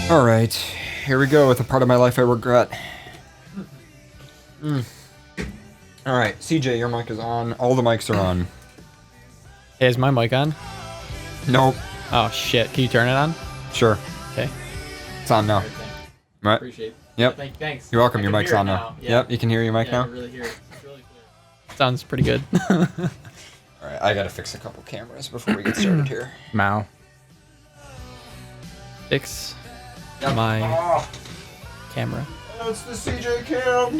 Alright, here we go with a part of my life I regret. Alright, CJ, your mic is on. All the mics are on. Hey, is my mic on? Nope. Oh, shit. Can you turn it on? Sure. Okay. It's on now. Right? Appreciate it. Yep. Thanks. You're welcome. Your mic's on now. Yeah. Yep, you can hear your mic now? I really hear it. It's really clear. Sounds pretty good. Alright, I gotta fix a couple cameras before we get started here. Mao. Fix my camera. That's the CJ cam.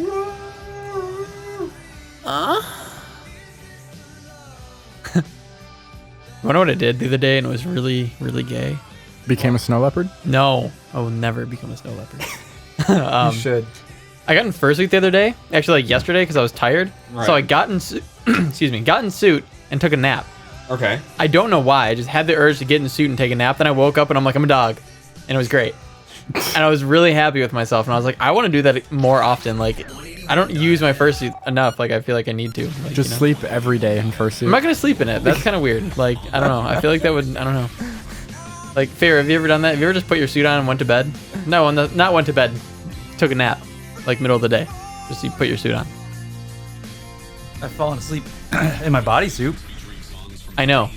You wonder what I did the other day and it was really, really gay? Became a snow leopard? No. I will never become a snow leopard. You should. I got in fursuit the other day. Actually, like yesterday because I was tired. Right. So I got in excuse me, got in suit and took a nap. Okay. I don't know why. I just had the urge to get in the suit and take a nap. Then I woke up and I'm like, I'm a dog. And it was great. And I was really happy with myself. And I was like, I want to do that more often. Like, I don't use my fursuit enough. Like, I feel like I need to. Like, Just sleep every day in fursuit. I'm not going to sleep in it. That's kind of weird. Like, I don't know. I feel like that would, I don't know. Like, Fair, have you ever done that? Have you ever just put your suit on and went to bed? No, not went to bed. Took a nap. Like, middle of the day. Just you put your suit on. I've fallen asleep in my bodysuit. I know.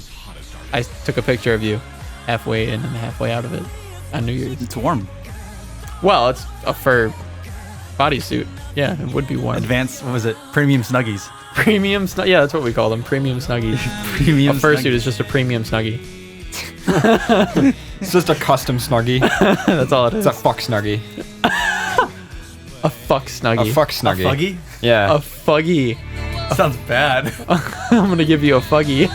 I took a picture of you halfway in and halfway out of it on New Year's. It's warm. Well, it's a fur bodysuit. Yeah, it would be warm. Advanced, what was it? Premium Snuggies. Premium snuggie. Yeah, that's what we call them. Premium snuggies. Premium A fursuit Snuggies. is just a premium snuggie. It's just a custom snuggie. That's all it is. It's a fuck snuggie. A fuck snuggie. A fuck A snuggie. fuggy? Yeah. A fuggy. Sounds bad. I'm gonna give you a fuggy.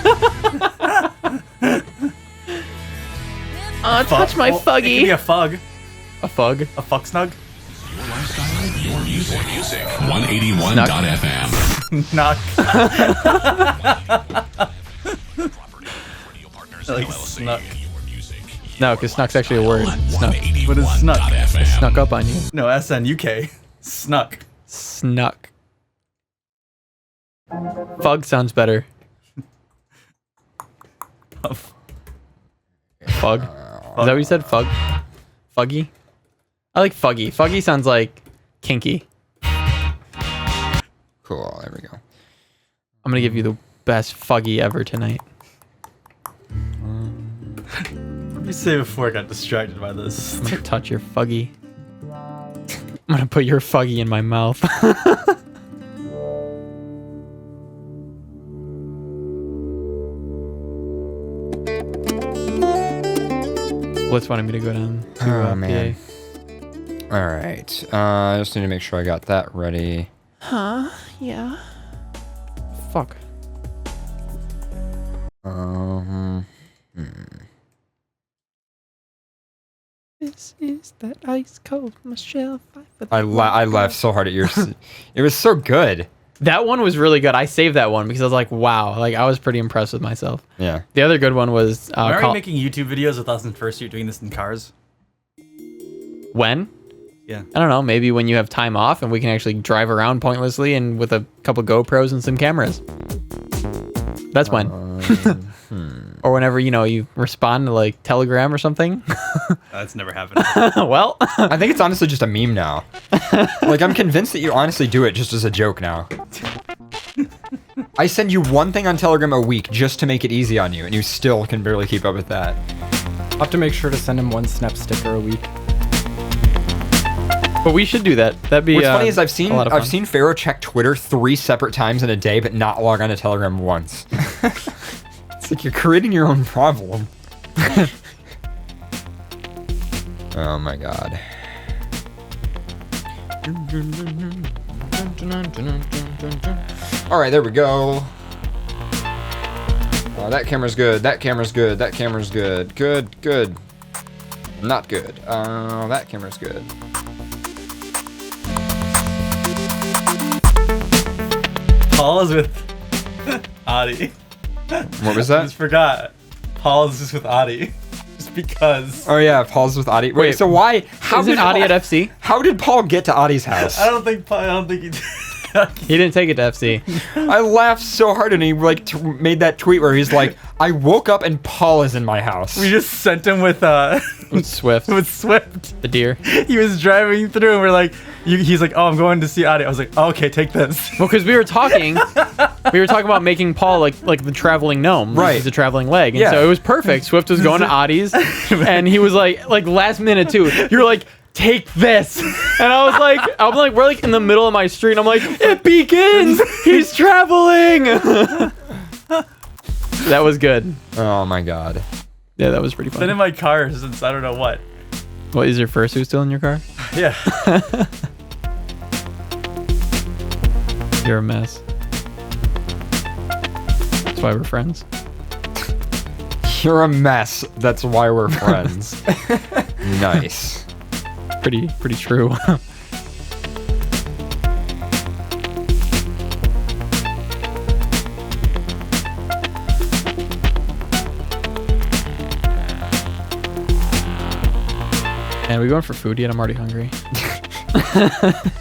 Touch my Well, it could be fuggy. a fug. A fug. A fuck snug. Your music. 181.fm. Knock. Like snuck. No, because snuck's actually a word. Snuck. What is snuck? Snuck up on you. No, S-N-U-K. Snuck. Snuck. Fug sounds better. Fug. Is that what you said? Fug? Fuggy? I like fuggy. Fuggy sounds like kinky. Cool, there we go. I'm gonna give you the best fuggy ever tonight. What did you say before I got distracted by this? I'm gonna touch your fuggy. I'm gonna put your fuggy in my mouth. Blitz wanted me to go down to Oh, man. PA. Alright. I just need to make sure I got that ready. Huh? Yeah. Fuck. This is that ice cold Michelle Pfeiffer. I laughed so hard at yours. It was so good. That one was really good. I saved that one because I was like, wow. Like, I was pretty impressed with myself. Yeah. The other good one was... Why are you making YouTube videos with us in fursuit doing this in cars? When? Yeah. I don't know. Maybe when you have time off and we can actually drive around pointlessly and with a couple GoPros and some cameras. That's when. Or whenever, you know, you respond to like Telegram or something. That's never happened. Well, I think it's honestly just a meme now. Like, I'm convinced that you honestly do it just as a joke now. I send you one thing on Telegram a week just to make it easy on you, and you still can barely keep up with that. I'll have to make sure to send him one Snap sticker a week. but we should do that. That'd be What's funny is I've a lot of fun. seen Pharaoh check Twitter 3 separate times in a day, but not log on to Telegram once. It's like you're creating your own problem. Oh my god. Alright, there we go. Oh, that camera's good. That camera's good. That camera's good. Good, good. Not good. That camera's good. Paul is with Adi. What was I that? just forgot. Paul is just with Adi. Just because. Oh yeah, Paul's with Adi. Wait, so why? How Isn't did Adi Paul- at FC? How did Paul get to Adi's house? I don't think he did. He didn't take it to FC. I laughed so hard and he like made that tweet where he's like, I woke up and Paul is in my house. We just sent him with With Swift, with Swift. the deer. He was driving through and we're like, he's like, oh, I'm going to see Adi. I was like, oh, okay, take this. Well, because we were talking about making Paul like the traveling gnome. Right. He's a traveling leg. And Yeah. so it was perfect. Swift was going to Adi's, and he was like last minute too. You're like, take this. And I'm like, we're like in the middle of my street. And I'm like, it begins. He's traveling. That was good. Oh my god. Yeah, that was pretty Been in fun. my car since I don't know what. What is your fursuit still in your car? Yeah. You're a mess. That's why we're friends. You're a mess. That's why we're friends. Nice. Pretty true. And we going for food yet? I'm already hungry.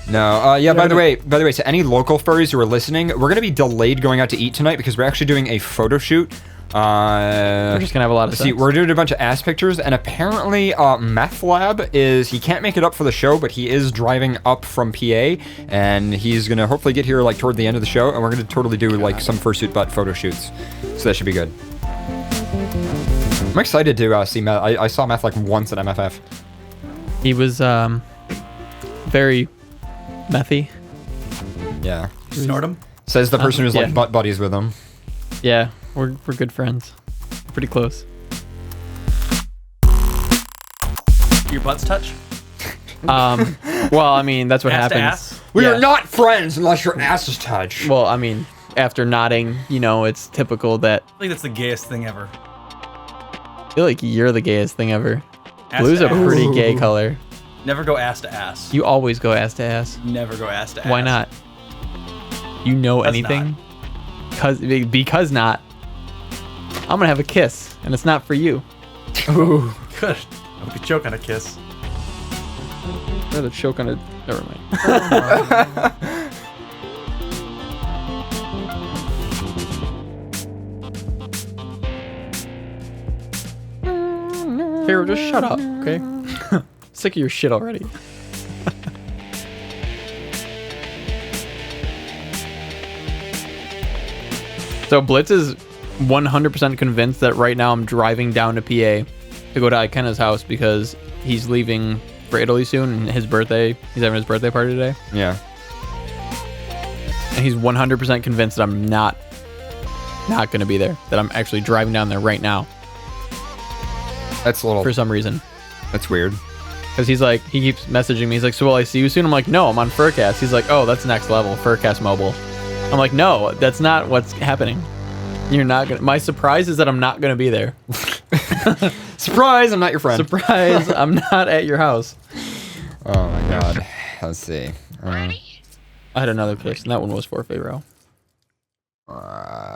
No. Yeah. By the way, to any local furries who are listening, we're gonna be delayed going out to eat tonight because we're actually doing a photo shoot. We're just gonna have a lot of See, sex. we're doing a bunch of ass pictures, and apparently, Meth Lab he can't make it up for the show, but he is driving up from PA, and he's gonna hopefully get here like toward the end of the show, and we're gonna totally do like some fursuit butt photo shoots, so that should be good. I'm excited to see Meth. I saw Meth like once at MFF. He was very methy. Yeah. Snort him. Says the person who's yeah. like butt buddies with him. Yeah, we're good friends. Pretty close. Your butts touch? Well, I mean, that's what Ass to happens. ass? We Yeah. are not friends unless your asses touch. Well, I mean, after nodding, you know, it's typical that I think that's the gayest thing ever. I feel like you're the gayest thing ever. Ass Blue's to a ass. pretty gay color. Never go ass to ass. You always go ass to ass. Never go ass to ass. Why not? You know Because anything? Because not. I'm gonna have a kiss, and it's not for you. Ooh. Good. I hope you choke on a kiss. I'd rather choke on a. Never mind. Pharaoh, just shut up, okay? Sick of your shit already. So Blitz is 100% convinced that right now I'm driving down to PA to go to Ikena's house because he's leaving for Italy soon and his birthday. He's having his birthday party today. Yeah. And he's 100% convinced that I'm not going to be there. That I'm actually driving down there right now That's a little. for some reason. That's weird. Because he's like, he keeps messaging me. He's like, so will I see you soon? I'm like, no, I'm on FurCast. He's like, oh, that's next level, FurCast mobile. I'm like, no, that's not what's happening. You're not going to. My surprise is that I'm not going to be there. Surprise! I'm not your friend. Surprise, I'm not at your house. Oh my god. Let's see. I had another kiss, and that one was for Pharaoh. You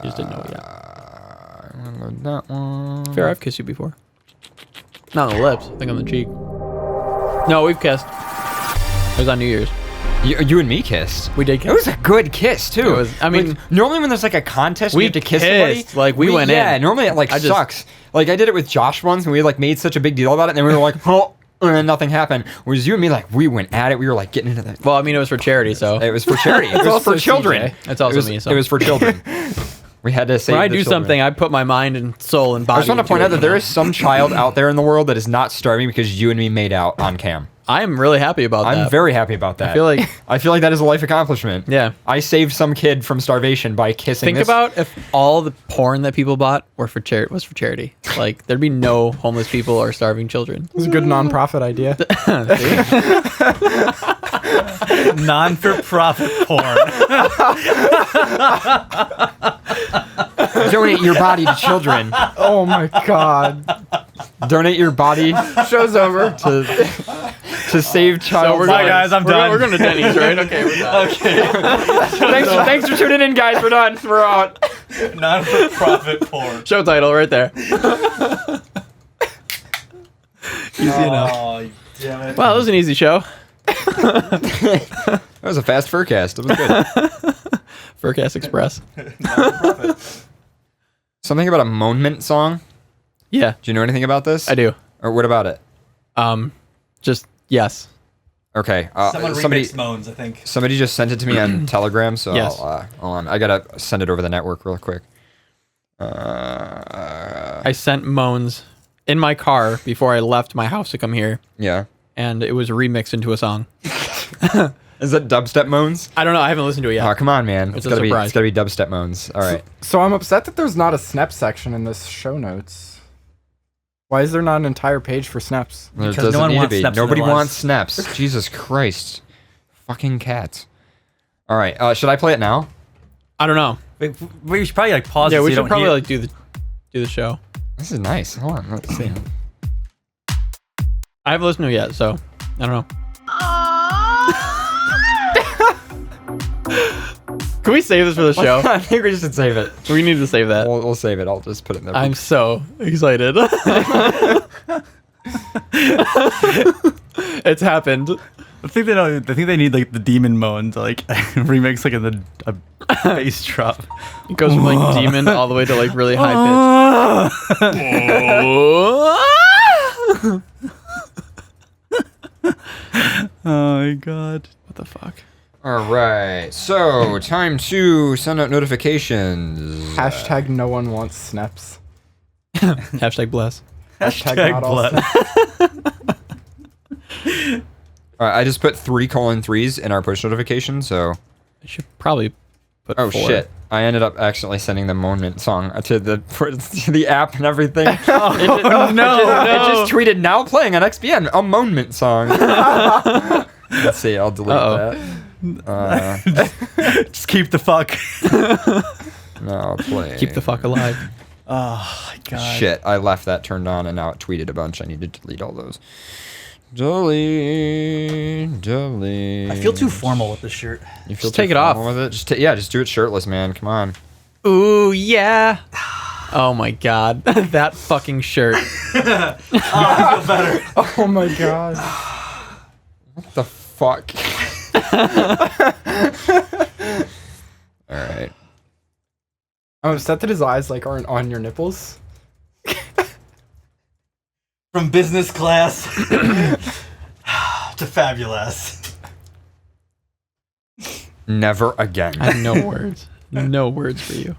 just didn't know it yet. I'm gonna load that one. Pharaoh, I've kissed you before. Not on the lips, I think on the cheek. No, we've kissed. It was on New Year's. You and me kissed. We did It kiss. was a good kiss too. It was- I mean- like, normally when there's like a contest, we We have to kiss kissed, somebody. like, we went in. Yeah, normally it like I just- sucks. Like I did it with Josh once, and we like made such a big deal about it, and then we were like, oh, and then nothing happened. Whereas you and me, like we went at it. We were like getting into the. Well, I mean, it was for charity, so. It was for charity. It was also for children. CJ. It's also it was, me, so. It was for children. We had to save. When I the do children. something, I put my mind and soul and body. I just want to into point it, out that you there know? is some child out there in the world that is not starving because you and me made out on cam. I'm really happy about that. I'm very happy about that. I feel like. I feel like that is a life accomplishment. Yeah. I saved some kid from starvation by kissing. Think this. about if all the porn that people bought was for charity. Like there'd be no homeless people or starving children. It's a good nonprofit idea. Non-for-profit porn. Donate your body to children. Oh my god. Donate your body Show's over. to save child. Bye, guys. I'm done. We're going to Denny's, right? Okay, we're done. Thanks for tuning in, guys. We're done. We're out. Non-for-profit porn. Show title right there. Easy enough. Oh, damn it. Wow, that was an easy show. That was a fast FurCast. It was good. FurCast Express. Something about a Monument song. Yeah, Do you know anything about this? I do. Or what about it? Just yes. Okay. Someone somebody remixed Moans, I think. somebody just sent it to me on Telegram, so Yes. I'll, hold on. I gotta send it over the network real quick. I sent Moans in my car before I left my house to come here, Yeah. and it was remixed into a song. Is that dubstep moans? I don't know. I haven't listened to it yet. Oh, come on, man. It's It's a surprise. gotta be dubstep moans. All right. So I'm upset that there's not a snap section in this show notes. Why is there not an entire page for snaps? There Because doesn't no one need to wants be. snaps in Nobody their wants lives. snaps. Jesus Christ. Fucking cats. All right. Should I play it now? I don't know. Wait, we should probably like pause. Yeah, it so we you should don't probably hear- like do the show. This is nice. Hold on. Let's see. I haven't listened to it yet, so I don't know. Can we save this for the show? I think we should save it. We need to save that. We'll save it. I'll just put it in there. I'm so excited. It's happened. I think they need like the demon moan to like remix like a bass drop. It goes from like demon all the way to like really high pitch. Oh my god. What the fuck? All right. So, time to send out notifications. Hashtag no one wants snaps. Hashtag bless. Hashtag not all blood. snaps. All right. I just put 3:3s in our push notification. So, I should probably put oh 4. shit. I ended up accidentally sending the Monument song to the app and everything. No, It just tweeted now playing on XBN a Monument song. Let's see. I'll delete that. Just keep the fuck. No, play. keep the fuck alive. Oh my god. Shit, I left that turned on and now it tweeted a bunch. I need to delete all those. Delete. I feel too formal with this shirt. You feel Just take too it off. formal with it? Just do it shirtless, man. Come on. Ooh yeah. Oh my god, that fucking shirt. Oh my god. What the fuck? All right. I'm upset that his eyes like aren't on your nipples. From business class to fabulous. Never again. I have no words. No words for you.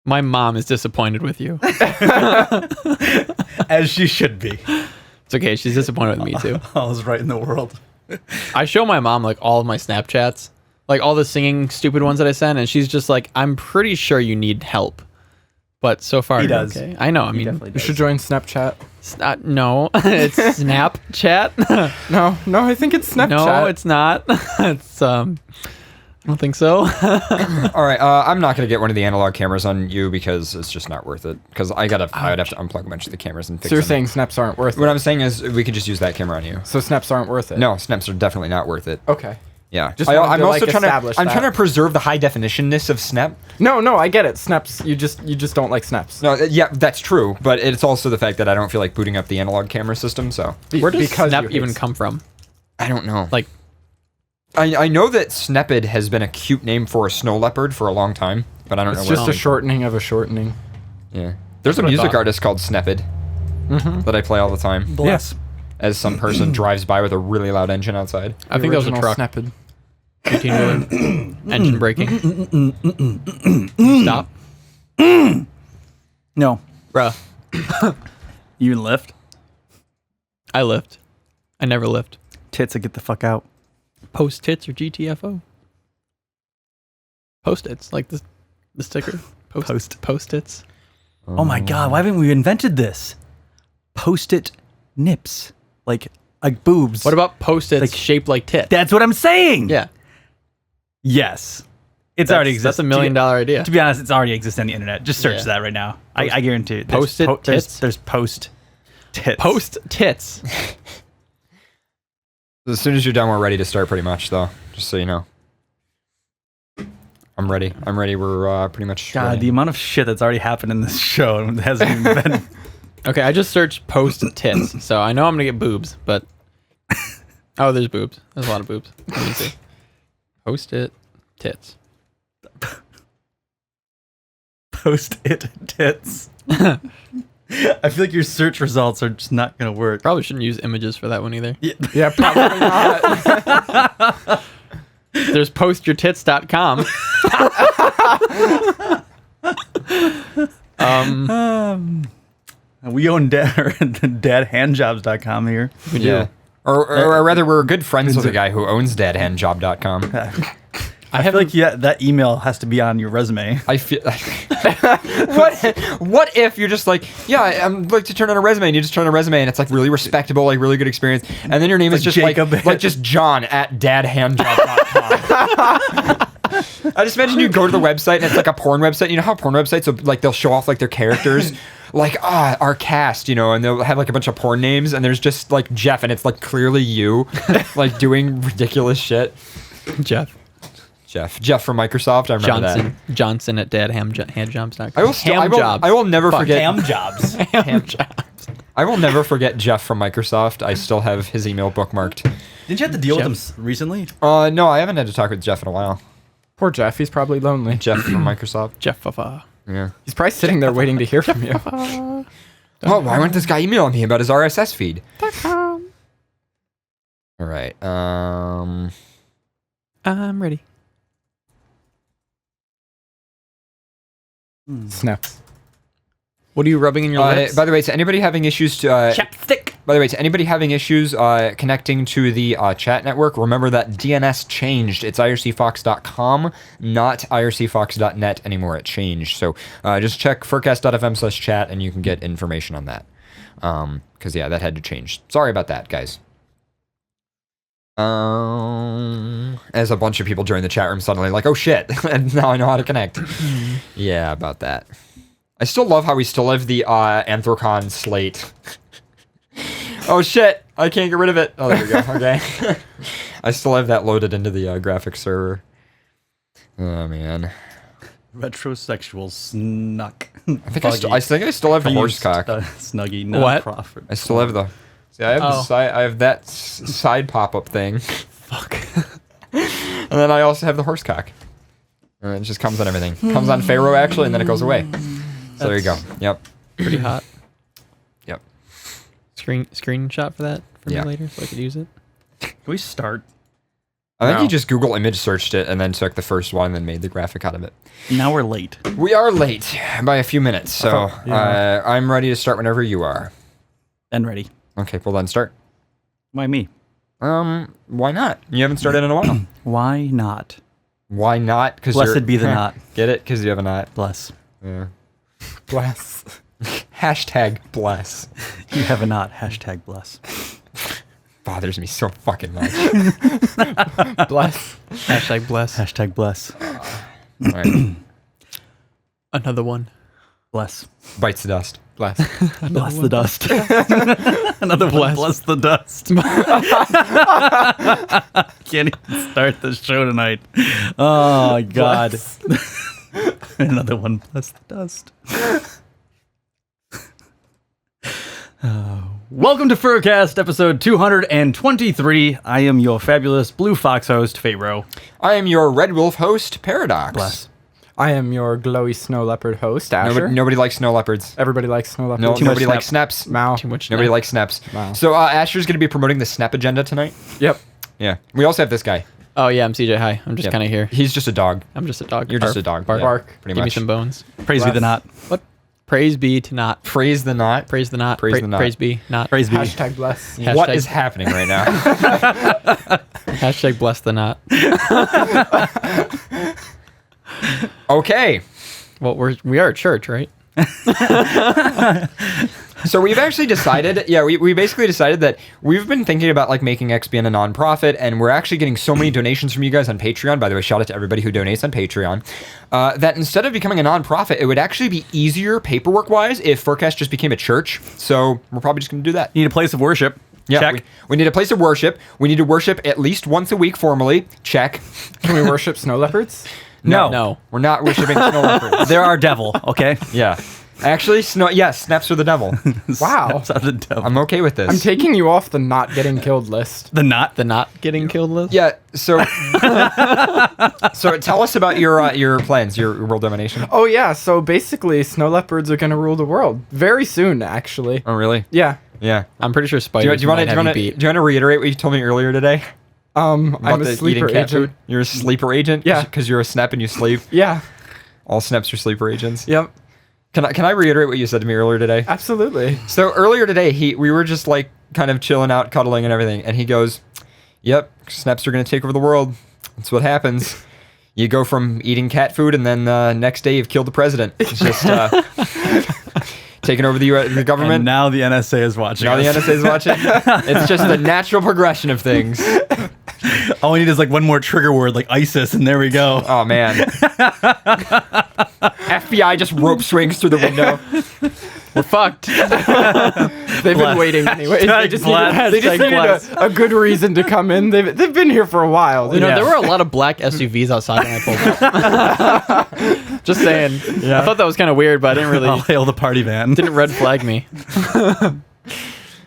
My mom is disappointed with you. As she should be. It's okay. She's disappointed with me too. All's right in the world. I show my mom like all of my Snapchats, like all the singing stupid ones that I send, and she's just like, "I'm pretty sure you need help." But so far, He you're does. okay. I know. I He mean, definitely You does. should join Snapchat. it's not. No, it's Snapchat. No, I think it's Snapchat. No, it's not. It's I don't think so. All right. I'm not gonna get one of the analog cameras on you because it's just not worth it. Because I'd have to unplug a bunch of the cameras and fix So you're them. saying snaps aren't worth What it? I'm saying is we could just use that camera on you. So snaps aren't worth it? No, snaps are definitely not worth it. Okay. Yeah. Just wanted I'm to, also like, trying establish to. I'm that. trying to preserve the high definitionness of snap. No, I get it. Snaps. You just don't like snaps. No, yeah, that's true. But it's also the fact that I don't feel like booting up the analog camera system. So Where does because Snap you hate even s- come from? I don't know. Like, I know that Snepid has been a cute name for a snow leopard for a long time, but I don't It's know just what. a shortening of a shortening. Yeah. There's a what I music thought. artist called Snepid that I play all the time. Bless. As some person drives by with a really loud engine outside. I think that was a truck. Snapped. 18-wheeler. Engine braking. Stop, No. bruh. You lift. I lift. I never lift. Tits and get the fuck out. Post tits or GTFO? Post its, like the sticker. Post its. Oh my god, why haven't we invented this? Post-it nips. Like boobs. What about post its Like- shaped like tit? That's what I'm saying. Yeah. Yes. It's already exists. That's $1 million idea. To be honest, it's already exists on the internet. Just search Yeah. that right now. I guarantee it. There's Post-it tits? There's post tits. Post tits. As soon as you're done, we're ready to start pretty much, though. Just so you know. I'm ready. We're pretty much God, ready. the amount of shit that's already happened in this show hasn't even been. Okay, I just searched post tits, so I know I'm gonna get boobs, but Oh, there's boobs. There's a lot of boobs. Let me see. Post-it tits. Post-it tits. I feel like your search results are just not going to work. Probably shouldn't use images for that one either. Yeah, probably not. There's postyourtits.com. We own dadhandjobs.com here. We do. Yeah. Or rather, we're good friends with a guy who owns dadhandjob.com. I feel like that email has to be on your resume. I feel. What if you're just like, yeah, I'm like to turn on a resume, and you just turn on a resume, and it's like really respectable, like really good experience, and then your name is just Jacob. like just John at dadhandjob.com. I just imagine you go to the website and it's like a porn website. You know how porn websites will, like they'll show off like their characters, like our cast, you know, and they'll have like a bunch of porn names, and there's just like Jeff, and it's like clearly you, like doing ridiculous shit. Jeff from Microsoft. I remember Johnson at dadhandjobs.com. I will never forget Ham jobs. Ham jobs. I will never forget Jeff from Microsoft. I still have his email bookmarked. Didn't you have to deal with him recently? No, I haven't had to talk with Jeff in a while. Poor Jeff. He's probably lonely. Jeff from Microsoft. Jeff. Yeah. He's probably sitting there waiting to hear from you. Oh, why wouldn't this guy email me about his RSS feed? All right. I'm ready. Snaps. What are you rubbing in your lips? By the way, to anybody having issues Chapstick. By the way, to anybody having issues connecting to the chat network, remember that DNS changed. It's ircfox.com, not ircfox.net anymore. It changed. So just check furcast.fm/chat and you can get information on that. Because, yeah, that had to change. Sorry about that, guys. As a bunch of people join the chat room suddenly, like, oh shit, and now I know how to connect. Yeah, about that. I still love how we still have the Anthrocon slate. Oh shit, I can't get rid of it. Oh, there we go. Okay. I still have that loaded into the graphics server. Oh man. Retrosexual snuck. I think I still have the horsecock. Snuggie, not what? Crawford. I still have the. See, I have I have that side pop-up thing. Fuck. And then I also have the horsecock. And it just comes on everything. Comes on Pharaoh actually, and then it goes away. So there you go. Yep. Pretty hot. Yep. Screenshot for that for Yeah. me later so I could use it. Can we start? I think Wow. you just Google image searched it and then took the first one and then made the graphic out of it. Now we're late. We are late by a few minutes, so Yeah. I'm ready to start whenever you are. And ready. Okay, well then start. Why me? Why not? You haven't started in a while. Why not? Why not? Because Blessed be the knot. Get it? Because you have a knot. Bless. Yeah. Bless. Hashtag bless. You have a knot. Hashtag bless. Bothers me so fucking much. Bless. Hashtag bless. Hashtag bless. All right. Another one. Bless. Bites the dust. Bless. Bless the dust. Another one. Bless. Bless the dust. Can't even start the show tonight. Oh, God. Another one. Bless the dust. Welcome to FurCast, episode 223. I am your fabulous Blue Fox host, Pharaoh. I am your Red Wolf host, Paradox. Bless. I am your glowy snow leopard host, Asher. Nobody likes snow leopards. Everybody likes snow leopards. No, Too much nobody likes snaps. Mao. Too much. Nobody now. likes snaps. Wow. So Asher's going to be promoting the snap agenda tonight. Yep. Yeah. We also have this guy. Oh yeah, I'm CJ. Hi. I'm just Yeah. kind of here. He's just a dog. I'm just a dog. You're just a dog. Bark. Yeah, Bark. Pretty Give me much. some bones. Praise be the knot. What? Praise be to not. Praise the knot. Praise the not. Praise the not. Praise be not. Praise be. Hashtag bless. Hashtag- What is happening right now? Hashtag bless the not. Okay. Well, we are a church, right? So we've actually decided, we basically decided that we've been thinking about like making XBN a nonprofit, and we're actually getting so many donations from you guys on Patreon. By the way, shout out to everybody who donates on Patreon. That instead of becoming a nonprofit, it would actually be easier paperwork-wise if FurCast just became a church. So we're probably just going to do that. Need a place of worship. Yeah, Check. we need a place of worship. We need to worship at least once a week formally. Check. Can we worship snow leopards? No. No. We're not worshiping snow leopards. They're our devil, okay? Yeah. Actually, yes, snaps are the devil. Wow. Snaps are the devil. I'm okay with this. I'm taking you off the not getting killed list. The not. The not getting killed list? Yeah, so so tell us about your plans, your world domination. Oh yeah, so basically snow leopards are gonna rule the world very soon, actually. Oh, really? Yeah. Yeah. I'm pretty sure Do spiders you want might have you to beat. reiterate what you told me earlier today? I'm About a the sleeper eating cat agent. food? You're a sleeper agent? Yeah. Because you're a snap and you sleep. Yeah. All snaps are sleeper agents. Yep. Can I reiterate what you said to me earlier today? Absolutely. So earlier today, we were just like kind of chilling out, cuddling and everything, and he goes, "Yep, snaps are gonna take over the world. That's what happens. You go from eating cat food, and then next day you've killed the president. It's just taking over the government." And now the NSA is watching. Now the us. NSA is watching. It's just the natural progression of things. All we need is like one more trigger word, like ISIS, and there we go. Oh man. FBI just rope swings through the window. We're fucked. They've been waiting anyways. They just blast. needed a good reason to come in. They've been here for a while. You know, Yeah. there were a lot of black SUVs outside when I pulled up. Just saying. I thought that was kind of weird, but I didn't really. I'll hail the party van. Didn't red flag me.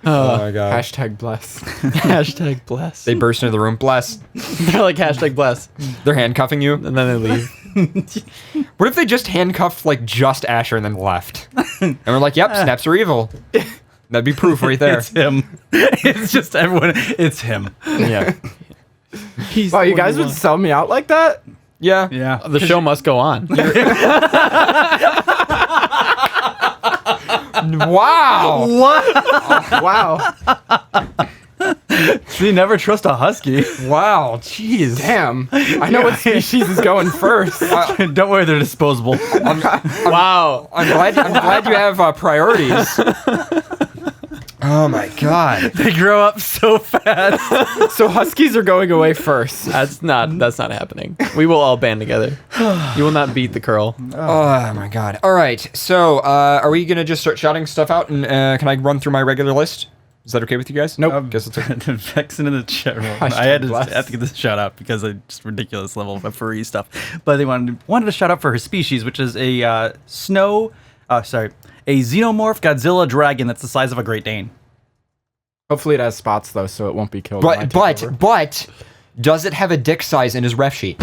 Oh my god. Hashtag bless. Hashtag bless. They burst into the room. Bless. They're like hashtag bless. They're handcuffing you. And then they leave. What if they just handcuffed like just Asher and then left? And we're like, "Yep, snaps are evil." That'd be proof right there. It's him. It's just everyone. It's him. Yeah. Wow, you guys would sell me out like that? Yeah. Yeah. The show must go on. Wow. What? Wow. So you never trust a husky. Wow. Jeez. Damn. I know what species is going first. Don't worry, they're disposable. Wow. I'm glad you have priorities. Oh my god. They grow up so fast. So huskies are going away first. That's not happening. We will all band together. You will not beat the curl. Oh my god. All right. So, are we gonna just start shouting stuff out, and can I run through my regular list? Is that okay with you guys? Nope. Guess it's okay. Vexing in the chat room. Hashtag I had blessed. to get this shout out because of just ridiculous level of furry stuff. But they wanted to shout out for her species, which is a a xenomorph Godzilla dragon that's the size of a Great Dane. Hopefully it has spots though, so it won't be killed. when I But take over. does it have a dick size in his ref sheet?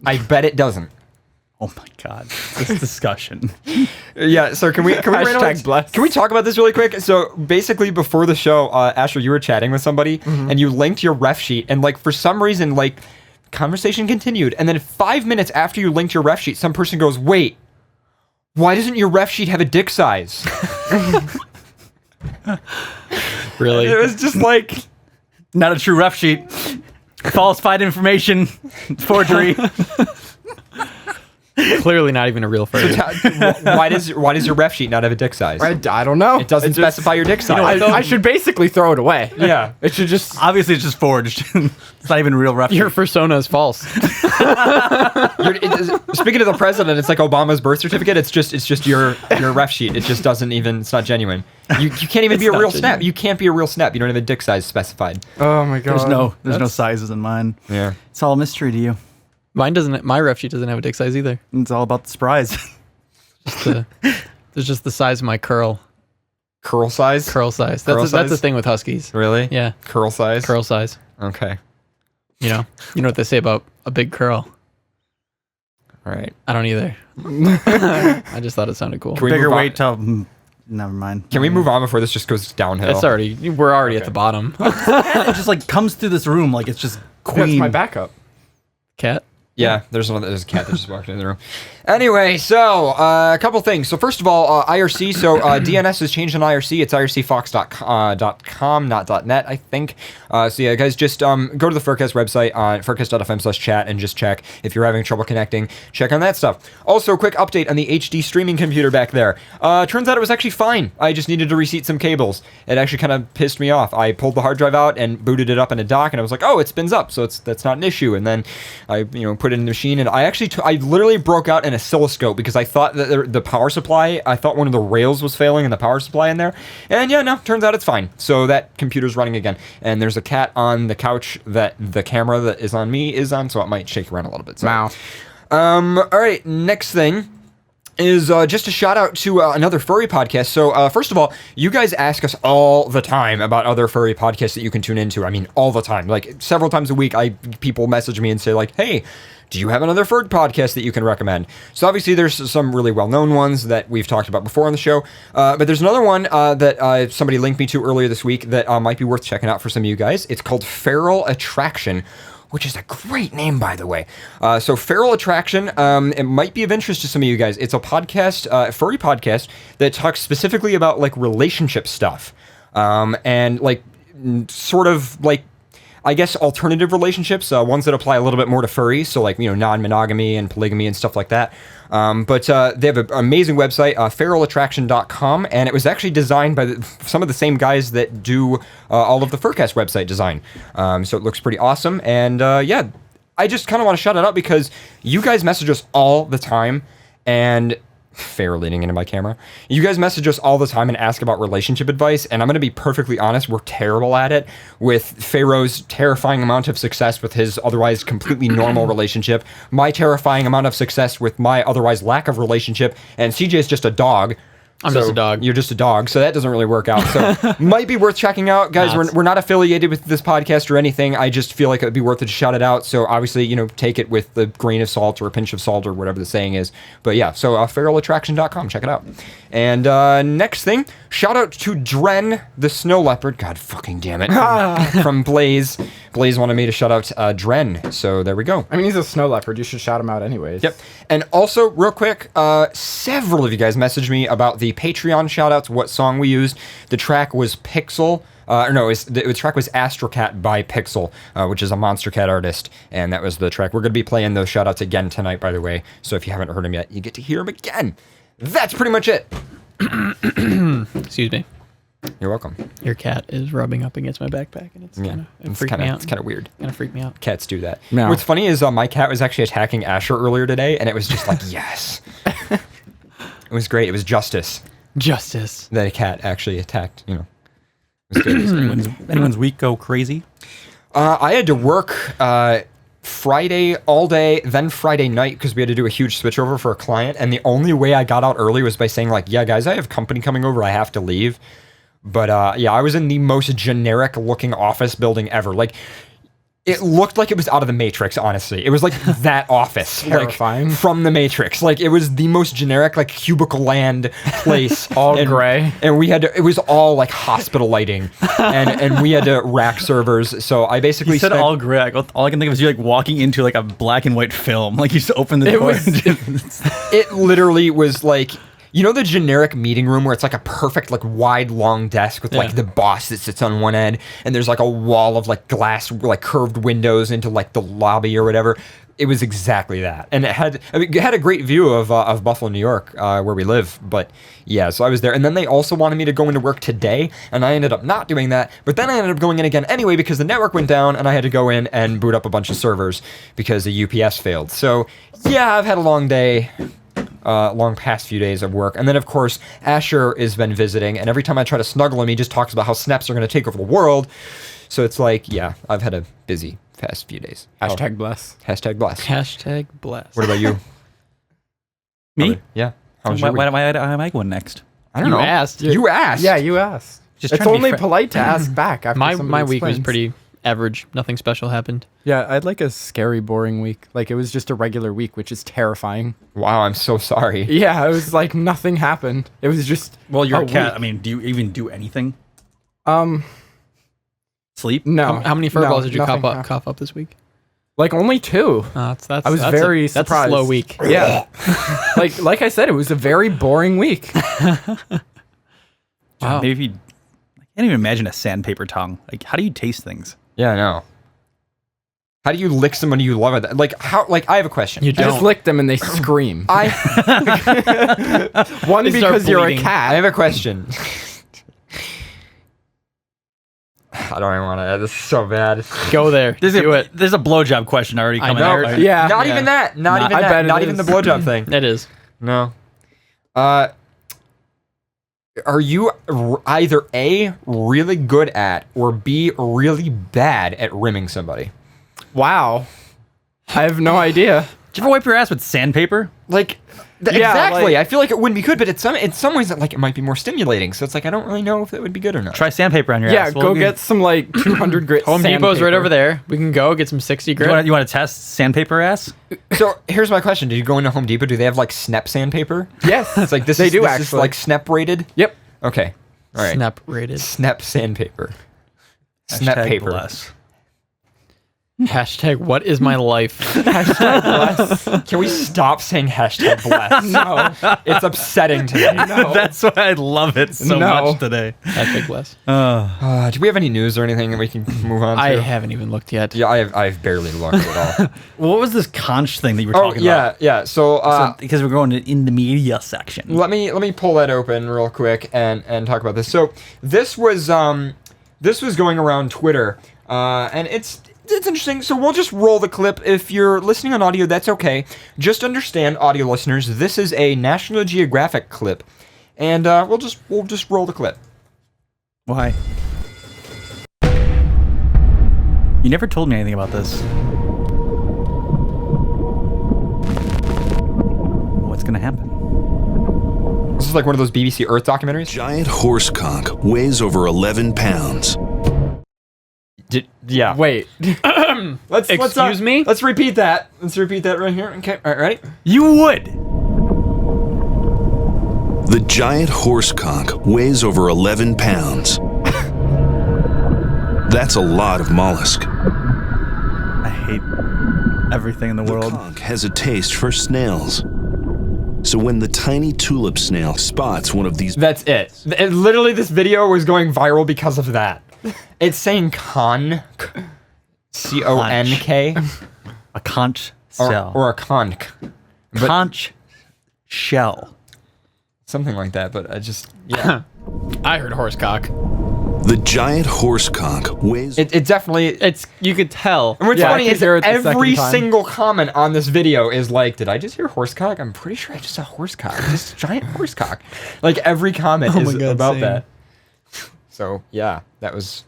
I bet it doesn't. Oh my god, this discussion. Yeah, so can we Hashtag blessed. Can we talk about this really quick? So basically before the show, Asher, you were chatting with somebody and you linked your ref sheet, and like for some reason, like conversation continued, and then 5 minutes after you linked your ref sheet, some person goes, "Wait, why doesn't your ref sheet have a dick size?" Really? It was just like, Not a true ref sheet. Falsified information. Forgery. Clearly not even a real furry. why does your ref sheet not have a dick size? I don't know. It doesn't specify your dick size. I should basically throw it away. Yeah. It should just. Obviously, it's just forged. It's not even real ref sheet. Your persona is false. Speaking of the president, it's like Obama's birth certificate. It's just your ref sheet. It just doesn't even. It's not genuine. You can't even be a not real genuine. snap. You can't be a real snap. You don't have a dick size specified. Oh my god. There's no sizes in mine. Yeah. It's all a mystery to you. Mine doesn't. My ref sheet doesn't have a dick size either. It's all about the surprise. There's just the size of my curl Curl size. size. Curl That's the size? thing with huskies. Really? Yeah, Curl size. curl size. Okay. You know what they say about a big curl. All right. I don't either. I just thought it sounded cool. Can we Bigger move on? weight till. Never mind. Can we move on before this just goes downhill? We're already at the bottom. It just like comes through this room like it's just That's queen. my backup. Cat. Yeah, there's a cat that just walked into the room. Anyway, so a couple things. So first of all, IRC. So DNS has changed on IRC. It's ircfox.com, not .net, I think. So yeah, guys, just go to the FurCast website on furcast.fm/chat and just check if you're having trouble connecting. Check on that stuff. Also, quick update on the HD streaming computer back there. Turns out it was actually fine. I just needed to reseat some cables. It actually kind of pissed me off. I pulled the hard drive out and booted it up in a dock, and I was like, oh, it spins up, so that's not an issue. And then I put it in the machine, and I literally broke out an oscilloscope because I thought that the power supply, I thought one of the rails was failing in the power supply in there. And yeah, no, turns out it's fine. So that computer's running again. And there's a cat on the couch that the camera that is on me is on, so it might shake around a little bit. So. Wow. All right, next thing. is just a shout out to another furry podcast. So first of all, you guys ask us all the time about other furry podcasts that you can tune into. I mean, all the time. Like several times a week, people message me and say like, hey, do you have another furry podcast that you can recommend? So obviously there's some really well-known ones that we've talked about before on the show, but there's another one that somebody linked me to earlier this week that might be worth checking out for some of you guys. It's called Feral Attraction, which is a great name, by the way. So Feral Attraction, it might be of interest to some of you guys. It's a podcast, furry podcast, that talks specifically about like relationship stuff, and like sort of like, I guess, alternative relationships, ones that apply a little bit more to furries, so like, non-monogamy and polygamy and stuff like that. But they have an amazing website, feralattraction.com, and it was actually designed by some of the same guys that do all of the FurCast website design. So it looks pretty awesome, and yeah, I just kind of want to shout it out because you guys message us all the time, and Pharaoh leaning into my camera. You guys message us all the time and ask about relationship advice, and I'm going to be perfectly honest, we're terrible at it. With Pharaoh's terrifying amount of success with his otherwise completely normal relationship, my terrifying amount of success with my otherwise lack of relationship, and CJ's just a dog. I'm just a dog. You're just a dog, so that doesn't really work out. So might be worth checking out. Guys, we're not affiliated with this podcast or anything. I just feel like it would be worth it to shout it out. So obviously, take it with a grain of salt or a pinch of salt or whatever the saying is. But yeah, so feralattraction.com, check it out. And next thing, shout out to Dren, the snow leopard. God fucking damn it. From Blaze. Blaze wanted me to shout out Dren, so there we go. I mean, he's a snow leopard. You should shout him out anyways. Yep. And also, real quick, several of you guys messaged me about the Patreon shoutouts, what song we used. The track was Pixel. The track was Astrocat by Pixel, which is a Monster Cat artist, and that was the track. We're going to be playing those shoutouts again tonight, by the way, so if you haven't heard them yet, you get to hear them again. That's pretty much it. Excuse me. You're welcome. Your cat is rubbing up against my backpack, and it's kind of weird. Kind of freaked me out. Cats do that. No. What's funny is my cat was actually attacking Asher earlier today, and it was just like, yes. It was great. It was justice. Justice. That a cat actually attacked, It was good. Anyone's week go crazy? I had to work Friday all day, then Friday night, because we had to do a huge switchover for a client, and the only way I got out early was by saying like, yeah, guys, I have company coming over. I have to leave. But yeah, I was in the most generic looking office building ever. Like, it looked like it was out of the Matrix, honestly. It was like that office. Terrifying. Like, from the Matrix. Like, it was the most generic, like, cubicle land place. All gray. And we had to, it was all like hospital lighting. And we had to rack servers. So I basically You said all gray. All I can think of is you like walking into like a black and white film. Like you just open the door. It literally was like, the generic meeting room where it's like a perfect, like, wide, long desk with, like, the boss that sits on one end, and there's, like, a wall of, like, glass, like, curved windows into, like, the lobby or whatever. It was exactly that. And it had a great view of Buffalo, New York, where we live. But, yeah, so I was there. And then they also wanted me to go into work today, and I ended up not doing that. But then I ended up going in again anyway because the network went down, and I had to go in and boot up a bunch of servers because the UPS failed. So, yeah, I've had a long day. Long past few days of work. And then, of course, Asher has been visiting, and every time I try to snuggle him, he just talks about how snaps are going to take over the world. So it's like, yeah, I've had a busy past few days. Hashtag bless. Hashtag bless. Hashtag bless. What about you? Me? Yeah. How was Why your week? am I going next? I don't know. Asked. You asked. Yeah, you asked. Just It's trying to be only polite to ask back after My somebody week was explains. pretty average. Nothing special happened. Yeah, I'd like a scary, boring week. Like, it was just a regular week, which is terrifying. Wow, I'm so sorry. Yeah, it was like nothing happened. It was just Well, you're a cat. week. I mean, do you even do anything? Sleep? No. How many furballs did you nothing cough up this week? Like, only 2. That's I was very That's a surprised. slow week. Yeah. like I said, it was a very boring week. Wow. Maybe I can't even imagine a sandpaper tongue. Like, how do you taste things? Yeah, I know. How do you lick someone you love? Like, how? Like, I have a question. You I just don't. lick them and they scream. I One, They start because you're a bleeding. cat. I have a question. I don't even want to. This is so bad. Go there. Do it. There's a blowjob question already I coming know. out. Right? Yeah. Not even that. Not even I that. bet it Not even the is. blowjob thing. It is. No. Are you either A, really good at, or B, really bad at rimming somebody? Wow. I have no idea. you ever wipe your ass with sandpaper? Like, Yeah, exactly. like- I feel like it wouldn't be good, but in some ways, like it might be more stimulating. So it's like I don't really know if it would be good or not. Try sandpaper on your Yeah, ass. go get some like 200 grit. Home Depot's right sandpaper. over there. We can go get some 60 grit. You want to test sandpaper ass? So here's my question: did you go into Home Depot? Do they have like Snep sandpaper? Yes, It's like this. They is, do this actually. is like Snep rated. Yep. Okay. All right. Snap rated. Snep sandpaper. Snep Hashtag paper. bless. Hashtag what is my life? Can we stop saying hashtag bless? No. It's upsetting to me. No. That's why I love it so No. much today. Hashtag bless. Do we have any news or anything that we can move on to? I haven't even looked yet. Yeah, I've barely looked at all. What was this conch thing that you were Oh talking yeah, about? yeah. So, Because we're going in the media section. let me pull that open real quick and talk about this. So this was going around Twitter, and it's interesting. So we'll just roll the clip. If you're listening on audio, that's okay. Just understand, audio listeners, this is a National Geographic clip, and we'll just roll the clip. Why? You never told me anything about this. What's gonna happen? This is like one of those BBC Earth documentaries. Giant horse conch weighs over 11 pounds. Yeah. Wait. Excuse me? Let's repeat that. Let's repeat that right here. Okay. All right. Ready? You would. The giant horse conch weighs over 11 pounds. That's a lot of mollusk. I hate everything in the The world. conch has a taste for snails. So when the tiny tulip snail spots one of these, That's it. Literally, this video was going viral because of that. It's saying conch, C-O-N-K, A conch or, shell. or a conch, but Conch shell. something like that. But I just, yeah, I heard horsecock. the giant horse conch weighs. it definitely. It's you could tell. And what's Yeah, I funny could is hear it the every second time. single comment on this video is like, "Did I just hear horsecock? I'm pretty sure I just saw horsecock. Just a giant horsecock." Like every comment is my God, about same. that. So yeah, that was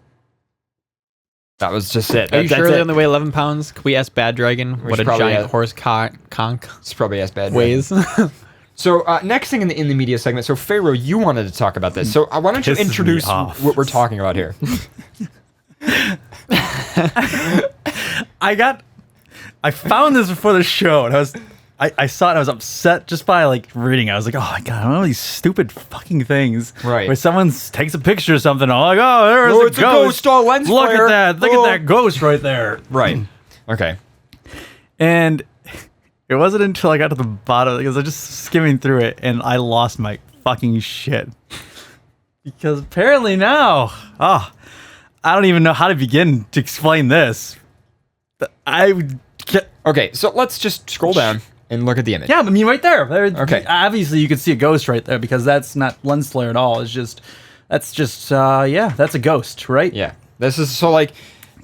just it. Are you That's sure they it. only weigh 11 pounds? Can we ask Bad Dragon what should a probably giant ask- horse conch It's probably as bad. weighs? So next thing in the media segment. So Pharaoh, you wanted to talk about this. So why don't you Pisses me introduce off. what we're talking about here? I found this before the show, and I saw it. And I was upset just by like reading. I was like, oh my god, I don't know these stupid fucking things. Right. Where someone takes a picture of something. I'm like, oh, there's Oh, a it's a ghost. ghost, oh, lens Look flare. at that. Look Oh. at that ghost right there. Right. Okay. And it wasn't until I got to the bottom because I was just skimming through it, and I lost my fucking shit. Because apparently now, I don't even know how to begin to explain this. Okay. So let's just scroll down and look at the image. Yeah, I mean, right there. Okay. Obviously, you could see a ghost right there because that's not lens flare at all. That's just a ghost, right? Yeah. This is so like.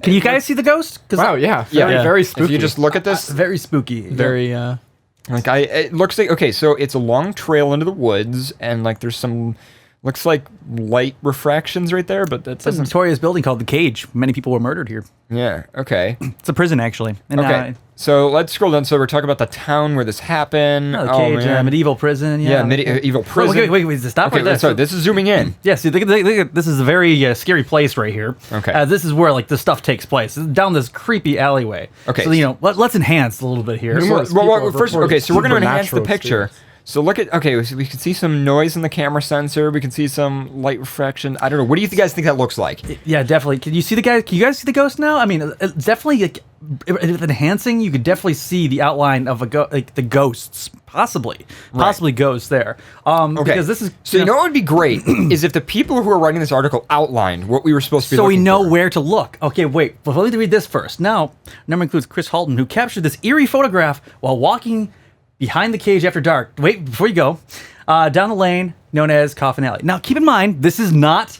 Can you guys see the ghost? 'Cause Wow. Yeah. Yeah. Very spooky. If you just look at this, very spooky. Very like it looks like okay. So it's a long trail into the woods, and like there's some looks like light refractions right there, but that It's a doesn't. notorious building called the Cage. Many people were murdered here. Yeah. Okay. It's a prison, actually. And, Okay. So let's scroll down. So we're talking about the town where this happened. the Cage, medieval prison. Yeah, Yeah, medieval Wait, prison. wait, stop Okay, right there. sorry. This is zooming in. Yeah, see, look at this is a very scary place right here. Okay. This is where like the stuff takes place. It's down this creepy alleyway. Okay. So let's enhance a little bit here. Numerous Well, people have first, reported okay. So we're gonna enhance the supernatural picture. experience. So look at okay. So we can see some noise in the camera sensor. We can see some light refraction. I don't know. What do you guys think that looks like? Yeah, definitely. Can you see the guy? Can you guys see the ghost now? I mean, definitely. Like, if enhancing, you could definitely see the outline of the ghosts, possibly ghosts there. Okay. Because this is so you know what would be great is if the people who are writing this article outlined what we were supposed to be. so we looking know for. where to look. Okay, wait. But let me read this first. Now, number includes Chris Halton, who captured this eerie photograph while walking behind the cage after dark. Wait, before you go, down the lane known as Coffin Alley. Now, keep in mind, this is not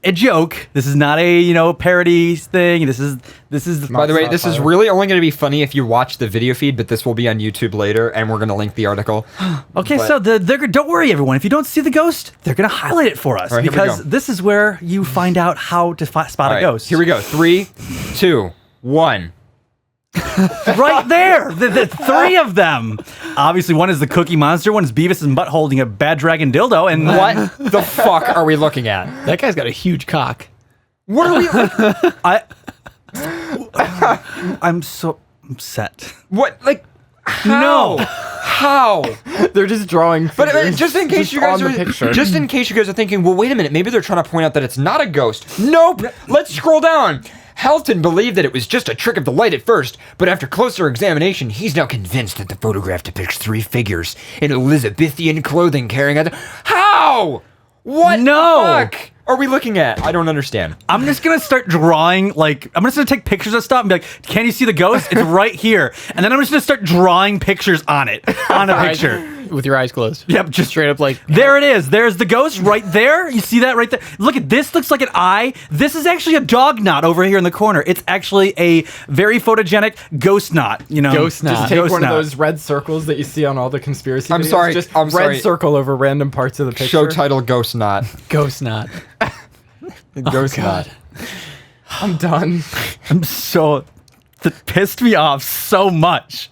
a joke. This is not a parody thing. This is. By the way, this is really only going to be funny if you watch the video feed, but this will be on YouTube later, and we're going to link the article. Okay, But- so don't worry, everyone. If you don't see the ghost, they're going to highlight it for us All right, here we because go. this is where you find out how to spot All a right, ghost. here we go. 3, 2, 1. Right there. The three of them. Obviously, one is the Cookie Monster, one is Beavis and Butt holding a bad dragon dildo, and What the fuck are we looking at? That guy's got a huge cock. What are we? I'm so upset. What? Like, how? No. How? They're just drawing. But figures just in case you guys on are, the picture. just in case you guys are thinking, well, wait a minute, maybe they're trying to point out that it's not a ghost. Nope. Let's scroll down. Helton believed that it was just a trick of the light at first, but after closer examination, he's now convinced that the photograph depicts three figures in Elizabethan clothing carrying out. How? What? No. The fuck are we looking at? I don't understand. I'm just gonna start drawing, like, I'm just gonna take pictures of stuff and be like, can you see the ghost? It's right here. And then I'm just gonna start drawing pictures on it, on a picture. With your eyes closed. Yep, just Straight up like, there it is. There's the ghost right there. You see that right there? Look at this. Looks like an eye. This is actually a dog knot over here in the corner. It's actually a very photogenic ghost knot. You know, Ghost knot. Just take Ghost one knot. of those red circles that you see on all the conspiracy I'm videos. sorry, Just I'm red sorry. circle over random parts of the picture. Show title Ghost Knot. ghost knot. Ghost God. Knot. I'm done. I'm so that pissed me off so much.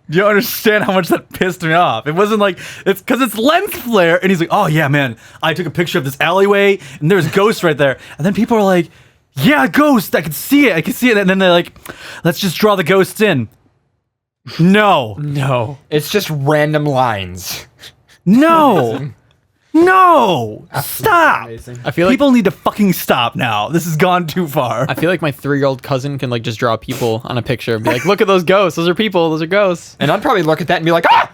You don't understand how much that pissed me off. It wasn't like it's because it's lens flare, and he's like, "Oh yeah, man, I took a picture of this alleyway, and there's ghosts right there." And then people are like, "Yeah, ghost! I can see it. I can see it." And then they're like, "Let's just draw the ghosts in." No, No. It's just random lines. no, no! Stop! Amazing. I feel like People need to fucking stop now. This has gone too far. I feel like my 3-year-old cousin can like just draw people on a picture and be like, look at those ghosts. Those are people. Those are ghosts. And I'd probably look at that and be like, ah!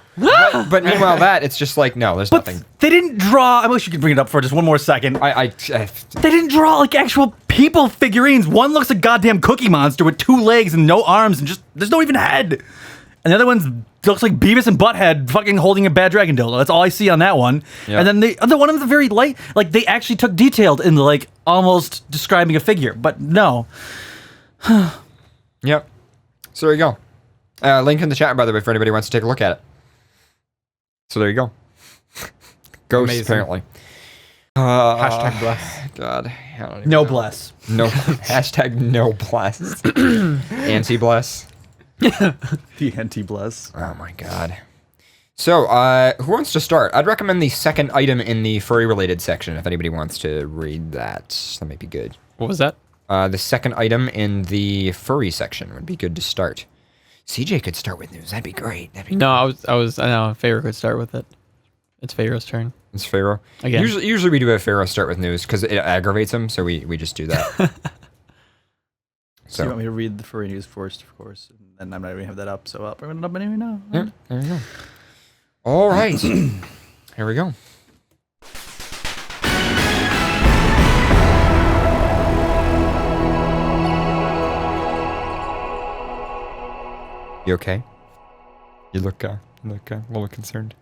But meanwhile, it's just like, no, there's But nothing. they didn't draw. I wish you could bring it up for just one more second. I They didn't draw like actual people figurines. One looks like a goddamn Cookie Monster with 2 legs and no arms and just there's no even head. And the other one looks like Beavis and Butthead fucking holding a bad dragon dildo. That's all I see on that one. Yeah. And then the other one of them very light. Like they actually took detailed in like almost describing a figure. But no. Yep. So there you go. Link in the chat, by the way, if anybody wants to take a look at it. So there you go. Ghosts, Amazing. apparently. Hashtag bless. God. I don't even No know. bless. No. Hashtag no bless. Anti-bless. The anti-bless. Oh my god. So, who wants to start? I'd recommend the second item in the furry-related section, if anybody wants to read that. That might be good. What was that? The second item in the furry section would be good to start. CJ could start with news. That'd be great. That'd be No, I know Pharaoh could start with it. It's Pharaoh's turn. It's Pharaoh. Again. Usually we do have Pharaoh start with news because it aggravates him, so we just do that. So you want So, me to read the furry news first, of course, and then I'm not going to have that up, so I'll bring it up anyway now. yeah, there we go. All right. Here we go. You okay? You look a little concerned.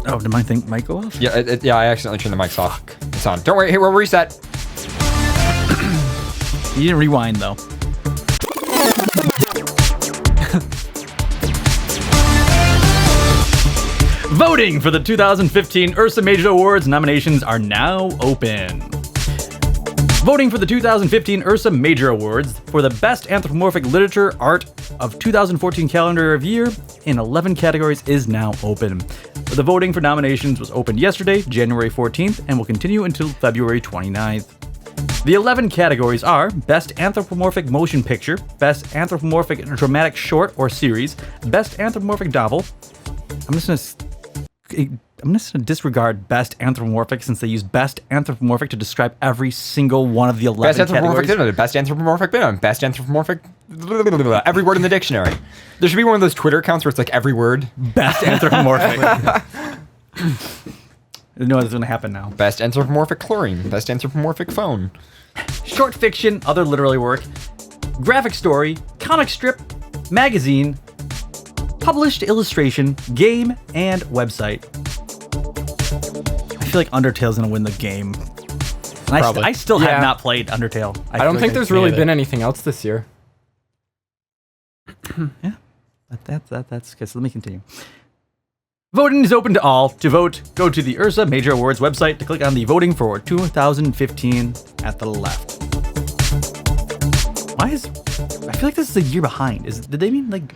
Oh, did my mic go off? Yeah, I accidentally turned the mics off. It's on. Don't worry. Hey, we'll reset. You didn't rewind, though. Voting for the 2015 Ursa Major Awards nominations are now open. Voting for the 2015 Ursa Major Awards for the Best Anthropomorphic Literature Art of 2014 calendar of year in 11 categories is now open. The voting for nominations was opened yesterday, January 14th, and will continue until February 29th. The 11 categories are Best Anthropomorphic Motion Picture, Best Anthropomorphic Dramatic Short or Series, Best Anthropomorphic Novel. I'm just gonna disregard Best Anthropomorphic since they use Best Anthropomorphic to describe every single one of the 11 Best anthropomorphic categories. dinner. Best anthropomorphic dinner. Best anthropomorphic. Every word in the dictionary. There should be one of those Twitter accounts where it's like every word. Best Anthropomorphic. I know what's gonna happen now. Best anthropomorphic chlorine. Best anthropomorphic phone. Short fiction, other literary work, graphic story, comic strip, magazine, published illustration, game, and website. I feel like Undertale's gonna win the game. And Probably. I still Yeah. have not played Undertale. I don't think there's really been anything else this year. That's good. So let me continue. Voting is open to all. To vote, go to the Ursa Major Awards website to click on the Voting for 2015 at the left. I feel like this is a year behind. Did they mean like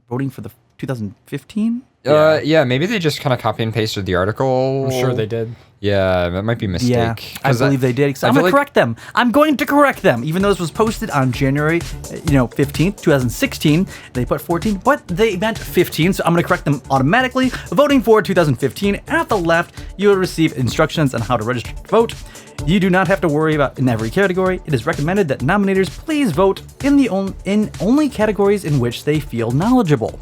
voting for the 2015? Yeah, maybe they just kind of copy and pasted the article. I'm sure they did. Yeah, that might be a mistake. Yeah, I believe they did. I'm going to correct them. I'm going to correct them. Even though this was posted on January, 15th, 2016, they put 14, but they meant 15, so I'm going to correct them automatically. Voting for 2015, at the left, you will receive instructions on how to register to vote. You do not have to worry about in every category. It is recommended that nominators please vote in only categories in which they feel knowledgeable.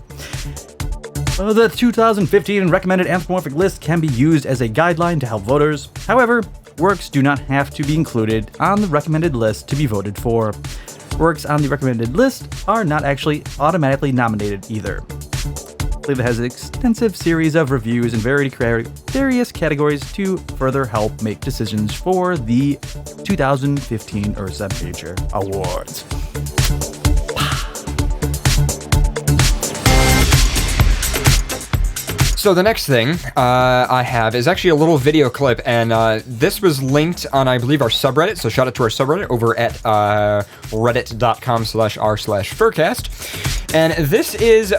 The 2015 recommended anthropomorphic list can be used as a guideline to help voters. However, works do not have to be included on the recommended list to be voted for. Works on the recommended list are not actually automatically nominated either. I believe it has an extensive series of reviews in various categories to further help make decisions for the 2015 Ursa Major Awards. So the next thing I have is actually a little video clip, and this was linked on, I believe, our subreddit. So shout out to our subreddit over at reddit.com/r/FurCast. And this is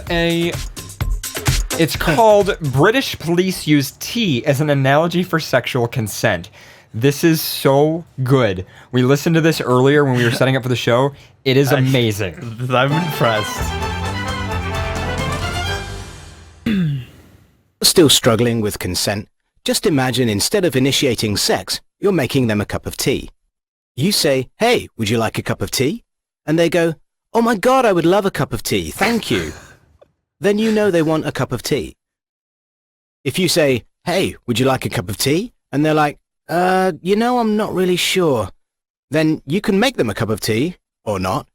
it's called British Police Use Tea as an Analogy for Sexual Consent. This is so good. We listened to this earlier when we were setting up for the show. It is amazing. I'm impressed. Still struggling with consent? Just imagine instead of initiating sex, you're making them a cup of tea. You say, "Hey, would you like a cup of tea?" And they go, "Oh my God, I would love a cup of tea, thank you." Then you know they want a cup of tea. If you say, "Hey, would you like a cup of tea?" And they're like, I'm not really sure. Then you can make them a cup of tea, or not,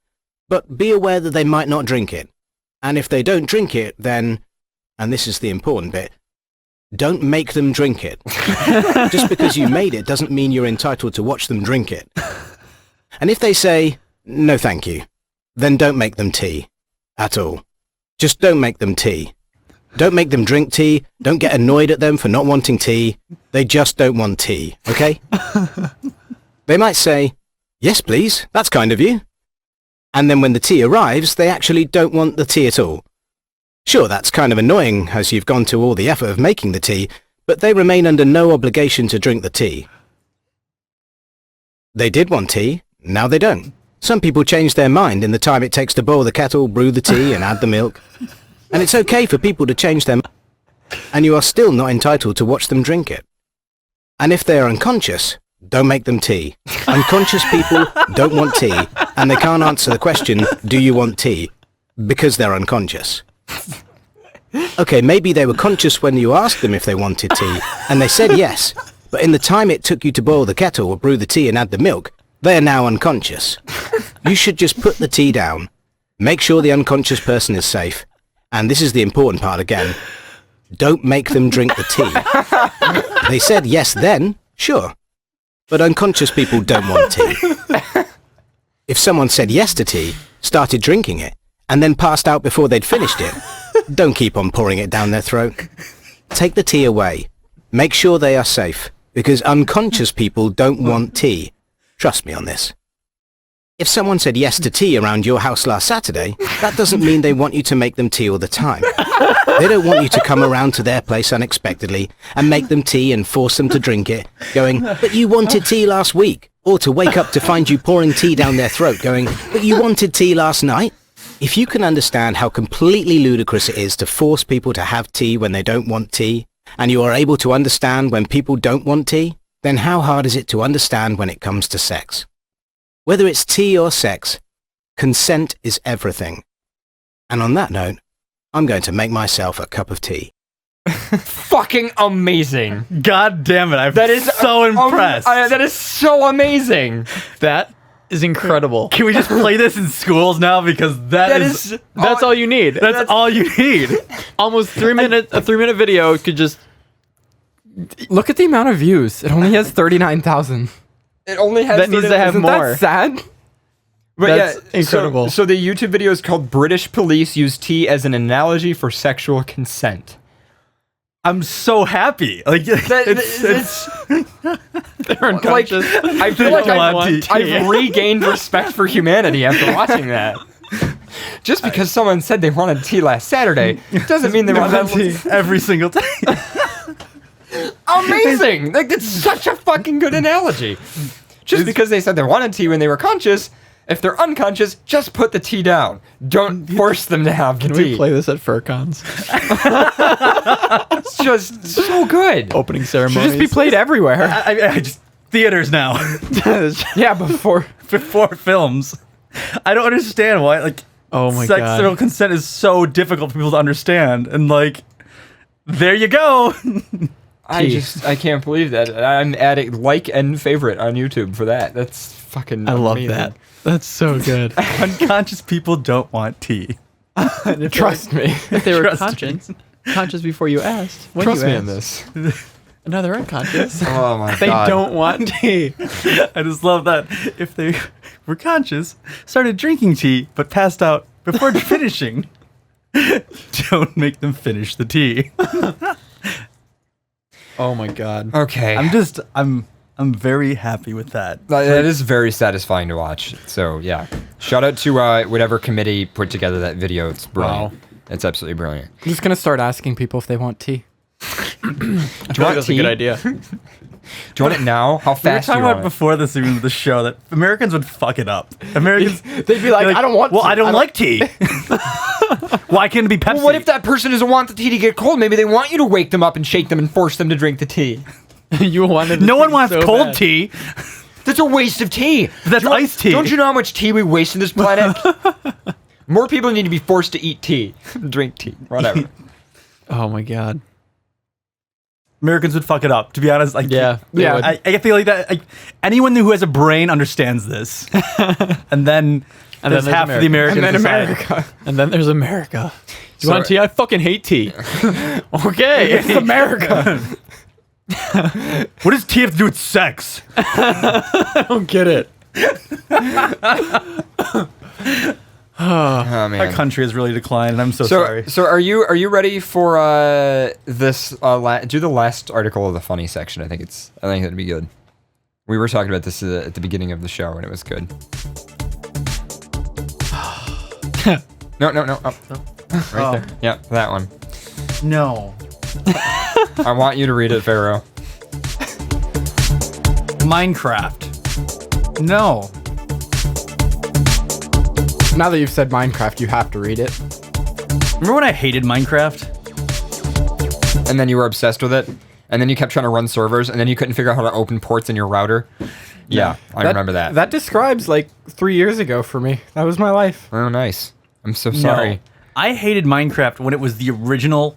but be aware that they might not drink it. And if they don't drink it, then, and this is the important bit, don't make them drink it. Just because you made it doesn't mean you're entitled to watch them drink it. And if they say, "No thank you," then don't make them tea. At all. Just don't make them tea. Don't make them drink tea. Don't get annoyed at them for not wanting tea. They just don't want tea, okay? They might say, "Yes please, that's kind of you." And then when the tea arrives, they actually don't want the tea at all. Sure, that's kind of annoying as you've gone to all the effort of making the tea, but they remain under no obligation to drink the tea. They did want tea, now they don't. Some people change their mind in the time it takes to boil the kettle, brew the tea, and add the milk. And it's okay for people to change their mind, and you are still not entitled to watch them drink it. And if they are unconscious, don't make them tea. Unconscious people don't want tea, and they can't answer the question, "Do you want tea?" because they're unconscious. Okay, maybe they were conscious when you asked them if they wanted tea, and they said yes, but in the time it took you to boil the kettle or brew the tea and add the milk, they are now unconscious. You should just put the tea down, make sure the unconscious person is safe, and this is the important part again, don't make them drink the tea. They said yes then, sure, but unconscious people don't want tea. If someone said yes to tea, started drinking it, and then passed out before they'd finished it, don't keep on pouring it down their throat. Take the tea away. Make sure they are safe, because unconscious people don't want tea. Trust me on this. If someone said yes to tea around your house last Saturday, that doesn't mean they want you to make them tea all the time. They don't want you to come around to their place unexpectedly and make them tea and force them to drink it, going, "But you wanted tea last week." Or to wake up to find you pouring tea down their throat, going, "But you wanted tea last night." If you can understand how completely ludicrous it is to force people to have tea when they don't want tea, and you are able to understand when people don't want tea, then how hard is it to understand when it comes to sex? Whether it's tea or sex, consent is everything. And on that note, I'm going to make myself a cup of tea. Fucking amazing. God damn it, I'm That is so impressed. That is so amazing. That is incredible. Can we just play this in schools now? Because That's all you need. That's all you need. Almost 3 minutes. A 3-minute video could just. Look at the amount of views. It only has 39,000. It only has That needs to have Isn't more. that sad? But That's yeah, incredible. So the YouTube video is called "British Police Use Tea as an Analogy for Sexual Consent." I'm so happy. Like it's They're unconscious. I feel like want I've regained respect for humanity after watching that. Just because someone said they wanted tea last Saturday doesn't mean they want tea every single day. Amazing! Like, that's such a fucking good analogy. Just because they said they wanted tea when they were conscious, if they're unconscious, just put the tea down. Don't force them to have the Can tea. we play this at FurCons? It's just so good. Opening Should ceremonies. just be played everywhere. I just theaters now. Yeah, before. Before films. I don't understand why like Oh my sexual god. consent is so difficult for people to understand. And like there you go. I can't believe that. I'm adding like and favorite on YouTube for that. That's fucking I love amazing. that. That's so good. Unconscious people don't want tea. Trust me. If they were Trust me. conscious before you asked. When Trust you me asked. on this. No, they're unconscious. Oh my They god. don't want tea. I just love that if they were conscious, started drinking tea, but passed out before finishing, don't make them finish the tea. Oh my god. Okay. I'm very happy with that. That is very satisfying to watch. So yeah, shout out to whatever committee put together that video. It's brilliant. Wow. It's absolutely brilliant. I'm just gonna start asking people if they want tea. I feel like that's a tea? good idea. Do you want it now? How We were fast do talking you about want it? before this even the show that Americans would fuck it up. Americans, They'd be like, I don't want well, tea. I don't like tea. Why can't it be Pepsi? Well, what if that person doesn't want the tea to get cold? Maybe they want you to wake them up and shake them and force them to drink the tea. You wanted. No one wants so cold bad. tea. That's a waste of tea. That's Do you iced tea. Don't you know how much tea we waste on this planet? More people need to be forced to eat tea, drink tea, whatever. Oh my god. Americans would fuck it up. To be honest, like Yeah. they Yeah, would. I feel like that. Like, anyone who has a brain understands this, and then And there's then half there's of the American And then society. America. And then there's America. You So- want tea? I fucking hate tea. Okay. It's America. What does tea have to do with sex? I don't get it. Oh Our man. country has really declined, and I'm so So, sorry. so are you ready for this? Do the last article of the funny section. I think that'd be good. We were talking about this at the beginning of the show, and it was good. No. Oh, right there. Yeah, that one. No. I want you to read it, Pharaoh. Minecraft. No. Now that you've said Minecraft, you have to read it. Remember when I hated Minecraft? And then you were obsessed with it, and then you kept trying to run servers, and then you couldn't figure out how to open ports in your router. Yeah, I remember that. That describes like 3 years ago for me. That was my life. Oh, nice. I'm so sorry. No. I hated Minecraft when it was the original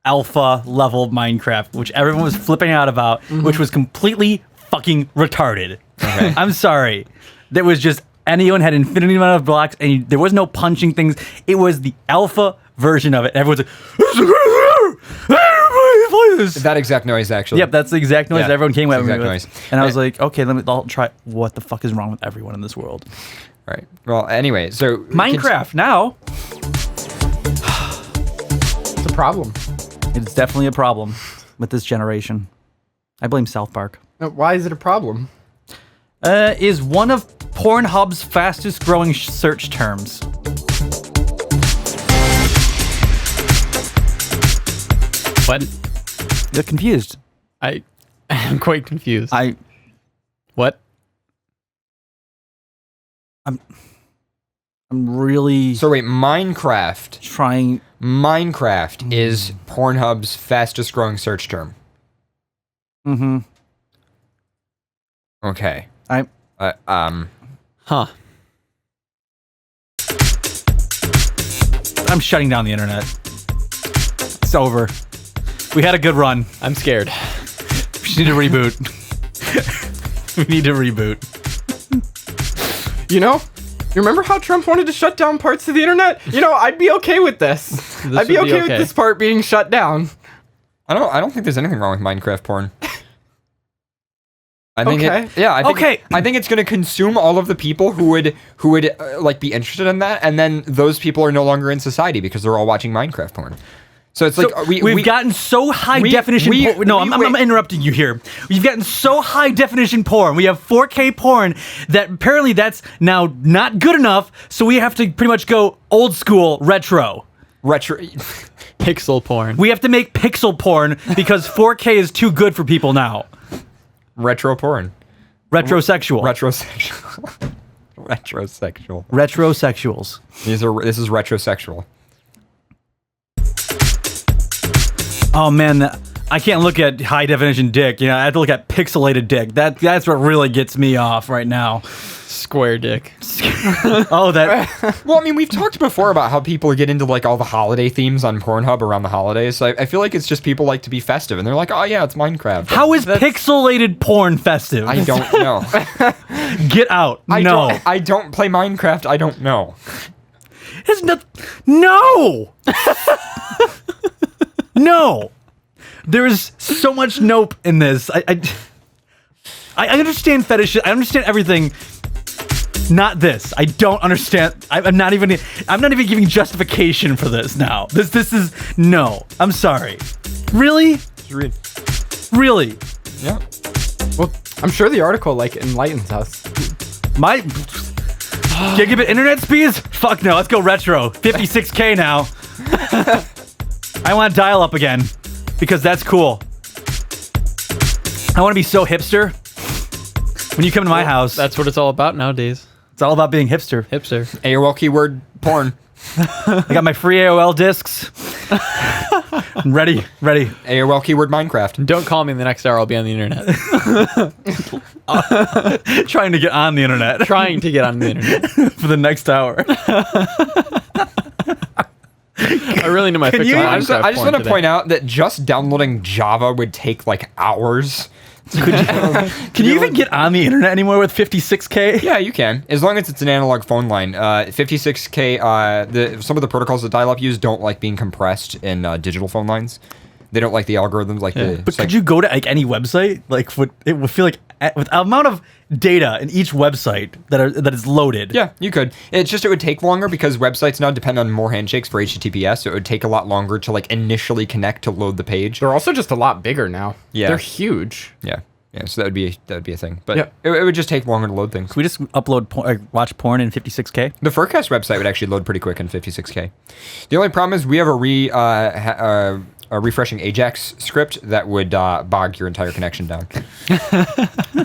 alpha level Minecraft, which everyone was flipping out about, which was completely fucking retarded. Okay. I'm sorry. There was just anyone had infinity amount of blocks, and there was no punching things. It was the alpha version of it. Everyone's like, everybody play this. That exact noise, actually. Yep, that's the exact noise Yeah, everyone came that's at the me with. exact noise. And I was like, okay, I'll try. What the fuck is wrong with everyone in this world? Right. Well, anyway, so Minecraft now. It's a problem. It's definitely a problem with this generation. I blame South Park. Now, why is it a problem? Is one of Pornhub's fastest growing search terms. What? They're confused. I'm quite confused. What? I'm really So wait, Minecraft. trying. Minecraft is Pornhub's fastest growing search term. Mm-hmm. Okay. I Huh. I'm shutting down the internet. It's over. We had a good run. I'm scared. We just need to reboot. We need to reboot. You know, you remember how Trump wanted to shut down parts of the internet? You know, I'd be okay with this. I'd be would be okay with okay. this part being shut down. I don't think there's anything wrong with Minecraft porn. I think Okay. I think it's going to consume all of the people who would like be interested in that, and then those people are no longer in society because they're all watching Minecraft porn. So it's like we've gotten so high definition. I'm interrupting you here. We've gotten so high definition porn. We have 4K porn that apparently that's now not good enough. So we have to pretty much go old school retro. Pixel porn. We have to make pixel porn because 4K is too good for people now. Retro porn. Retrosexual. Retrosexual. Retrosexual. Retrosexuals. This is retrosexual. Oh man, I can't look at high definition dick. You know, I have to look at pixelated dick. That's what really gets me off right now. Square dick. Oh, that. Well, I mean, we've talked before about how people get into like all the holiday themes on Pornhub around the holidays. So I feel like it's just people like to be festive, and they're like, oh yeah, it's Minecraft. How is pixelated porn festive? I don't know. Get out. I don't play Minecraft. I don't know. It's not. No. No. There is so much nope in this. I understand fetishes. I understand everything. Not this. I don't understand. I'm not even giving justification for this now. This is no. I'm sorry. Really? Really? Yeah. Well, I'm sure the article like enlightens us. My gigabit internet speeds? Fuck no. Let's go retro. 56K now. I want to dial up again because that's cool. I want to be so hipster. When you come to my house, That's what it's all about nowadays. it's all about being hipster. Hipster. AOL keyword porn. I got my free AOL discs. ready. AOL keyword Minecraft. Don't call me in the next hour. I'll be on the internet. Trying to get on the internet Trying to get on the internet. for the next hour. I really need my fix on I Minecraft just want to point out that just downloading Java would take like hours. Can you even get on the internet anymore with 56K? Yeah, you can, as long as it's an analog phone line. 56K. Some of the protocols that dial-up use don't like being compressed in digital phone lines. They don't like the algorithms like the. But could you go to like any website? Like, it would feel like with the amount of data in each website that is loaded. Yeah, you could. It's just it would take longer because websites now depend on more handshakes for HTTPS, so it would take a lot longer to like initially connect to load the page. They're also just a lot bigger now. Yeah. They're huge. Yeah. So that would be a thing. But Yeah. it would just take longer to load things. Can we just upload watch porn in 56K? The FurCast website would actually load pretty quick in 56K. The only problem is we have a refreshing Ajax script that would bog your entire connection down.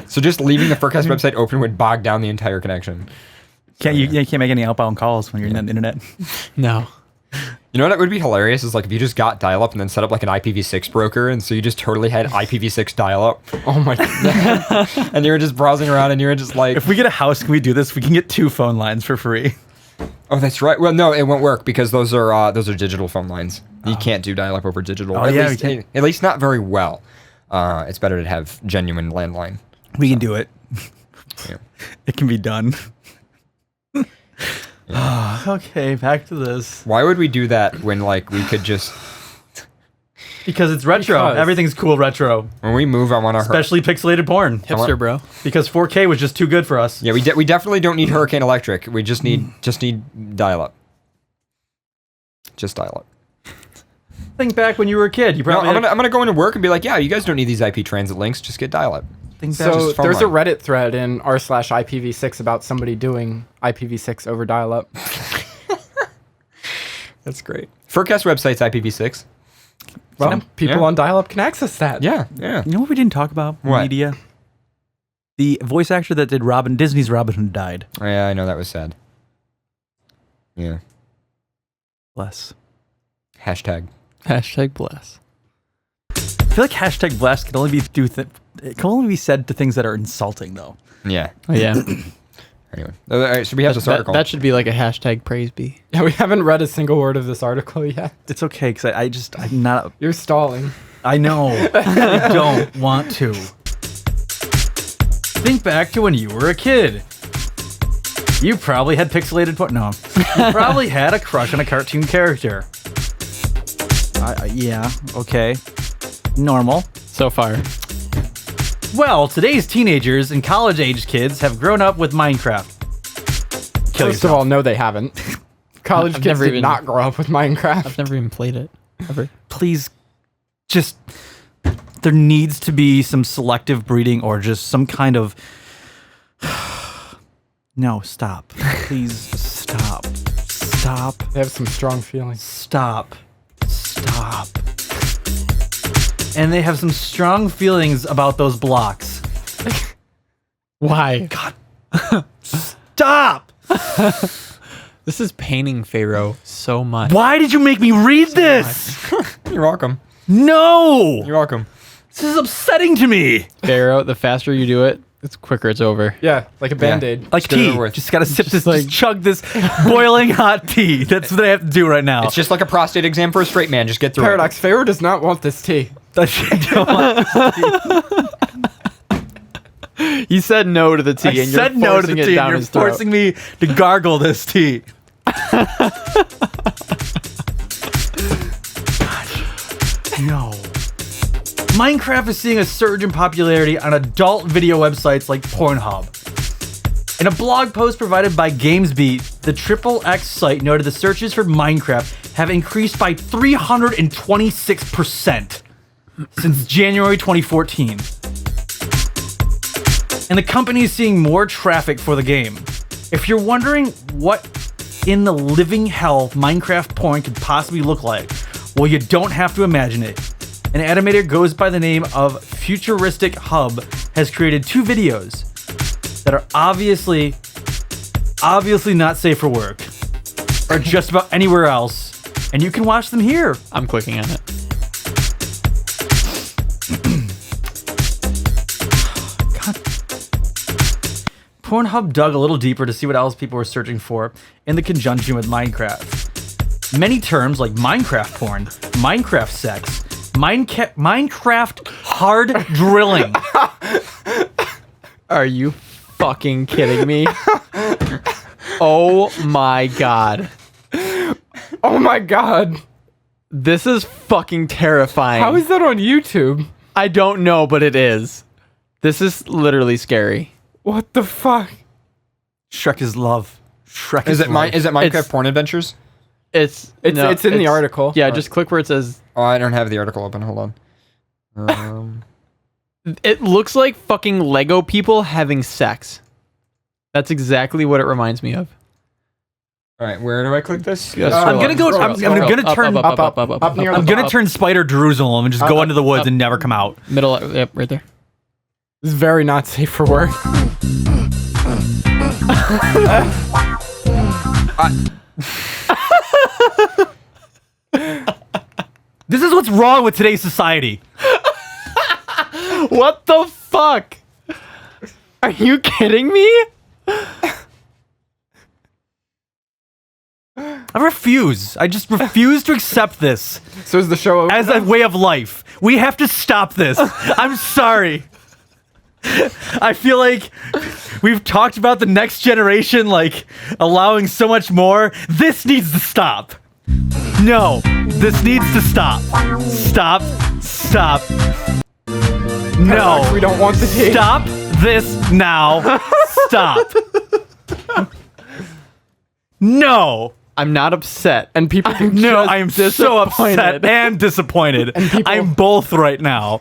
So just leaving the FurCast website open would bog down the entire connection. You can't make any outbound calls when you're on the internet. No. You know what would be hilarious is like if you just got dial-up and then set up like an IPv6 broker, and so you just totally had IPv6 dial-up. Oh my god. And you were just browsing around and you were just like, If we get a house, can we do this? We can get 2 phone lines for free. oh, that's right. Well, no, it won't work because those are digital phone lines. You can't do dial-up over digital. Oh, at yeah, at least not very well. It's better to have genuine landline. We can do it. Yeah. It can be done. Okay, back to this. Why would we do that when like we could just Because it's retro. Because. Everything's cool retro. when we move? I want to Especially pixelated porn. Hipster, bro. Because 4K was just too good for us. Yeah, we definitely don't need Hurricane Electric. We just need dial-up. Just dial-up. Think back when you were a kid. You No, probably I'm gonna go into work and be like, yeah, you guys don't need these IP transit links. Just get dial-up. think back. So just phone there's a line. Reddit thread in r/IPv6 about somebody doing IPv6 over dial-up. That's great. FurCast website's IPv6. Well, people yeah. on dial-up can access that. Yeah. You know what we didn't talk about? What? Media. The voice actor that did Disney's Robin Hood died. Yeah, I know that was sad. Yeah. Bless. Hashtag. Hashtag bless. I feel like hashtag bless can only be it can only be said to things that are insulting though. Yeah. Oh, yeah. Anyway, all right, so we have this article. That should be like a hashtag praise be. Yeah, we haven't read a single word of this article yet. It's okay because I'm not. You're stalling. I know. I don't want to. Think back to when you were a kid. You probably had pixelated porn. No. You probably had a crush on a cartoon character. Yeah, okay. Normal. So far. Well, today's teenagers and college-age kids have grown up with Minecraft. Kill First of yourself. all, no, they haven't. College I've kids never did even- not grow up with Minecraft. I've never even played it ever. Please, just there needs to be some selective breeding or just some kind of. No, stop. Please stop. Stop. They have some strong feelings. Stop. Stop. And they have some strong feelings about those blocks. Why? Stop! This is paining Pharaoh so much. Why did you make me read this? You're welcome. No! You're welcome. This is upsetting to me. Pharaoh, the faster you do it, the quicker it's over. Yeah, like a Band-Aid. Like Just get it tea. over with. Just gotta sip this, like- just chug this boiling hot tea. That's what I have to do right now. It's just like a prostate exam for a straight man. Just get through Paradox, Pharaoh does not want this tea. I don't want You said no to the tea, I and you're said no to the forcing it tea, and down you're his throat. forcing me to gargle this tea. No. Minecraft is seeing a surge in popularity on adult video websites like Pornhub. In a blog post provided by GamesBeat, the XXX site noted the searches for Minecraft have increased by 326% since January 2014. And the company is seeing more traffic for the game. If you're wondering what in the living hell Minecraft porn could possibly look like, well, you don't have to imagine it. An animator goes by the name of Futuristic Hub has created 2 videos that are obviously not safe for work or just about anywhere else, and you can watch them here. I'm clicking on it. Pornhub dug a little deeper to see what else people were searching for in the conjunction with Minecraft. Many terms like Minecraft porn, Minecraft sex, Minecraft hard drilling. Are you fucking kidding me? Oh my god. Oh my god. This is fucking terrifying. How is that on YouTube? I don't know, but it is. This is literally scary. What the fuck? Shrek is love. Shrek Is it love. Minecraft It's- Porn Adventures? It's It's in the article. Yeah, just click where it says. Oh, I don't have the article open. Hold on. It looks like fucking Lego people having sex. That's exactly what it reminds me of. All right, where do I click this? Yeah, I'm gonna go. scroll I'm up, gonna turn. up near I'm the gonna turn Spider Jerusalem and just go into the woods and never come out. Middle, yep, right there. This is very not safe for work. This is what's wrong with today's society. What the fuck? Are you kidding me? I refuse. I just refuse to accept this So is the show over? as a way of life. We have to stop this. I'm sorry. I feel like we've talked about the next generation like allowing so much more. This needs to stop. No, this needs to stop. Stop. Stop. No. We don't want the tea. Stop this now. Stop. No. I'm not upset. And people can No, just I am so upset disappointed. and disappointed. people- I'm both right now.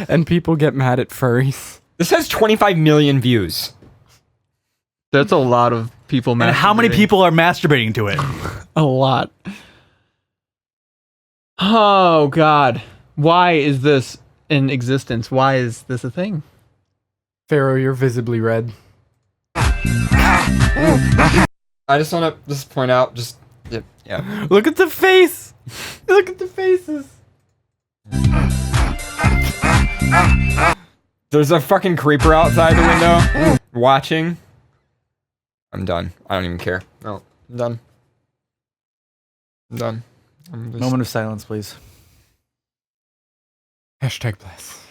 and people get mad at furries. This has 25 million views. That's a lot of people. And how many masturbating. people are masturbating to it? A lot. Oh god. Why is this in existence? Why is this a thing? Pharaoh, you're visibly red. I just want to just point out, yeah. Look at the face. Look at the faces. There's a fucking creeper outside the window watching. I'm done. I don't even care. No, I'm done. I'm done. I'm just... Moment of silence, please. Hashtag bless.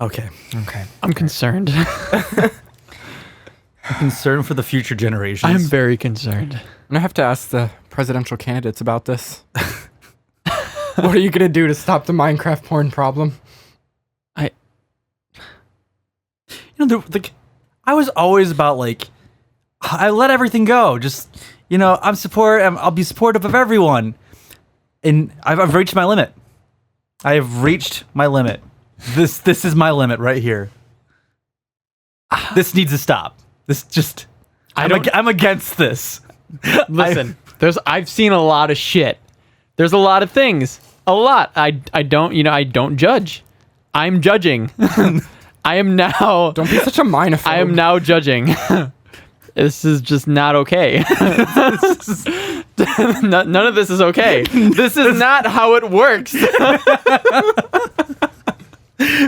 Okay. Okay. I'm concerned. I'm concerned for the future generations. I'm very concerned. And I have to ask the presidential candidates about this. What are you gonna do to stop the Minecraft porn problem? I was always about like, I let everything go. Just, I'll be supportive of everyone. And I've reached my limit. I have reached my limit. This is my limit right here. This needs to stop. I'm against this. Listen, I've seen a lot of shit. There's a lot of things. A lot. I don't judge. I'm judging. I am now. Don't be such a minophobe. I am now judging. This is just not okay. None of this is okay. This is not how it works.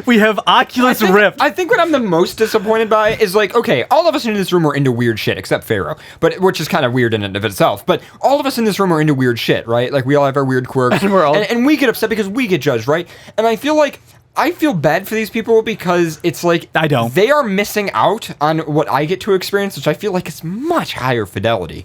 We have Oculus Rift. I think what I'm the most disappointed by is like, okay, all of us in this room are into weird shit, except Pharaoh, which is kind of weird in and of itself. But all of us in this room are into weird shit, right? Like we all have our weird quirks, and we get upset because we get judged, right? And I feel bad for these people because it's like I don't. They are missing out on what I get to experience, which I feel like is much higher fidelity.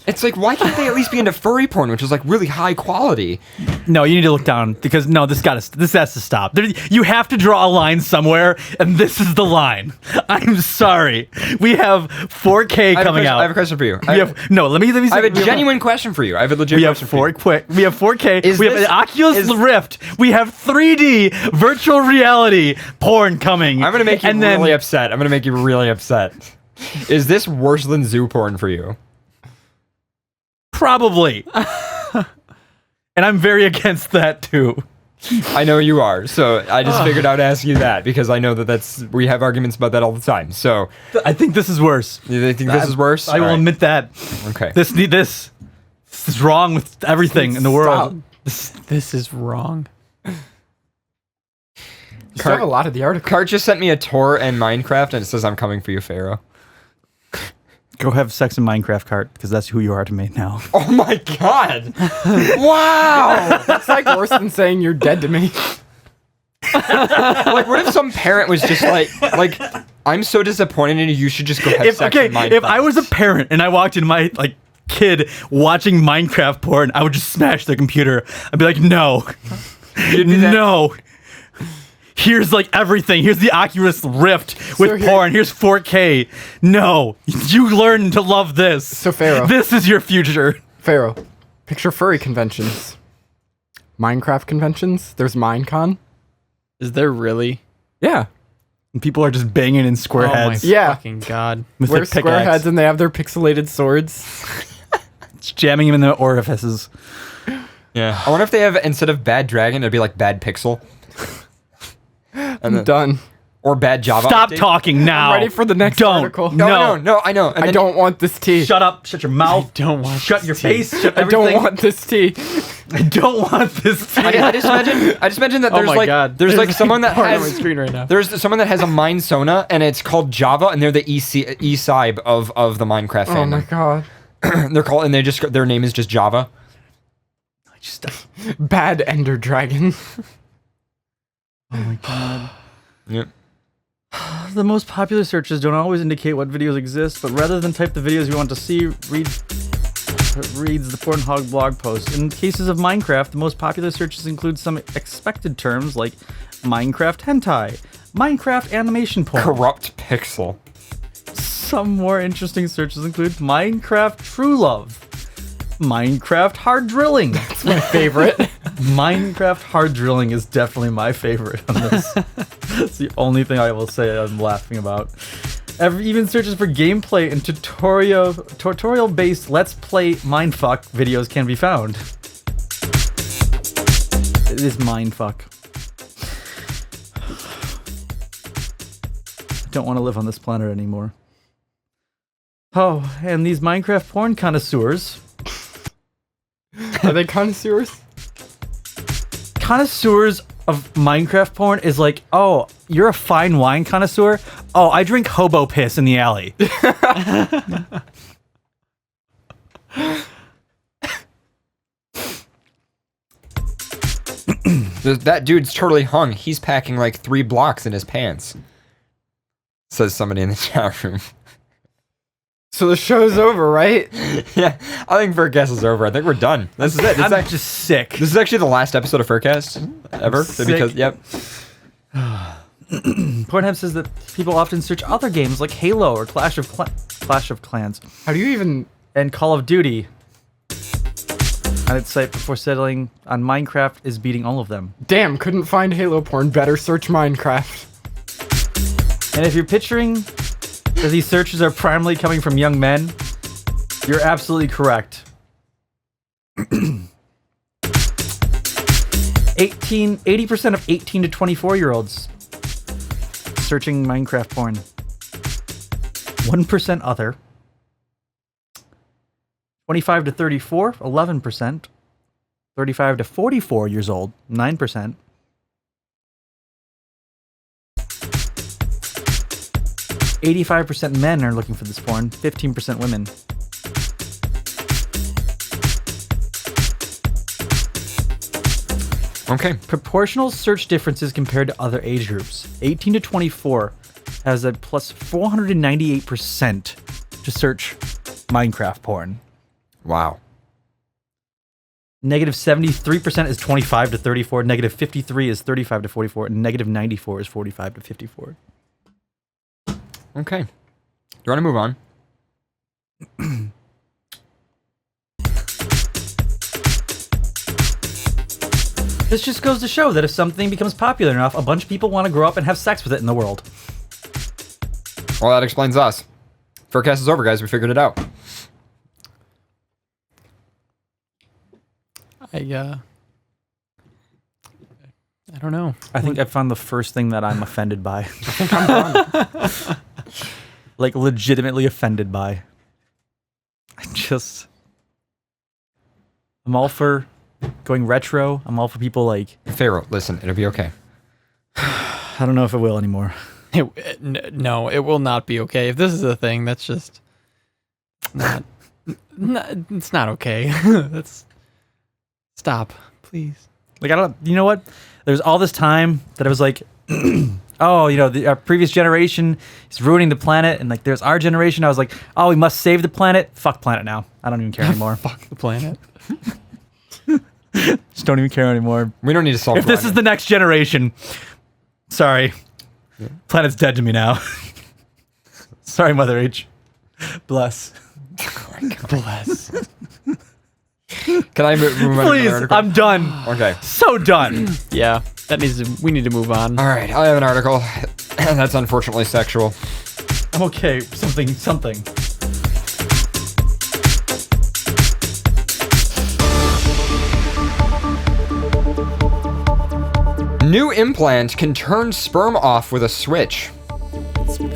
It's like, why can't they at least be into furry porn, which is like really high quality? No, you need to look down because this has to stop. You have to draw a line somewhere, and this is the line. I'm sorry. We have 4K coming out. I have a question for you. Let me say. I have a genuine question for you. I have a legitimate question for you. We have 4K. We have an Oculus Rift. We have 3D virtual reality porn coming. I'm gonna make you really upset. I'm gonna make you really upset. Is this worse than zoo porn for you? Probably. And I'm very against that too. I know you are, so I just figured I would ask you that because I know we have arguments about that all the time. So I think this is worse. You think this is worse? I will admit that. Okay. This is wrong with everything in the world. This is wrong. You still have a lot of the article. Cart just sent me a tour in Minecraft and it says I'm coming for you, Pharaoh. Go have sex in Minecraft, Cart, because that's who you are to me now. Oh my god! Wow! That's like worse than saying you're dead to me. Like, what if some parent was just like, I'm so disappointed in you, you should just go have sex in Minecraft. If I was a parent and I walked in my kid watching Minecraft porn, I would just smash the computer. I'd be like, no. No. Here's everything. Here's the Oculus Rift with porn. Here's 4K. No. You learn to love this. So, Pharaoh. This is your future. Pharaoh, picture furry conventions. Minecraft conventions. There's Minecon. Is there really? Yeah. And people are just banging in square heads. Yeah. Fucking god. With Wear their square pickaxe. heads and they have their pixelated swords. It's jamming them in the orifices. Yeah. I wonder if they have, instead of Bad Dragon, it'd be like Bad Pixel. I'm done. Or Bad Java. Stop update. talking now. I'm ready for the next article. No, I know. And I then- don't want this tea. Shut up. Shut your mouth. Don't want Shut this your tea. face. Shut I everything. don't want this tea. I don't want this tea. I just imagine that Oh there's my god. there's like someone that porn on my has screen right now. there's someone that has a Mind Sona and it's called Java and they're the E-Cybe of the Minecraft Oh my fandom. god. They're called and their name is just Java. Bad Ender Dragon. Oh my god. Yep. The most popular searches don't always indicate what videos exist, but rather than type the videos you want to see, reads the Pornhog blog post. In cases of Minecraft, the most popular searches include some expected terms like Minecraft hentai, Minecraft animation porn. Corrupt Pixel. Some more interesting searches include Minecraft true love, Minecraft hard drilling. It's my favorite. Minecraft hard drilling is definitely my favorite on this. That's the only thing I will say I'm laughing about. Even searches for gameplay and tutorial-based Let's Play Mindfuck videos can be found. It is Mindfuck. I don't want to live on this planet anymore. Oh, and these Minecraft porn connoisseurs. Are they connoisseurs? Connoisseurs of Minecraft porn is like, oh, you're a fine wine connoisseur? Oh, I drink hobo piss in the alley. That dude's totally hung. He's packing like 3 blocks in his pants. Says somebody in the chat room. So the show's over, right? Yeah, I think FurCast is over. I think we're done. This is it. I'm just sick. This is actually the last episode of FurCast ever. sick. Because, yep. Pornhub says that people often search other games like Halo or Clash of Clans How do you even... and Call of Duty on its site before settling on Minecraft is beating all of them. Damn, couldn't find Halo porn. Better search Minecraft. And if you're picturing that these searches are primarily coming from young men, you're absolutely correct. 80% of 18 to 24-year-olds searching Minecraft porn. 1% other. 25 to 34, 11%. 35 to 44 years old, 9%. 85% men are looking for this porn, 15% women. Okay. Proportional search differences compared to other age groups. 18 to 24 has a plus 498% to search Minecraft porn. Wow. Negative 73% is 25 to 34. Negative 53 is 35 to 44. And negative 94 is 45 to 54. Okay. Do you want to move on? This just goes to show that if something becomes popular enough, a bunch of people want to grow up and have sex with it in the world. Well, that explains us. FurCast is over, guys. We figured it out. I don't know. I think I found the first thing that I'm offended by. I think I'm done. Like, legitimately offended by. I'm all for going retro. I'm all for people like... Pharaoh, listen, it'll be okay. I don't know if it will anymore. No, it will not be okay. If this is a thing, that's just not it's not okay. That's stop, please. Like, I don't... You know what? There's all this time that I was like... oh, you know, our previous generation is ruining the planet, and like there's our generation. I was like, oh, we must save the planet. Fuck planet now. I don't even care anymore. Fuck the planet. Just don't even care anymore. We don't need to solve If this is the next generation, sorry, planet's dead to me now. Sorry, Mother H. Bless. Bless. Can I move on to Please, another article? I'm done. Okay. So done. Yeah, we need to move on. All right, I have an article. That's unfortunately sexual. I'm okay. Something. New implant can turn sperm off with a switch.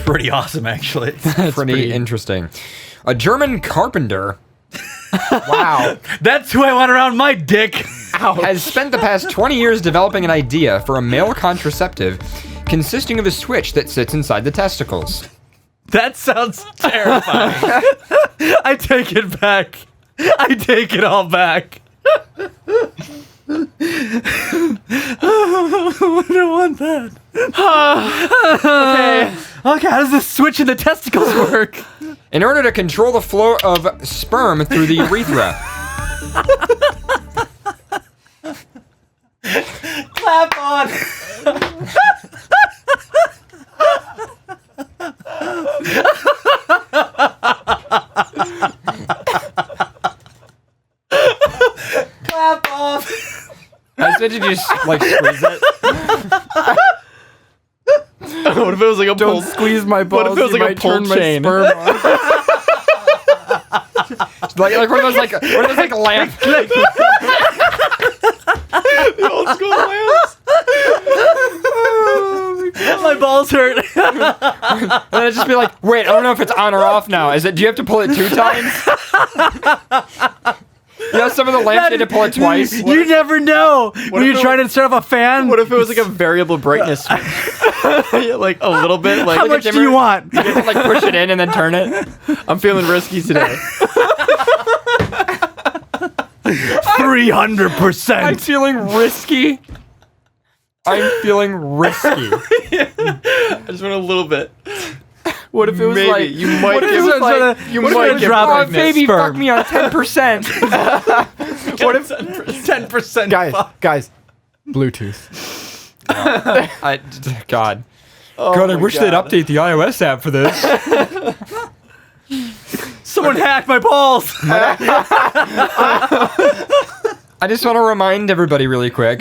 Pretty awesome, actually. Pretty interesting. A German carpenter Wow. That's who I want around my dick. has spent the past 20 years developing an idea for a male contraceptive consisting of a switch that sits inside the testicles. That sounds terrifying. I take it back. I take it all back. I don't want that. Okay, how does this switch in the testicles work? In order to control the flow of sperm through the urethra. Clap on. Clap off. I said you just like squeeze it. What if it was like a Don't pull? squeeze my balls. What if it was you like a might pull turn my chain? sperm on. Like one of those lamp. The old school lamps. My balls hurt. And then it'd just be like, wait, I don't know if it's on or off now. Do you have to pull it 2 times? You know, some of the lamps need to pull it twice. You never know when if you're it- trying to start off a fan. What if it was like a variable brightness switch? Yeah, like a little bit. Like How much do you want? You have to like push it in and then turn it. I'm feeling risky today. 300%. Feeling risky. I'm feeling risky. I just want a little bit. What if it was Maybe. like You might what if get- it was like- like you what if might it was get drop- pregnant. baby, sperm. fuck me on 10%. What if 10%. guys Bluetooth? God. Oh God, I my wish they'd update the iOS app for this. Someone hacked my balls. I just want to remind everybody really quick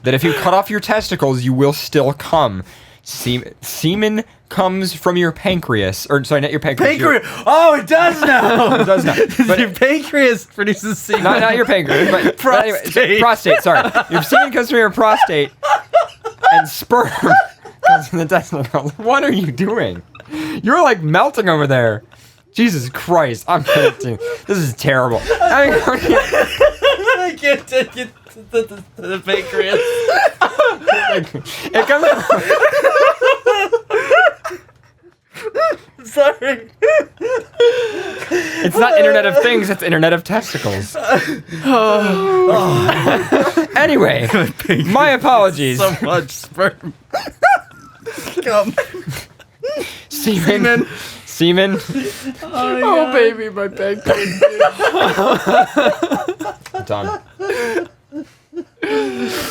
that if you cut off your testicles, you will still come. Semen comes from your pancreas. Or, sorry, not your pancreas. Pancreas. Oh, it does now. It does not. But Your pancreas produces semen. not your pancreas, but Prostate. Prostate, sorry. Your semen comes from your prostate, and sperm comes from the testicles. What are you doing? You're like melting over there. Jesus Christ, I'm kidding. This is terrible. I can't take it to the pancreas. It comes. Sorry. It's not Internet of Things, it's Internet of Testicles. Anyway, my apologies. So much sperm. Come. Semen. Oh baby, my pancreas. Done.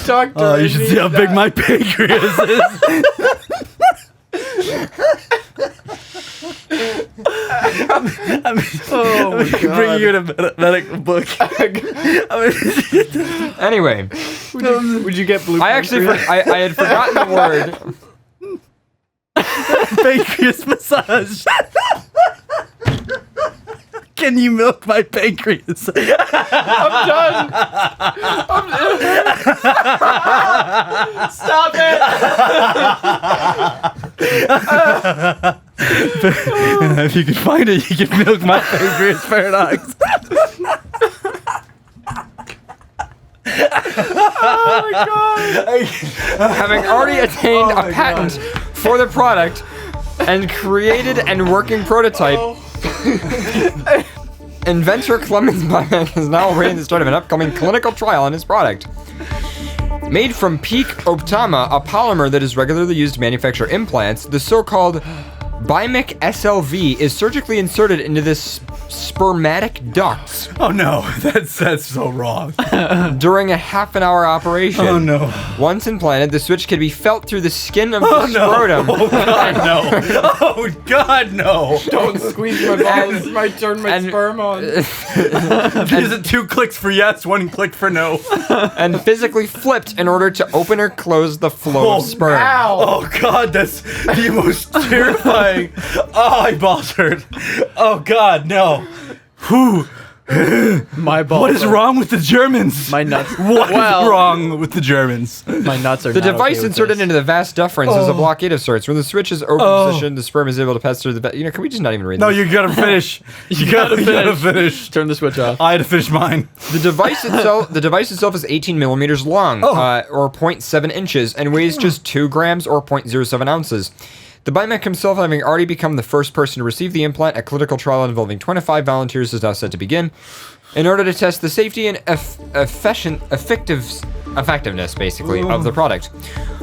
Doctor. Oh, you should see how big my pancreas is. I'm bringing you in a medical book. Anyway, Would you get blue? I actually I had forgotten the word. Pancreas massage. Can you milk my pancreas? Stop it! If you can find it, you can milk my pancreas paradox. Having already attained a patent for the product and created and working prototype, inventor Clemens Buyback is now awaiting the start of an upcoming clinical trial on his product. Made from peak optama, a polymer that is regularly used to manufacture implants, the so-called Bymic SLV is surgically inserted into this spermatic ducts Oh no, that's so wrong. during a half-an-hour operation. Oh no. Once implanted, the switch can be felt through the skin of Oh the no. scrotum. Oh god no. Oh god no. Don't squeeze my balls. Might turn my and- sperm on. Is it 2 clicks for yes, 1 click for no? and physically flipped in order to open or close the flow of sperm. Oh god, that's the most terrifying. Oh, my balls hurt. Oh god, no. Whew. My balls. What is wrong with the Germans? My nuts. What is wrong with the Germans? My nuts are. The not device okay with inserted this. into the vas deferens is a blockade of sorts. When the switch is open position, the sperm is able to pass through the. Can we just not even read No, this? you gotta finish. You gotta finish. Turn the switch off. I had to finish mine. The device itself is 18 millimeters long, or 0.7 inches, and weighs just 2 grams or 0.07 ounces. The Bymac himself, having already become the first person to receive the implant, a clinical trial involving 25 volunteers is now set to begin, in order to test the safety and effectiveness, basically, of the product.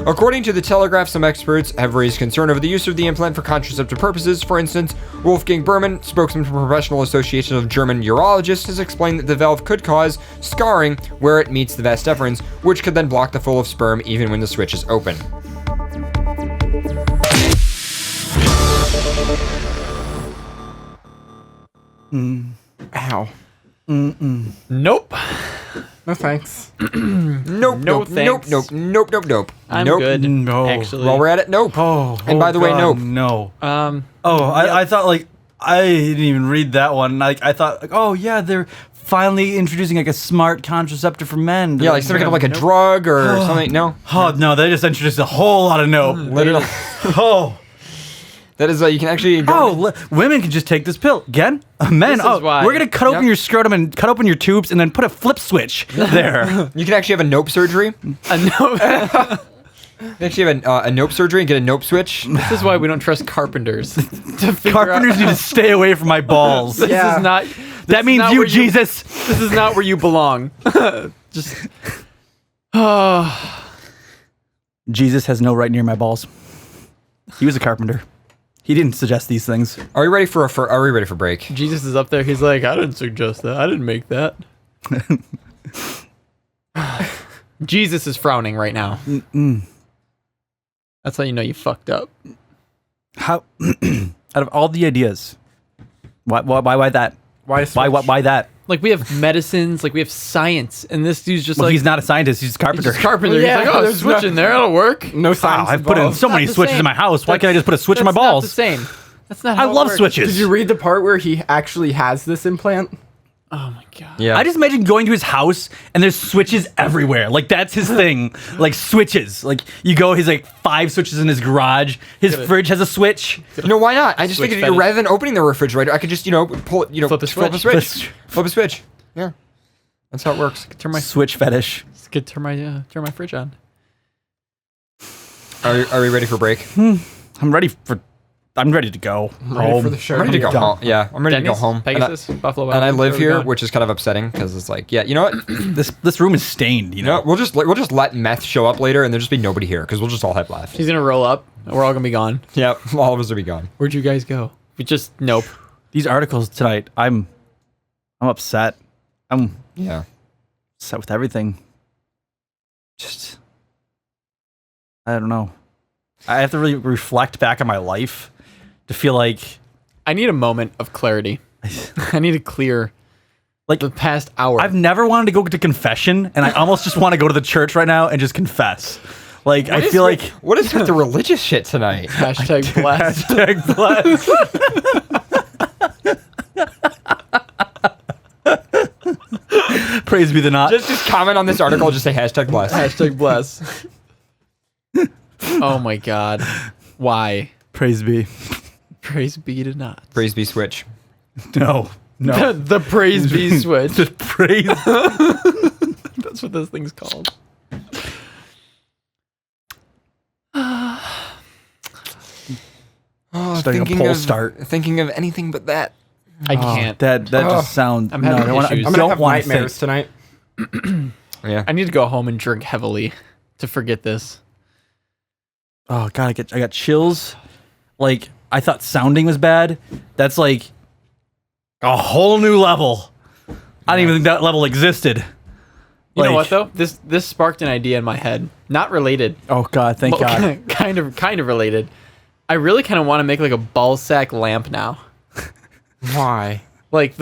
According to the Telegraph, some experts have raised concern over the use of the implant for contraceptive purposes. For instance, Wolfgang Berman, spokesman for the Professional Association of German Urologists, has explained that the valve could cause scarring where it meets the vas deferens, which could then block the flow of sperm even when the switch is open. Ow. Nope. No thanks. Nope, thanks. nope. I'm Nope. good. No. Actually. While we're at it, nope. And by the way, God, nope. No. I I thought like I didn't even read that one. Like I thought like, oh yeah, they're finally introducing like a smart contraceptive for men. Yeah, like some kind of like a drug or something. No, Oh no, they just introduced a whole lot of no. literally. Oh. That is you can actually. Women can just take this pill. Again, men. This is why. We're gonna cut open your scrotum and cut open your tubes, and then put a flip switch there. You can actually have a nope surgery. You actually have a nope surgery and get a nope switch. This is why we don't trust carpenters. Carpenters need to stay away from my balls. This is not. That means not you, where Jesus. This is not where you belong. Just. Jesus has no right near my balls. He was a carpenter. He didn't suggest these things. Are we ready for break? Jesus is up there. He's like, I didn't suggest that. I didn't make that. Jesus is frowning right now. That's how you know you fucked up. How out of all the ideas, why that? Why that? Like, we have medicines, like, we have science, and this dude's just Well, like... he's not a scientist. He's a carpenter. He's a carpenter. Yeah, he's like, oh, there's a there's switch in there. That'll work. No Wow, science. I've put in involved. so many the switches same. in my house. Why can't I just put a switch in my That's not balls? the same. That's not I how it love works. switches. Did you read the part where he actually has this implant? Oh, my God. Yeah. I just imagine going to his house and there's switches everywhere. Like, that's his thing. Like, switches. Like, you go, he's like 5 switches in his garage. His fridge has a switch. You know, why not? I just Switch figured fetish. rather than opening the refrigerator, I could just, pull it, Flip a flip a switch. switch. Flip a switch. Yeah. That's how it works. Turn my Switch fetish. turn my fridge on. Are we ready for break? I'm ready to go Ready home. for the show. I'm ready to go home. Yeah, I'm ready to go Denny's, home. Pegasus, Buffalo Wild And I Wings, live where are we here, going? which is kind of upsetting because it's like, yeah, you know what? This room is stained, you know? No, we'll just let meth show up later, and there'll just be nobody here because we'll just all have left. He's going to roll up, and we're all going to be gone. Yep, all of us will be gone. Where'd you guys go? We just, nope. These articles tonight, I'm upset. I'm Yeah. upset with everything. Just, I don't know. I have to really reflect back on my life to feel like I need a moment of clarity. I need to clear Like, the past hour. I've never wanted to go to confession, and I almost just want to go to the church right now and just confess. Like, I feel like What is with the religious shit tonight? Hashtag blessed. hashtag blessed. Praise be the not. Just comment on this article. Just say hashtag blessed. Hashtag bless. Oh my God. Why? Praise be. Praise be to not. Praise be Switch. No. The praise be switch. Just praise. That's what this thing's called. Starting a poll start. Thinking of anything but that. I can't. That just sounds. I'm having issues. I'm I gonna don't have want to nightmares think. tonight. Yeah. I need to go home and drink heavily to forget this. Oh God, I got chills. Like, I thought sounding was bad. That's like a whole new level. I didn't even think that level existed. You know Like- what though? This sparked an idea in my head. Not related. Oh God, thank Well, God. kind of related. I really kind of want to make like a ball sack lamp now. Why? Like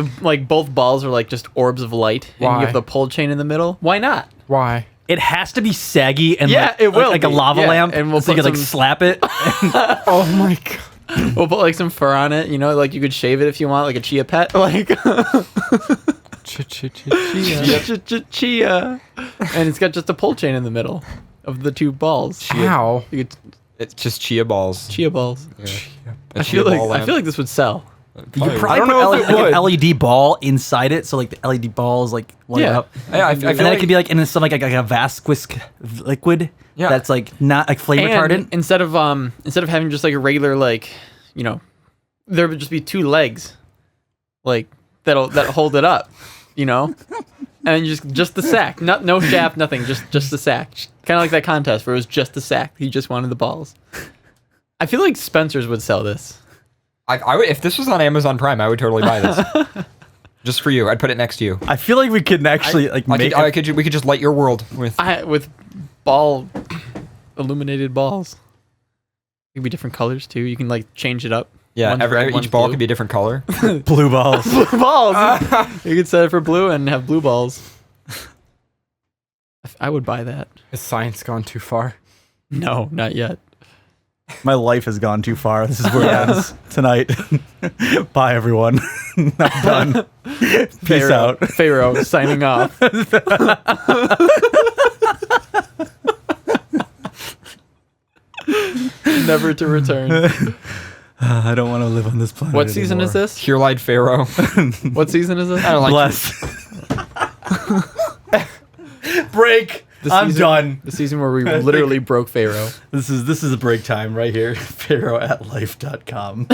both balls are like just orbs of light, and Why? you have the pull chain in the middle. Why not? Why? It has to be saggy and Yeah, it will like a be. lava Yeah, lamp, and we'll so you put can like some- slap it. Oh my god. We'll put like some fur on it. You know, like you could shave it if you want, like a chia pet. Like chia, and it's got just a pull chain in the middle of the two balls. How? You could, It's just chia balls. chia balls. A I chia feel ball like lamp. this would sell. You could I probably don't put know if it like an would. LED ball inside it, so like the LED balls like light Yeah. up. Yeah, I And feel then like it could be like in some like a Vasquez liquid. Yeah. That's like not like flame And retardant. instead of having just like a regular like, you know, there would just be two legs, like that hold it up, you know, and just the sack, no shaft, nothing, just the sack, kind of like that contest where it was just the sack. He just wanted the balls. I feel like Spencer's would sell this. I would, if this was on Amazon Prime, I would totally buy this. Just for you. I'd put it next to you. I feel like we could actually like make. We could just light your world with. With ball illuminated balls. It could be different colors too. You can like change it up. Yeah, One's red, one's each ball blue. could be a different color. blue balls. Blue balls. You could set it for blue and have blue balls. I would buy that. Has science gone too far? No, not yet. My life has gone too far. This is where it ends tonight. Bye, everyone. I'm done. Peace out. Pharaoh signing off. Never to return. I don't want to live on this planet. What season is this? Pure-eyed Pharaoh. What season is this? I don't like Bless. Break. I'm done. The season where we literally broke Pharaoh. This is a break time right here. Pharaoh@life.com.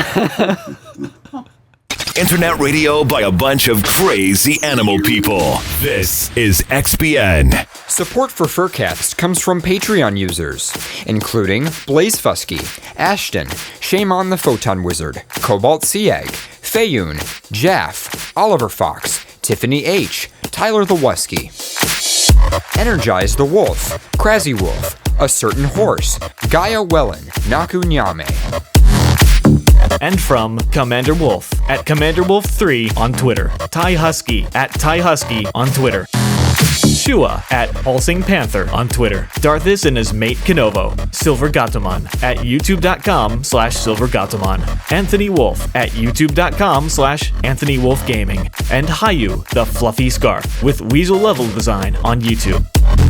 Internet radio by a bunch of crazy animal people. This is XPN. Support for FurCast comes from Patreon users, including Blaze Fusky, Ashton, Shame on the Photon Wizard, Cobalt Seag, Fayun, Jaff, Oliver Fox, Tiffany H, Tyler the Wusky, Energize the Wolf, Crazy Wolf, A Certain Horse, Gaia Wellen, Naku Nyame. And from Commander Wolf at Commander Wolf 3 on Twitter, Ty Husky at Ty Husky on Twitter, Shua at Pulsing Panther on Twitter, Darthus and his mate Kenovo, Silver Gatomon at youtube.com/Silver Gatomon, Anthony Wolf at youtube.com/Anthony Wolf Gaming, and Hayu the Fluffy Scarf with Weasel Level Design on YouTube.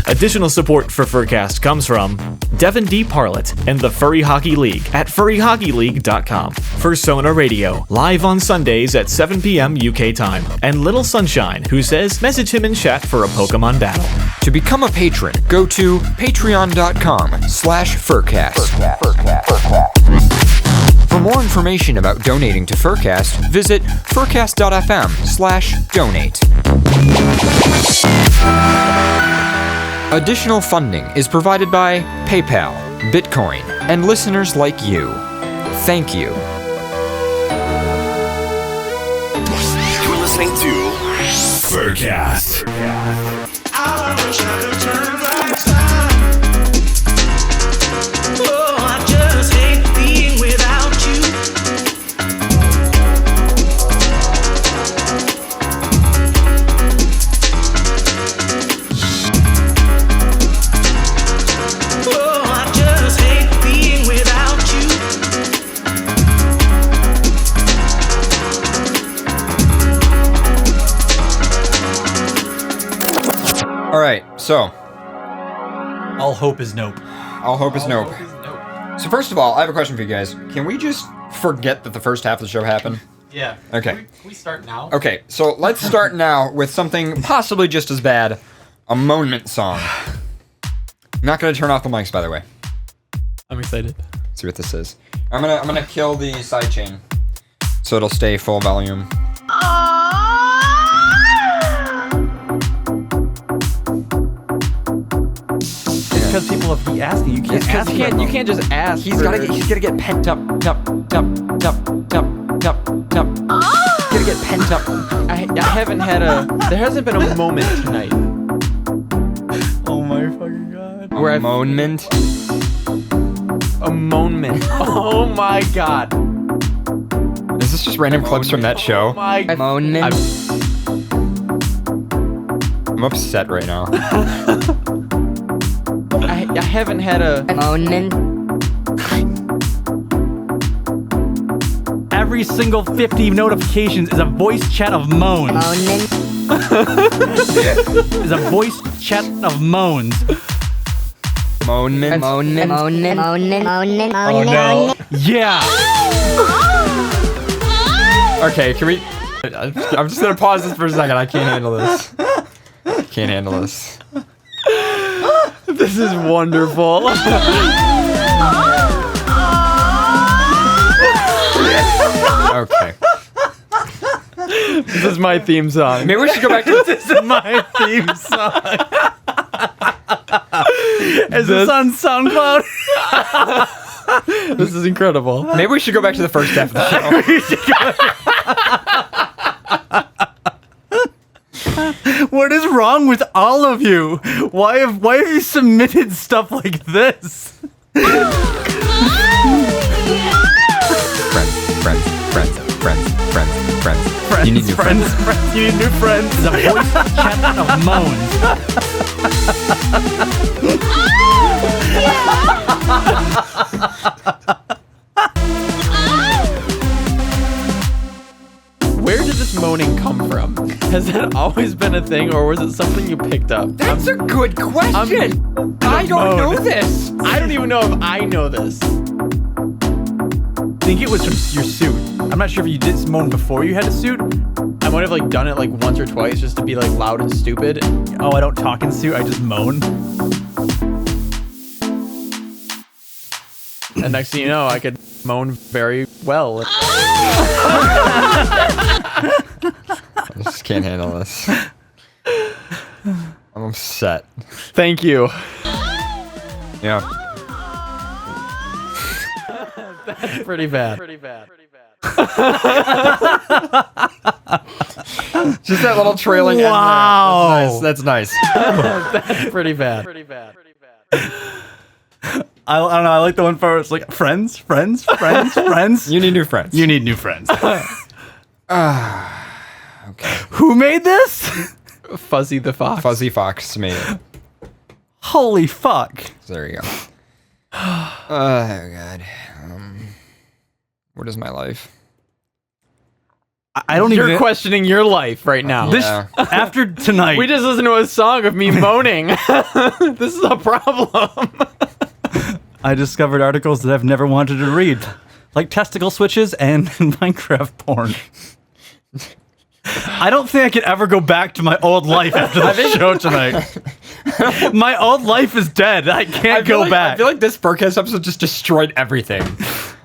Additional support for FurCast comes from Devin D. Parlett and the Furry Hockey League at furryhockeyleague.com, Fursona Radio, live on Sundays at 7 p.m. UK time, and Little Sunshine, who says message him in chat for a Pokemon battle. To become a patron, go to patreon.com/FurCast. For more information about donating to FurCast, visit furcast.fm/donate. Additional funding is provided by PayPal, Bitcoin, and listeners like you. Thank you. You're listening to FurCast. I wish I could turn back time. Oh, I just hate being without you. Oh, I just hate being without you. All right, so All hope is nope. all hope is nope. So first of all, I have a question for you guys. Can we just forget that the first half of the show happened? Yeah. Okay. Can we start now? Okay, so let's start now with something possibly just as bad, a monument song. I'm not gonna turn off the mics, by the way. I'm excited. Let's see what this is. I'm gonna kill the sidechain, so it'll stay full volume. Because people have been asking, you can't ask. You can't just ask. He's gotta get pent up. Gotta get pent up. I haven't had there hasn't been a moment tonight Oh my fucking god. where I've Moment. a moment. Oh my god. Is this just random clips from that show? Oh my Moment. I'm upset right now. I haven't had a Moment. Every single 50 notifications is a voice chat of moans. Moment. Is a voice chat of moans. Moment. Moment. Moment. Moment. Moment. Oh no. Yeah. Okay, can we? I'm just gonna pause this for a second. I can't handle this. Can't handle this. This is wonderful. Okay. This is my theme song. Maybe we should go back to This is my theme song. Is this on SoundCloud? This is incredible. Maybe we should go back to the first half of the show. What is wrong with all of you? Why have you submitted stuff like this? Friends. You need new friends. Friends. You need new friends. It's a voice chat of moans. Where did this moaning come from? Has that always been a thing, or was it something you picked up? That's a good question. I don't know this. I don't even know if I know this. I think it was from your suit. I'm not sure if you did moan before you had a suit. I might have like done it like once or twice just to be like loud and stupid. Oh, I don't talk in suit. I just moan. And next thing you know, I could moan very well. I just can't handle this. I'm Set. Thank you. Yeah. Pretty bad. Just that little trailing end there. Wow. That's nice. That's pretty bad. I don't know. I like the one where it's like friends. You need new friends. You need new friends. Okay. Who made this? Fuzzy the Fox. Fuzzy Fox made it. Holy fuck. There you go. Oh, God. What is my life? I don't You're even. questioning your life right now. This Yeah. after tonight. We just listened to a song of me moaning. This is a problem. I discovered articles that I've never wanted to read, like testicle switches and Minecraft porn. I don't think I could ever go back to my old life after the show tonight. My old life is dead. I can't go back. I feel like this FurCast episode just destroyed everything.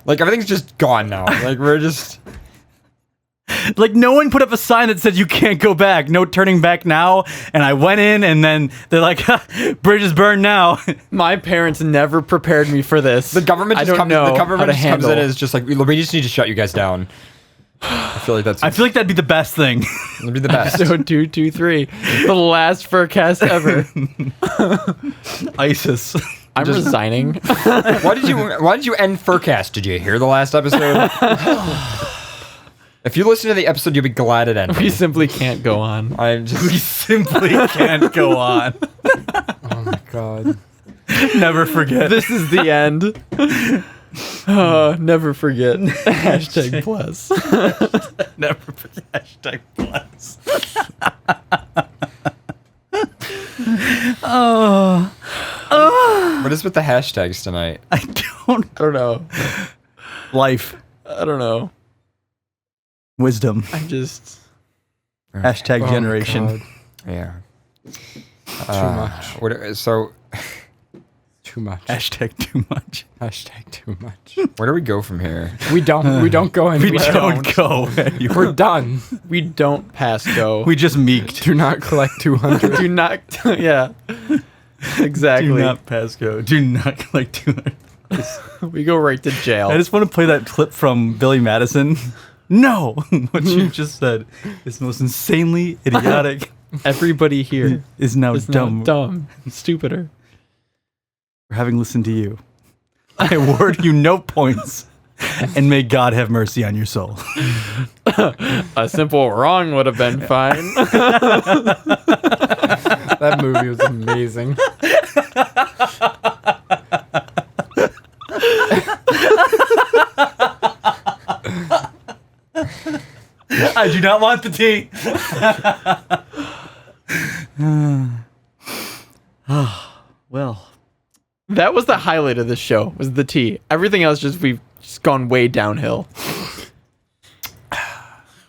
Like, everything's just gone now. Like, we're just... Like, no one put up a sign that said you can't go back, no turning back now. And I went in, and then they're like, bridge is burned now. My parents never prepared me for this. The government I just don't know the government how to just comes in handle. and is just like, we just need to shut you guys down. I feel like that'd be the best thing. That'd be the best. Episode 223, the last FurCast ever. ISIS. I'm resigning. Why did you end FurCast? Did you hear the last episode? If you listen to the episode, you'll be glad it ended. We simply can't go on. We simply can't go on. Oh my god. Never forget. This is the end. Never forget. Hashtag plus. Never forget. Hashtag plus. What is with the hashtags tonight? I don't know. Life. I don't know. Wisdom. I'm just... Hashtag generation. God. Yeah. Too much. So... Too much. Hashtag too much. Hashtag too much. Where do we go from here? We don't go anywhere. We don't go anywhere. We're done. We don't pass go. We just meeked. Do not collect 200. do not... Yeah. Exactly. Do not pass go. Do not collect 200. We go right to jail. I just want to play that clip from Billy Madison. No! What you just said is most insanely idiotic. Everybody here is now is dumb. Now dumb. Stupider. For having listened to you. I award you no points. And may God have mercy on your soul. A simple wrong would have been fine. That movie was amazing. I do not want the tea. Well, that was the highlight of this show, was the tea. Everything else we've just gone way downhill.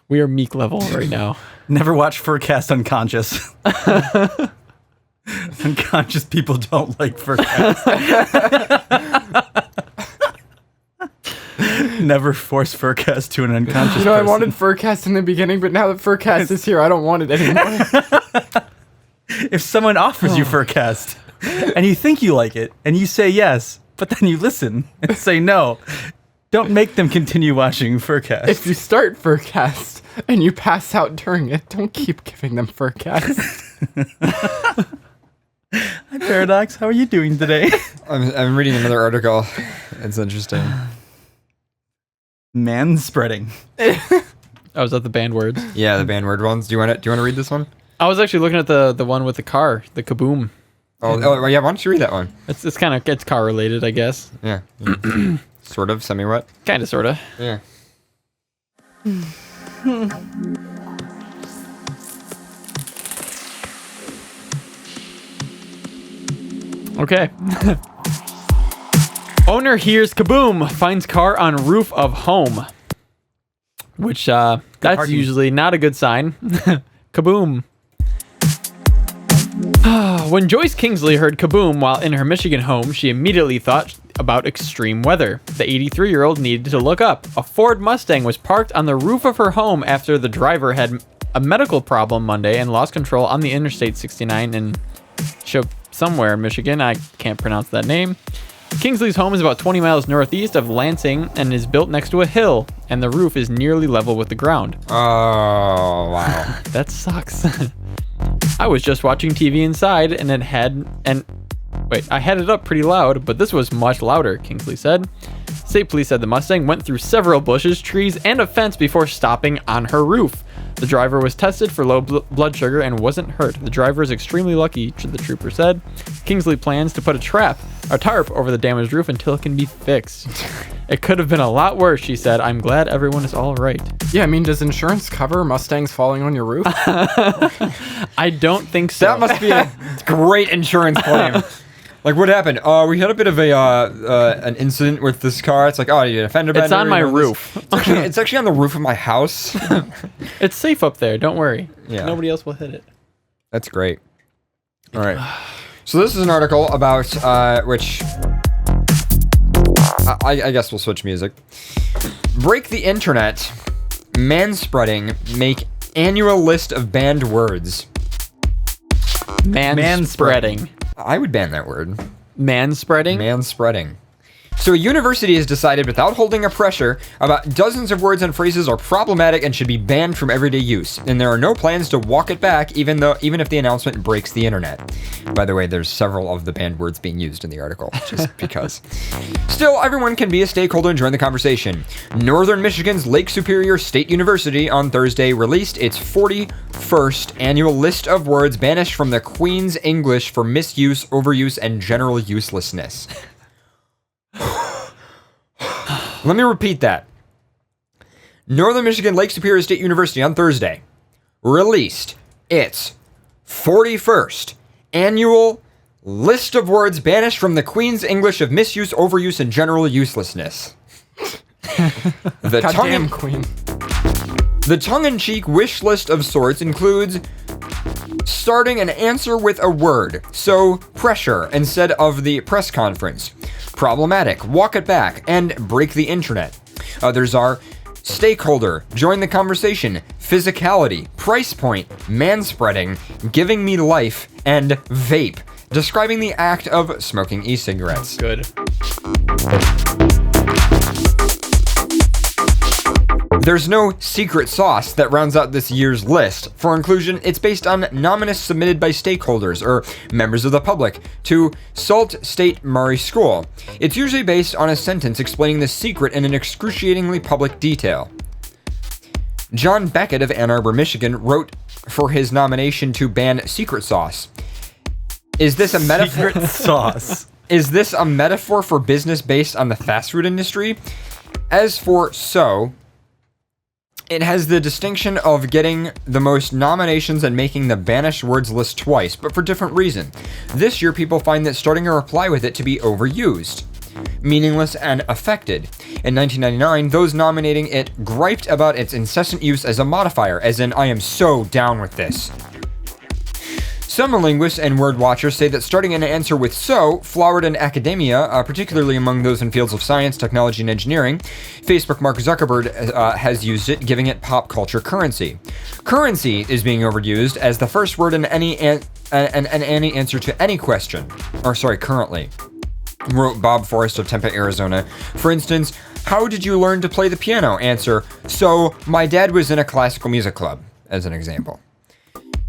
We are meek level right now. Never watch FurCast unconscious. Unconscious people don't like FurCast. Never force FurCast to an unconscious person. I wanted FurCast in the beginning, but now that FurCast is here, I don't want it anymore. If someone offers you FurCast and you think you like it and you say yes, but then you listen and say no, don't make them continue watching FurCast. If you start FurCast and you pass out during it, don't keep giving them FurCast. Hi, Paradox. How are you doing today? I'm reading another article. It's interesting. Manspreading. Oh, was that the banned words? Yeah, the banned word ones. Do you want to read this one? I was actually looking at the one with the car, the kaboom. Oh yeah. Why don't you read that one? It's car related, I guess. Yeah. Sort of. Semi-what? Kind of, sort of. Yeah. Okay. Owner hears kaboom, finds car on roof of home. Which, that's parking. usually not a good sign. Kaboom. When Joyce Kingsley heard kaboom while in her Michigan home, she immediately thought about extreme weather. The 83-year-old needed to look up. A Ford Mustang was parked on the roof of her home after the driver had a medical problem Monday and lost control on the Interstate 69 in somewhere in Michigan. I can't pronounce that name. Kingsley's home is about 20 miles northeast of Lansing and is built next to a hill, and the roof is nearly level with the ground. Oh, wow. That sucks. I was just watching TV inside and I had it up pretty loud, but this was much louder, Kingsley said. State police said the Mustang went through several bushes, trees, and a fence before stopping on her roof. The driver was tested for low blood sugar and wasn't hurt. The driver is extremely lucky, the trooper said. Kingsley plans to put a tarp over the damaged roof until it can be fixed. It could have been a lot worse, she said. I'm glad everyone is all right. Yeah, I mean, does insurance cover Mustangs falling on your roof? I don't think so. That must be a great insurance claim. Like, what happened? We had a bit of an incident with this car. It's like, oh, you had a fender bender. It's on my roof. It's actually on the roof of my house. It's safe up there. Don't worry. Yeah. Nobody else will hit it. That's great. All right. So this is an article about which I guess we'll switch music. Break the internet. Manspreading. Make annual list of banned words. Manspreading. I would ban that word. Manspreading? Manspreading. So a university has decided, without holding a pressure, about dozens of words and phrases are problematic and should be banned from everyday use. And there are no plans to walk it back, even if the announcement breaks the internet. By the way, there's several of the banned words being used in the article, just because. Still, everyone can be a stakeholder and join the conversation. Northern Michigan's Lake Superior State University on Thursday released its 41st annual list of words banished from the Queen's English for misuse, overuse, and general uselessness. Let me repeat that. Northern Michigan Lake Superior State University on Thursday released its 41st annual list of words banished from the Queen's English of misuse, overuse, and general uselessness. Goddamn Queen. The tongue-in-cheek wish list of sorts includes starting an answer with a word, so pressure instead of the press conference, problematic, walk it back, and break the internet. Others are stakeholder, join the conversation, physicality, price point, manspreading, giving me life, and vape, describing the act of smoking e-cigarettes. Good. There's no secret sauce that rounds out this year's list. For inclusion, it's based on nominees submitted by stakeholders or members of the public to Sault Ste. Marie School. It's usually based on a sentence explaining the secret in an excruciatingly public detail. John Beckett of Ann Arbor, Michigan, wrote for his nomination to ban secret sauce. Is this a metaphor? Secret sauce. Is this a metaphor for business based on the fast food industry? As for so, it has the distinction of getting the most nominations and making the banished words list twice, but for different reason. This year, people find that starting a reply with it to be overused, meaningless, and affected. In 1999, those nominating it griped about its incessant use as a modifier, as in, I am so down with this. Some linguists and word watchers say that starting an answer with so flowered in academia, particularly among those in fields of science, technology, and engineering. Facebook Mark Zuckerberg has used it, giving it pop culture currency. Currency is being overused as the first word in any answer to any question. Currently. Wrote Bob Forrest of Tempe, Arizona. For instance, how did you learn to play the piano? Answer, so my dad was in a classical music club, as an example.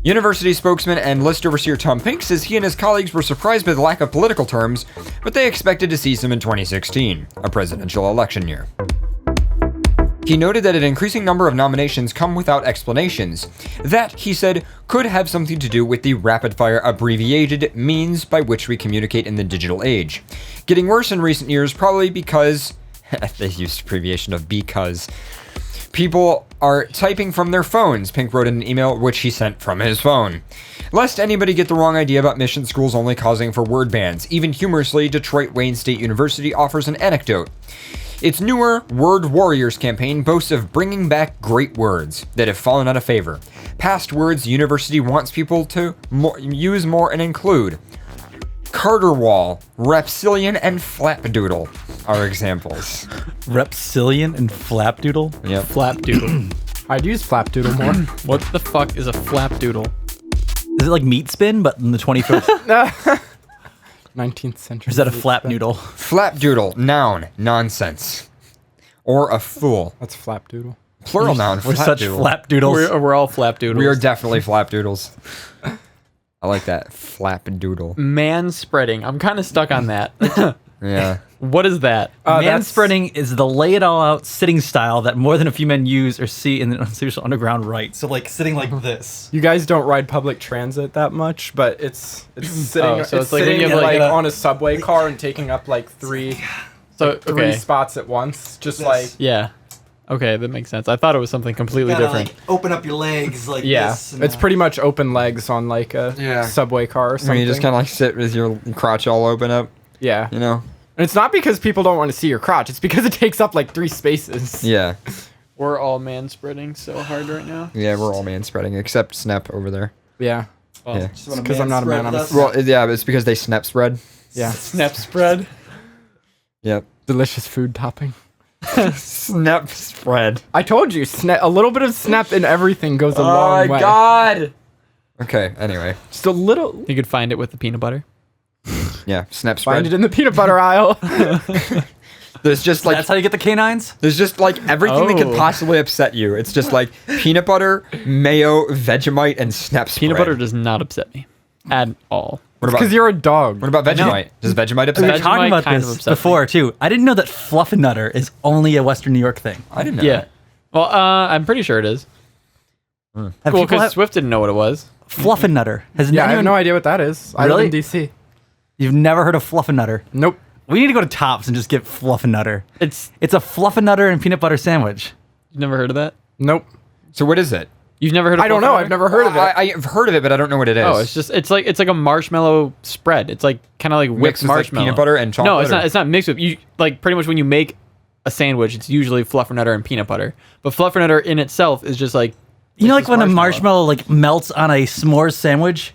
University spokesman and list overseer Tom Pink says he and his colleagues were surprised by the lack of political terms, but they expected to see some in 2016, a presidential election year. He noted that an increasing number of nominations come without explanations. That, he said, could have something to do with the rapid-fire abbreviated means by which we communicate in the digital age. Getting worse in recent years probably because... they used abbreviation of because... people are typing from their phones, Pink wrote in an email which he sent from his phone. Lest anybody get the wrong idea about mission schools only causing for word bans, even humorously, Detroit Wayne State University offers an anecdote. Its newer Word Warriors campaign boasts of bringing back great words that have fallen out of favor. Past words the university wants people to use more and include. Carterwall, Repsilian, and Flapdoodle are examples. Repsilian and Flapdoodle? Yep. Flapdoodle. I'd use Flapdoodle more. What the fuck is a flapdoodle? Is it like meat spin, but in the 21st? 19th century. Or is that a flap noodle? Flapdoodle, noun, nonsense. Or a fool. That's flapdoodle. Plural noun, We're such flapdoodle. flapdoodles. We're all flapdoodles. We are definitely flapdoodles. I like that. Flapdoodle. Man spreading. I'm kind of stuck on that. Yeah. What is that? Man spreading is the lay it all out sitting style that more than a few men use or see in the Consensual underground right. So like sitting like this. You guys don't ride public transit that much, but it's sitting. Oh, so it's like when sitting you have, like, on a subway car and taking up like three spots at once, just like. Yeah. Okay, that makes sense. I thought it was something completely different. open up your legs like this. It's pretty much open legs on like a subway car or something. You just kind of like sit with your crotch all open up. Yeah. You know? And it's not because people don't want to see your crotch. It's because it takes up like 3 spaces. Yeah. We're all man spreading so hard right now. Yeah, we're all man spreading except Snap over there. Yeah. Well, Yeah. Because I'm not a man. I'm a Well, yeah, but it's because they snap spread. yeah. Snap spread. Yep. Delicious food topping. Snap spread. I told you, a little bit of snap in everything goes a long way. God. Okay, anyway. Just a little. You could find it with the peanut butter. Yeah, snap spread. Find it in the peanut butter aisle. There's just like That's how you get the canines? there's just like everything that could Oh. possibly upset you. It's just like peanut butter, mayo, Vegemite, and snap spread. Peanut butter does not upset me at all. What about Because you're a dog. what about Vegemite? Does Vegemite upset We were you? talking Vegemite about kind of this upsets me. before too. I didn't know that Fluffernutter is only a Western New York thing. I didn't know. Yeah. that. Well, I'm pretty sure it is. Have Well, people because have Swift didn't know what it was. Fluffernutter? Has Yeah, I have anyone, no idea what that is. I Really? live in DC. You've never heard of Fluffernutter? Nope. We need to go to Tops and just get Fluffernutter. It's It's a Fluffernutter and peanut butter sandwich. you've never heard of that. Nope. So what is it? You've never heard of I don't know. Fluffernutter? I've never heard of it. I've heard of it, but I don't know what it is. Oh, it's like a marshmallow spread. It's like kind of like whipped Mixed with, like, marshmallow. peanut butter and chocolate, No, it's or- not. It's not mixed with. You like pretty much when you make a sandwich, it's usually fluffernutter and peanut butter. But fluffernutter in itself is just like You know, it's like just when a marshmallow like melts on a s'mores sandwich,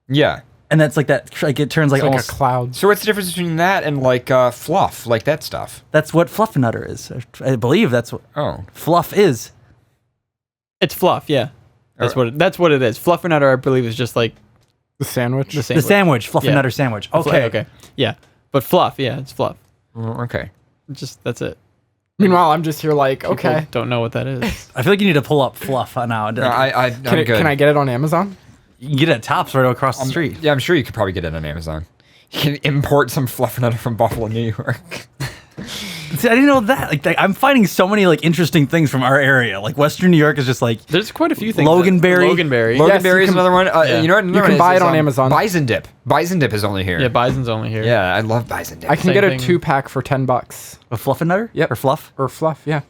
Yeah. and that's like that. Like it turns like It's like almost. a cloud. So what's the difference between that and like fluff, like that stuff? That's what Fluffernutter is. I believe that's what Oh. fluff is. It's fluff. Yeah, that's what it is. Fluffernutter, I believe, is just like The sandwich. the The sandwich. sandwich, Fluffernutter sandwich. Okay. Okay. Yeah, but fluff. Yeah, it's fluff. Okay. Just that's it. Meanwhile, I'm just here like, okay. People don't know what that is. I feel like you need to pull up fluff now. No, I'm good. Can I get it on Amazon? You can get it at Tops right across the street. Yeah, I'm sure you could probably get it on Amazon. You can import some fluffernutter from Buffalo, New York. See, I didn't know that. Like, I'm finding so many like interesting things from our area. Like Western New York is just like There's quite a few things. Loganberry. Loganberry. Loganberry is can- another one. yeah. You know what? Another You can one buy is it on Amazon. Bison Dip. Bison Dip is only here. Yeah, Bison's only here. Yeah, I love Bison Dip. I can Same get a thing. 2-pack for $10. a Fluffernutter. Yep. Or fluff. Or fluff, yeah.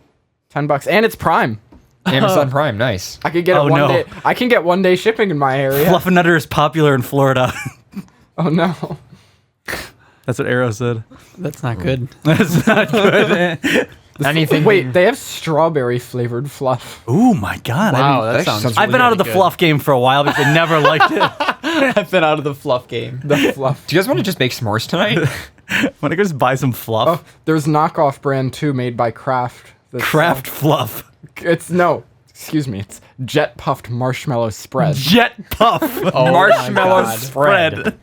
$10. And it's Prime. Amazon Prime, nice. I could get Oh, it one no. day. I can get 1 day shipping in my area. Fluffernutter is popular in Florida. Oh no. That's what Arrow said. That's not good. That's not good. Anything. Wait, they have strawberry flavored fluff. Oh my god! Wow, that that sounds. sounds I've been out of the really fluff game for a while because I never liked it. good. I've been out of the fluff game. The fluff. Do you guys want to just make s'mores tonight? Want to go just buy some fluff? Oh, there's knockoff brand too made by Kraft. that's- Kraft fluff. It's excuse me. It's jet puffed marshmallow spread. Jet puff. Oh Marshmallow my God. spread.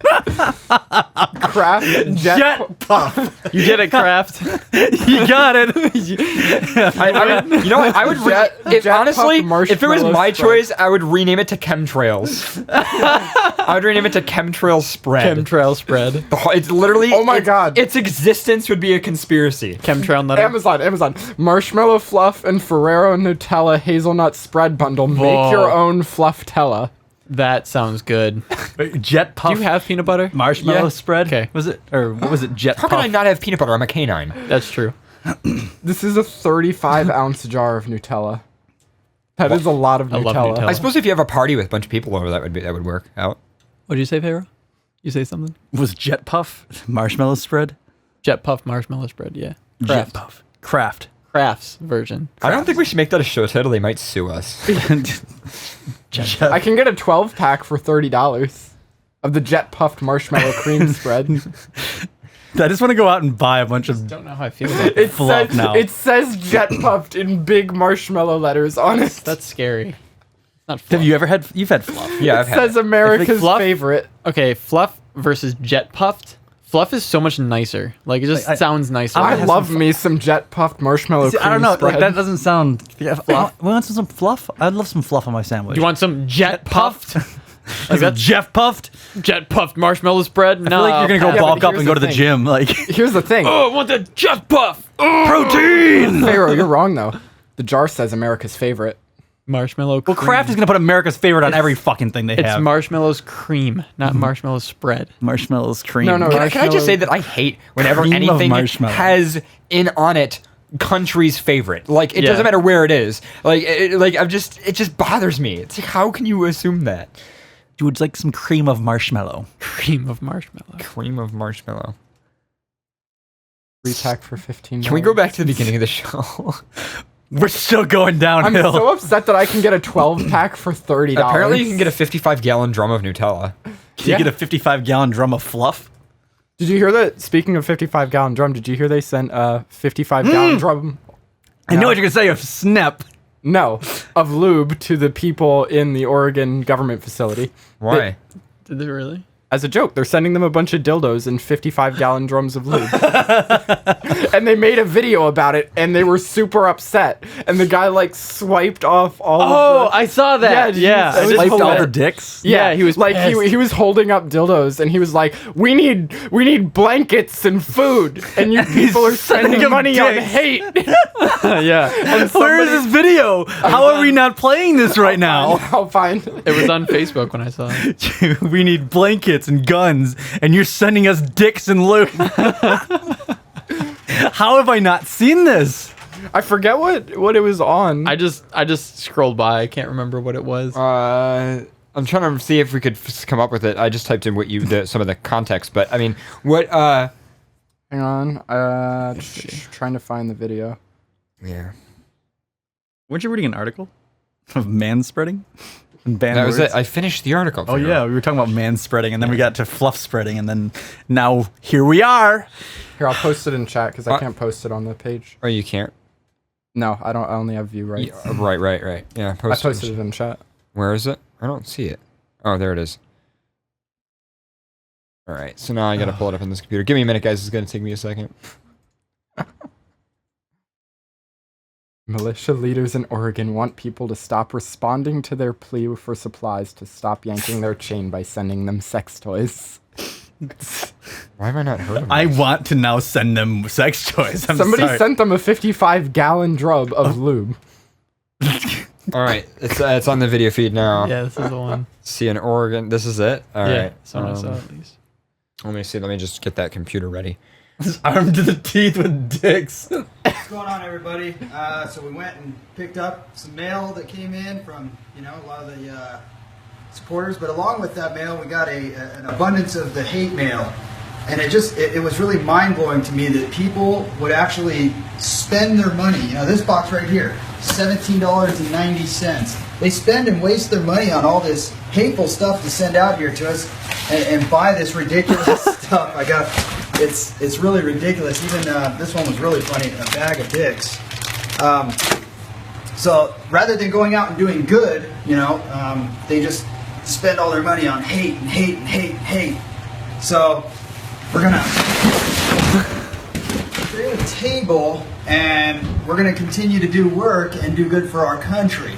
Kraft Jet puff. You get it, Kraft. You got it. I would, you know what? I would honestly, puffed if it was marshmallow my spread. choice, I would rename it to Chemtrails. I would rename it to Chemtrail Spread. Chemtrail spread. It's literally. Oh my God. Its existence would be a conspiracy. Chemtrail nutter. Amazon. Marshmallow fluff and Ferrero Nutella hazelnut spread bundle. Make Whoa. your own Flufftella. That sounds good. Jet puff. Do you have peanut butter? marshmallow Yeah. spread? Okay. Was it or what was it? Jet How puff. can I not have peanut butter? I'm a canine. That's true. This is a 35-ounce jar of Nutella. That is a lot of I love Nutella. Nutella. I suppose if you have a party with a bunch of people over, that would work out. What did you say, Pharaoh? You say something? Was jet puff marshmallow spread? Jet puff marshmallow spread. Yeah. Jet puff. Kraft. Kraft's version. I don't think we should make that a show title. They might sue us. I can get a 12-pack for $30 of the jet puffed marshmallow cream spread. I just want to go out and buy a bunch of. Don't know how I feel about it. It Fluff says, now. it says jet puffed in big marshmallow letters on it. That's scary. Not fluff. Have you ever had? You've had fluff. Yeah, I've It had says it. America's Fluff? favorite. Okay, fluff versus jet puffed. Fluff is so much nicer. Like, it just Like, sounds nicer. I have love some me some jet puffed marshmallow See, cream I don't know. spread. Like, that doesn't sound. Yeah, fluff. We want some fluff. I'd love some fluff on my sandwich. You want some jet puffed? like that Jeff puffed? Jet puffed marshmallow spread? I No. feel like you're gonna go Yeah, but bulk up here's and go the to the thing. gym. Like Here's the thing. Oh, I want the jet puff. protein. Pharaoh, you're wrong though. The jar says America's favorite. Marshmallow. Well, Kraft is gonna put America's favorite on every fucking thing they It's have. marshmallows cream, not marshmallow spread. Marshmallows cream. No, no, Can I just say that I hate whenever Cream of anything marshmallow. has in on it country's favorite. Like it Yeah. doesn't matter where it is. Like it just bothers me. It's like how can you assume that? You would like some cream of marshmallow. Cream of marshmallow. Cream of marshmallow. Repack for $15. Can we go back to the beginning of the show? We're still going I'm downhill. so upset that I can get a 12 pack for $30. Apparently, you can get a 55-gallon drum of Nutella. Can you get a 55-gallon drum of fluff? Did you hear that? Speaking of 55-gallon drum, did you hear they sent a 55-gallon drum? I know what you're gonna say. Of snap. No, of lube to the people in the Oregon government facility. Why? Did they really? As a joke, they're sending them a bunch of dildos and 55-gallon drums of lube. And they made a video about it, and they were super upset. And the guy, like, swiped off all of the... I saw Yeah, that. did you- Yeah. it was Swiped all the hilarious. dicks. Yeah, he was like pissed. he was holding up dildos and he was like, "We need blankets and food, and you people are sending spending him money on dicks." hate." yeah. And Where is this video? How are we not playing this right now? I'll find. It was on Facebook when I saw it. We need blankets and guns, and you're sending us dicks and loot. How have I not seen this? I forget what it was on. I just scrolled by. I can't remember what it was. I'm trying to see if we could come up with it. I just typed in what some of the context, but I mean, what? Hang on. Trying to find the video. Yeah, Weren't you reading an article of man spreading? And banned that was words? it. I finished the article. Oh yeah, we were talking about man spreading, and then we got to fluff spreading, and then now here we are. Here, I'll post it in chat because I can't post it on the page. Oh, you can't. No, I don't. I only have view rights. Yeah, right. Yeah, I posted it in chat. Where is it? I don't see it. Oh, there it is. All right, so now I gotta pull it up on this computer. Give me a minute, guys. It's gonna take me a second. Militia leaders in Oregon want people to stop responding to their plea for supplies to stop yanking their chain by sending them sex toys. Why have I not heard of I this? want to now send them sex toys. Somebody sorry. sent them a 55-gallon drum of lube. All right, it's on the video feed now. Yeah, this is the one. See in Oregon. This is it. All yeah, right. so I saw at least. Let me see. Let me just get that computer ready. Armed to the teeth with dicks. What's going on, everybody? So we went and picked up some mail that came in from, a lot of the supporters. But along with that mail, we got an abundance of the hate mail. And it was really mind-blowing to me that people would actually spend their money. This box right here, $17.90. They spend and waste their money on all this hateful stuff to send out here to us and buy this ridiculous stuff. It's really ridiculous. Even this one was really funny, a bag of dicks. So rather than going out and doing good, they just spend all their money on hate and hate and hate and hate. So we're gonna create a table and we're gonna continue to do work and do good for our country.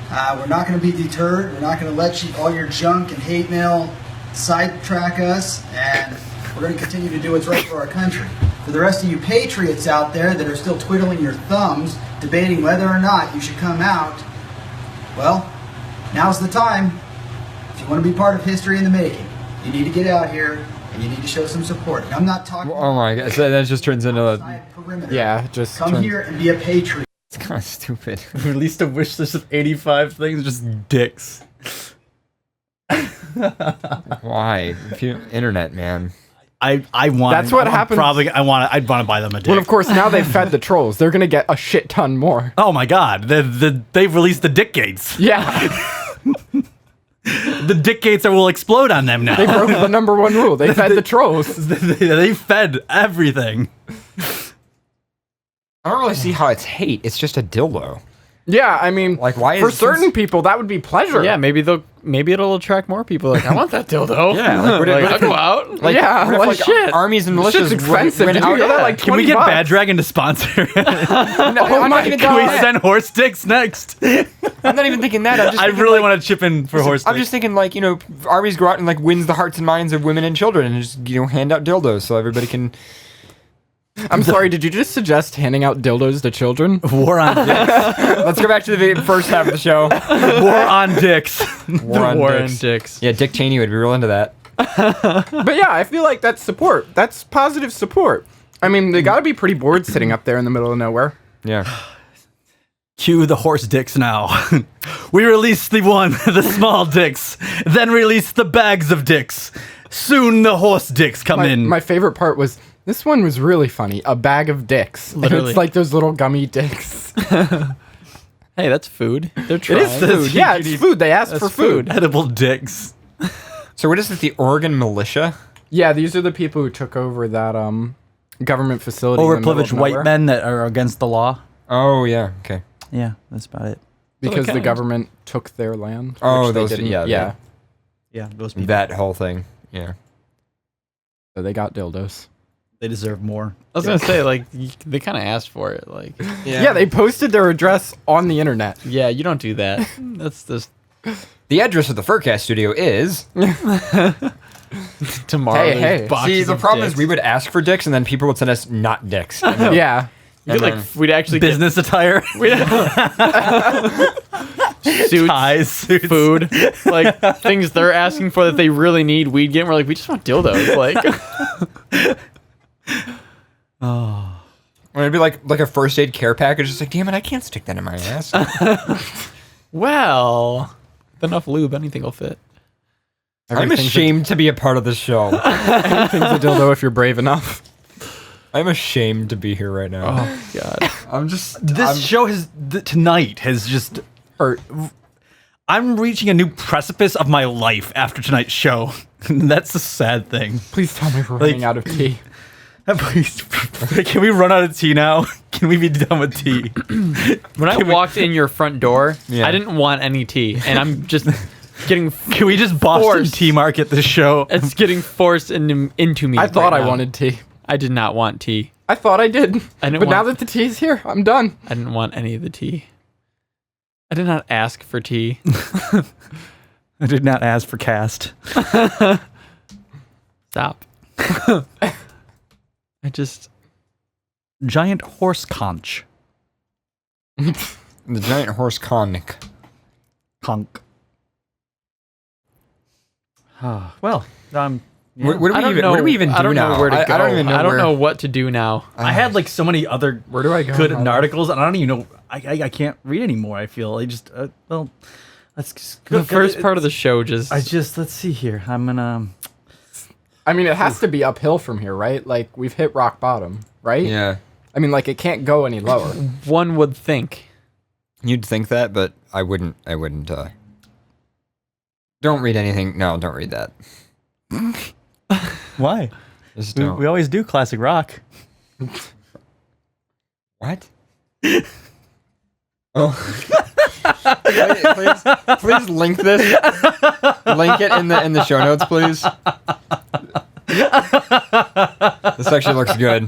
We're not gonna be deterred. We're not gonna let all your junk and hate mail sidetrack us, and we're going to continue to do what's right for our country. For the rest of you patriots out there that are still twiddling your thumbs, debating whether or not you should come out, well, now's the time. If you want to be part of history in the making, you need to get out here and you need to show some support. And I'm not talking Oh my god! So that just turns into a. outside perimeter. Yeah, just Come here and be a patriot. It's kind of stupid. Released a wish list of 85 things, just dicks. Why? Internet, man. I want. That's what happens. I'd want to buy them a dick. Well, of course, now they've fed the trolls. They're gonna get a shit ton more. Oh my god, they've released the dick gates. Yeah, The dick gates will explode on them now. they broke the number one rule. They fed the trolls. They fed everything. I don't really see how it's hate. It's just a dildo. Yeah, I mean, Like, why for is certain people that would be pleasure. Yeah, maybe it'll attract more people. Like, I want that dildo. Yeah, like, what I'll go out. Like, Yeah, what if, like, shit. armies and Shit's militias expensive. went Did you out. hear that? Like Can we 20 get bucks. Bad Dragon to sponsor? No, I'm not even Can we thinking send horse dicks next? I'm not even thinking that. I'm just I thinking, really like, want to chip in for horse I'm dicks. just thinking, like, you know, armies go out and like wins the hearts and minds of women and children, and just, you know, hand out dildos so everybody can. I'm sorry, did you just suggest handing out dildos to children? War on dicks. Let's go back to the first half of the show. War on dicks. War on War dicks. and dicks. Yeah, Dick Cheney would be real into that. But yeah, I feel like that's support. That's positive support. I mean, they gotta be pretty bored sitting up there in the middle of nowhere. Yeah. Cue the horse dicks now. We release the small dicks, then release the bags of dicks. Soon the horse dicks come in. My favorite part was, this one was really funny. A bag of dicks. And Literally. it's like those little gummy dicks. Hey, that's food. They're It trying. is food. Yeah, it's food. They asked for food. Edible dicks. So what is it? The Oregon militia? Yeah, these are the people who took over that government facility. in the middle Overprivileged of white nowhere men that are against the law. Oh yeah. Okay. Yeah, that's about it. because the kind of- government took their land. Oh, which they those- didn't. yeah, yeah. Yeah, those people. That whole thing. Yeah. So they got dildos. They deserve more. I was gonna say, like, they kind of asked for it. Like, Yeah, they posted their address on the internet. yeah, you don't do that. That's just The address of the FurCast studio is. tomorrow. Hey, there's hey. boxes See, the of problem is dicks. we would ask for dicks, and then people would send us not dicks. And then- Yeah. We'd, like, we'd actually get Business attire. suits, Ties. Suits. food, like things they're asking for that they really need. We'd get. And we're like, we just want dildos. Like, When it'd be like a first aid care package, it's like, damn it, I can't stick that in my ass. well, with enough lube, anything will fit. I'm Everything's ashamed to be a part of this show. Everything's a dildo if you're brave enough. I'm ashamed to be here right now. Oh God. I'm just. This show tonight has just hurt. I'm reaching a new precipice of my life after tonight's show. That's the sad thing. Please tell me we're running out of tea. Please, can we run out of tea now? Can we be done with tea? When I walked in your front door, Yeah. I didn't want any tea, and I'm just getting. Can we just Boston Forced. tea market this show? It's getting forced into me. I thought right I now. wanted tea. I did not want tea. I thought I did. I didn't but now want- that the tea's here, I'm done. I didn't want any of the tea. I did not ask for tea. I did not ask for cast. Stop. I just. Giant horse conch. The giant horse conic. Conch. Well, What do I we don't even? know. What do we even do I don't now? know where to go. I don't even know. I don't where- know what to do now. I had like so many other Where do I go? good articles, and I don't even know. I can't read anymore. I feel I just well, let's just The first part of the show just. let's see here. I'm gonna. I mean, it has to be uphill from here, right? Like, we've hit rock bottom, right? Yeah. I mean, like, it can't go any lower. one would think. You'd think that, but I wouldn't. Don't read anything. No, don't read that. Why? Just We, don't. we always do classic rock. What? Oh. please link this. Link it in the show notes, please. This actually looks good.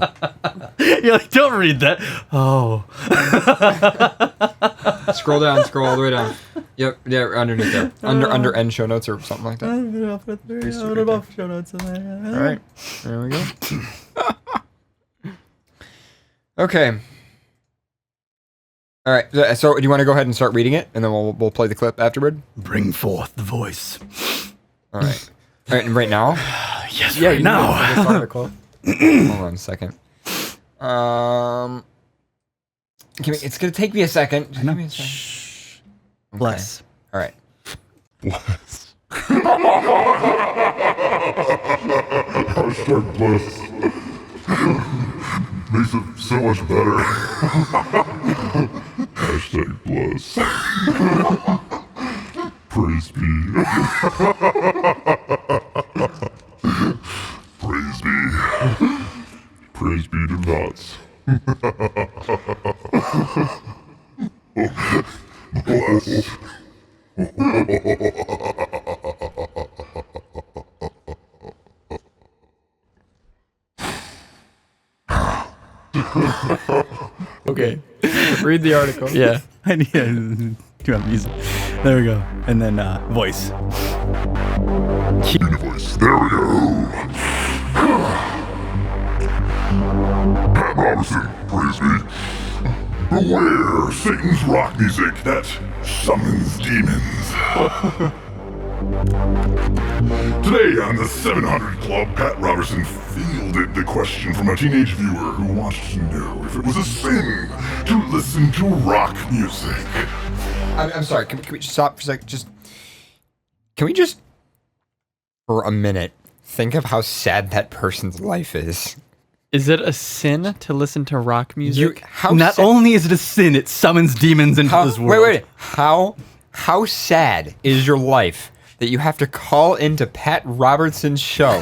You're like, don't read that. Oh, Scroll down. Scroll all the way down. Yep. Yeah. Underneath there. Under end show notes or something like that. All right. There we go. Okay. All right. So, do you want to go ahead and start reading it, and then we'll play the clip afterward? bring forth the voice. All right. All right. And right now. Yes, Yeah, right you now. know, for this article. Hold on a second. It's gonna take me a second. Give me a second. Bless. All right. Hashtag bless. Makes it so much better. Hashtag bless. Praise be. Praise be. Praise be to nuts. Bless. Okay. Read the article. Yeah. I need to have music. There we go. And then voice. Universe. There we go. Pat Robertson, praise me. Beware Satan's rock music that summons demons. Today on the 700 Club, Pat Robertson fielded the question from a teenage viewer who wanted to know if it was a sin to listen to rock music. I'm sorry. Can we just stop for a second? Can we just, for a minute, think of how sad that person's life is? Is it a sin to listen to rock music? Not only is it a sin, it summons demons into this world. Wait. How sad is your life that you have to call into Pat Robertson's show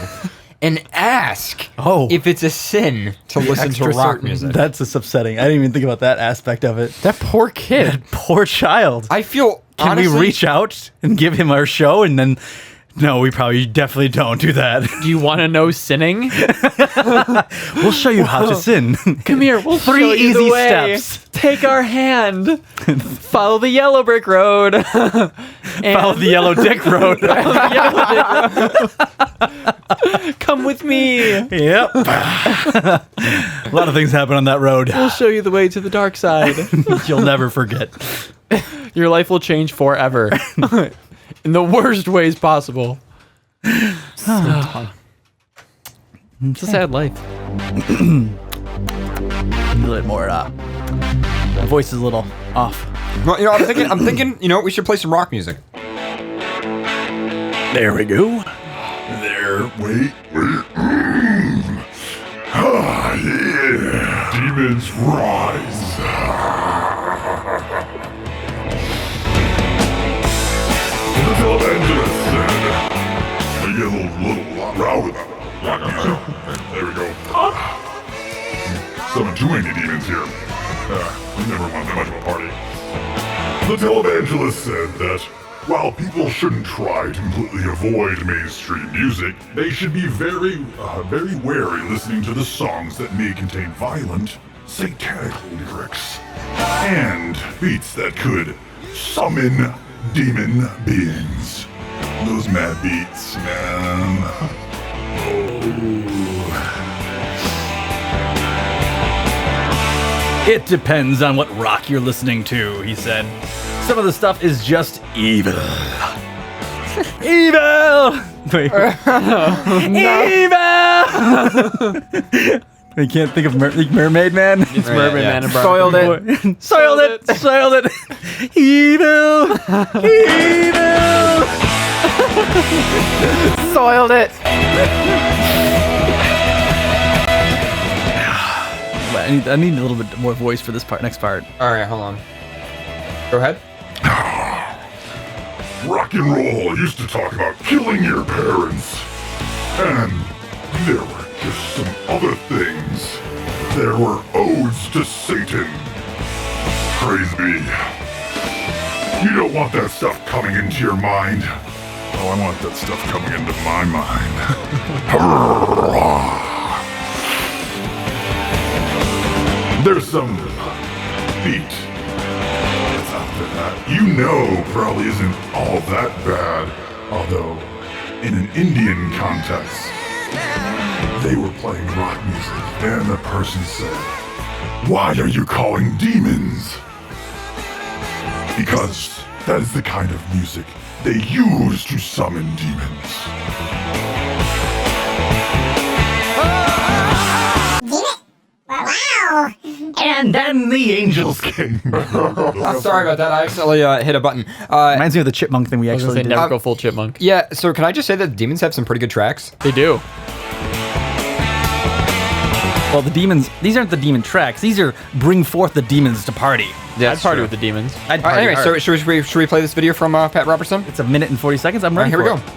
and ask if it's a sin to listen to rock music? That's just upsetting. I didn't even think about that aspect of it. That poor kid. That poor child. I feel, Can honestly, we reach out and give him our show and then... No, we probably definitely don't do that. Do you want to know sinning? We'll show you how to sin. Come here, we'll show 3 you easy the way. steps. Take our hand. Follow the yellow brick road. Follow the yellow dick road. Come with me. Yep. A lot of things happen on that road. We'll show you the way to the dark side. You'll never forget. Your life will change forever. In the worst ways possible. It's a sad life. A little more my voice is a little off. Well, I'm thinking, we should play some rock music. There we go. Wait. Ah, yeah. Demons rise. The televangelist said, they get a little rowdy about rock music. There we go. Summon too many demons here. We never want that much of a party. The televangelist said that while people shouldn't try to completely avoid mainstream music, they should be very wary listening to the songs that may contain violent, satanic lyrics and beats that could summon demon beings. Those mad beats, man. It depends on what rock you're listening to, he said. Some of the stuff is just evil. Evil! Wait. Evil! I can't think of Mermaid Man. It's Mermaid Man and Soiled it. Soiled it. Evil! Evil! Soiled it. I need a little bit more voice for this next part. All right, hold on. Go ahead. Rock and roll used to talk about killing your parents. And there were just some other things. There were odes to Satan. Praise be. You don't want that stuff coming into your mind. Oh, I want that stuff coming into my mind. There's some beat that's out there that probably isn't all that bad. Although, in an Indian context, they were playing rock music, and the person said, "Why are you calling demons?" Because that is the kind of music they use to summon demons. And then the angels came. I'm sorry about that. I accidentally hit a button. Reminds me of the chipmunk thing we actually did. Never go full chipmunk. Yeah, so can I just say that demons have some pretty good tracks? They do. Well, the demons, these aren't the demon tracks. These are bring forth the demons to party. Yeah, I'd party with the demons. I'd party Anyway, hard. so should we play this video from Pat Robertson? It's 1 minute and 40 seconds. I'm All right, ready here we for go. it.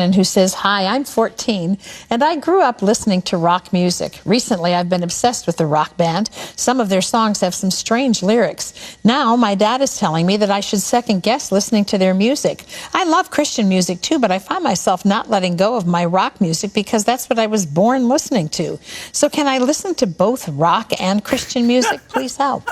Shannon, who says, "Hi, I'm 14, and I grew up listening to rock music. Recently, I've been obsessed with the rock band. Some of their songs have some strange lyrics. Now, my dad is telling me that I should second-guess listening to their music. I love Christian music, too, but I find myself not letting go of my rock music because that's what I was born listening to. So can I listen to both rock and Christian music? Please help."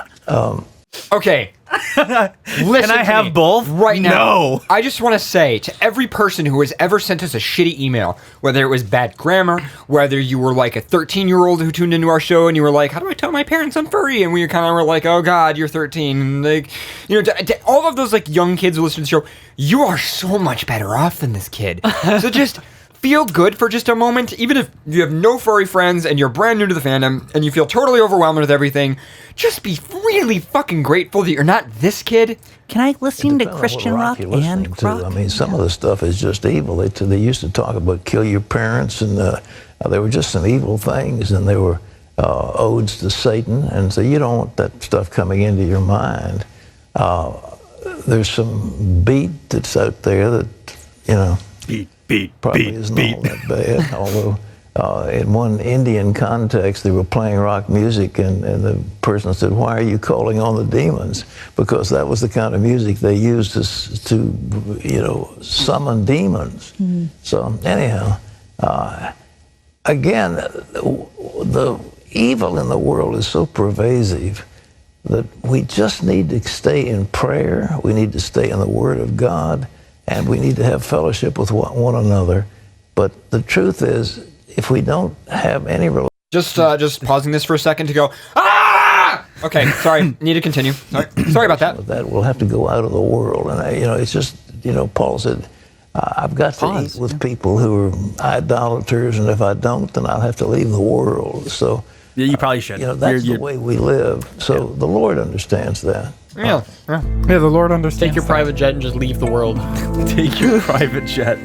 Okay. Listen Can I to have me both? right now? No. I just want to say to every person who has ever sent us a shitty email, whether it was bad grammar, whether you were like a 13-year-old who tuned into our show and you were like, "How do I tell my parents I'm furry?" And we kind of were like, "Oh God, you're 13." And like, you know, to all of those like young kids who listen to the show, you are so much better off than this kid. So just feel good for just a moment, even if you have no furry friends and you're brand new to the fandom and you feel totally overwhelmed with everything. Just be really fucking grateful that you're not this kid. Can I listen to Christian rock and rock? I mean, some of the stuff is just evil. They used to talk about kill your parents, and they were just some evil things, and they were odes to Satan, and so you don't want that stuff coming into your mind. There's some beat that's out there that, you know, probably isn't all that bad, although in one Indian context, they were playing rock music, and the person said, "Why are you calling on the demons?" Because that was the kind of music they used to you know, summon demons. Mm-hmm. So anyhow, again, the evil in the world is so pervasive that we just need to stay in prayer, we need to stay in the Word of God, and we need to have fellowship with one another. But the truth is, if we don't have any just pausing this for a second to go, "Ah!" Okay, sorry, need to continue. Sorry about that. That will have to go out of the world. And, you know, it's just, you know, Paul said, I've got to eat with people who are idolaters, and if I don't, then I'll have to leave the world. So, yeah, you probably should. You know, that's the way we live. So the Lord understands that. Yeah. Yeah, the Lord understands. Take your private jet and just leave the world. Take your private jet.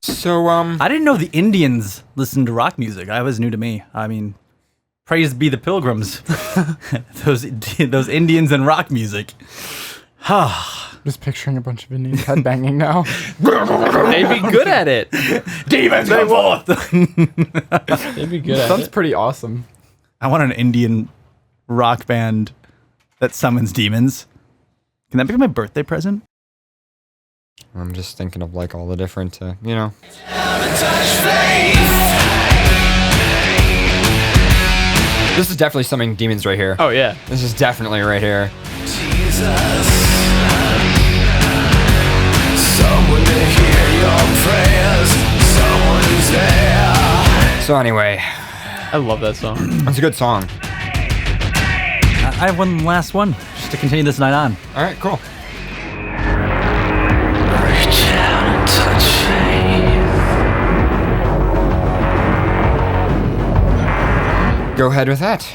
So, I didn't know the Indians listened to rock music. That was new to me. I mean, praise be the Pilgrims. those Indians and rock music. Just picturing a bunch of Indians headbanging now. They'd be good at it. Demons come forth. They'd be good at it. Sounds pretty awesome. I want an Indian rock band that summons demons. Can that be my birthday present? I'm just thinking of like all the different, you know. This is definitely summoning demons right here. Oh yeah. This is definitely right here. Jesus, someone to hear your prayers, someone who's there. So anyway, I love that song. It's a good song. I have one last one, just to continue this night on. All right, cool. Reach out and touch me. Go ahead with that.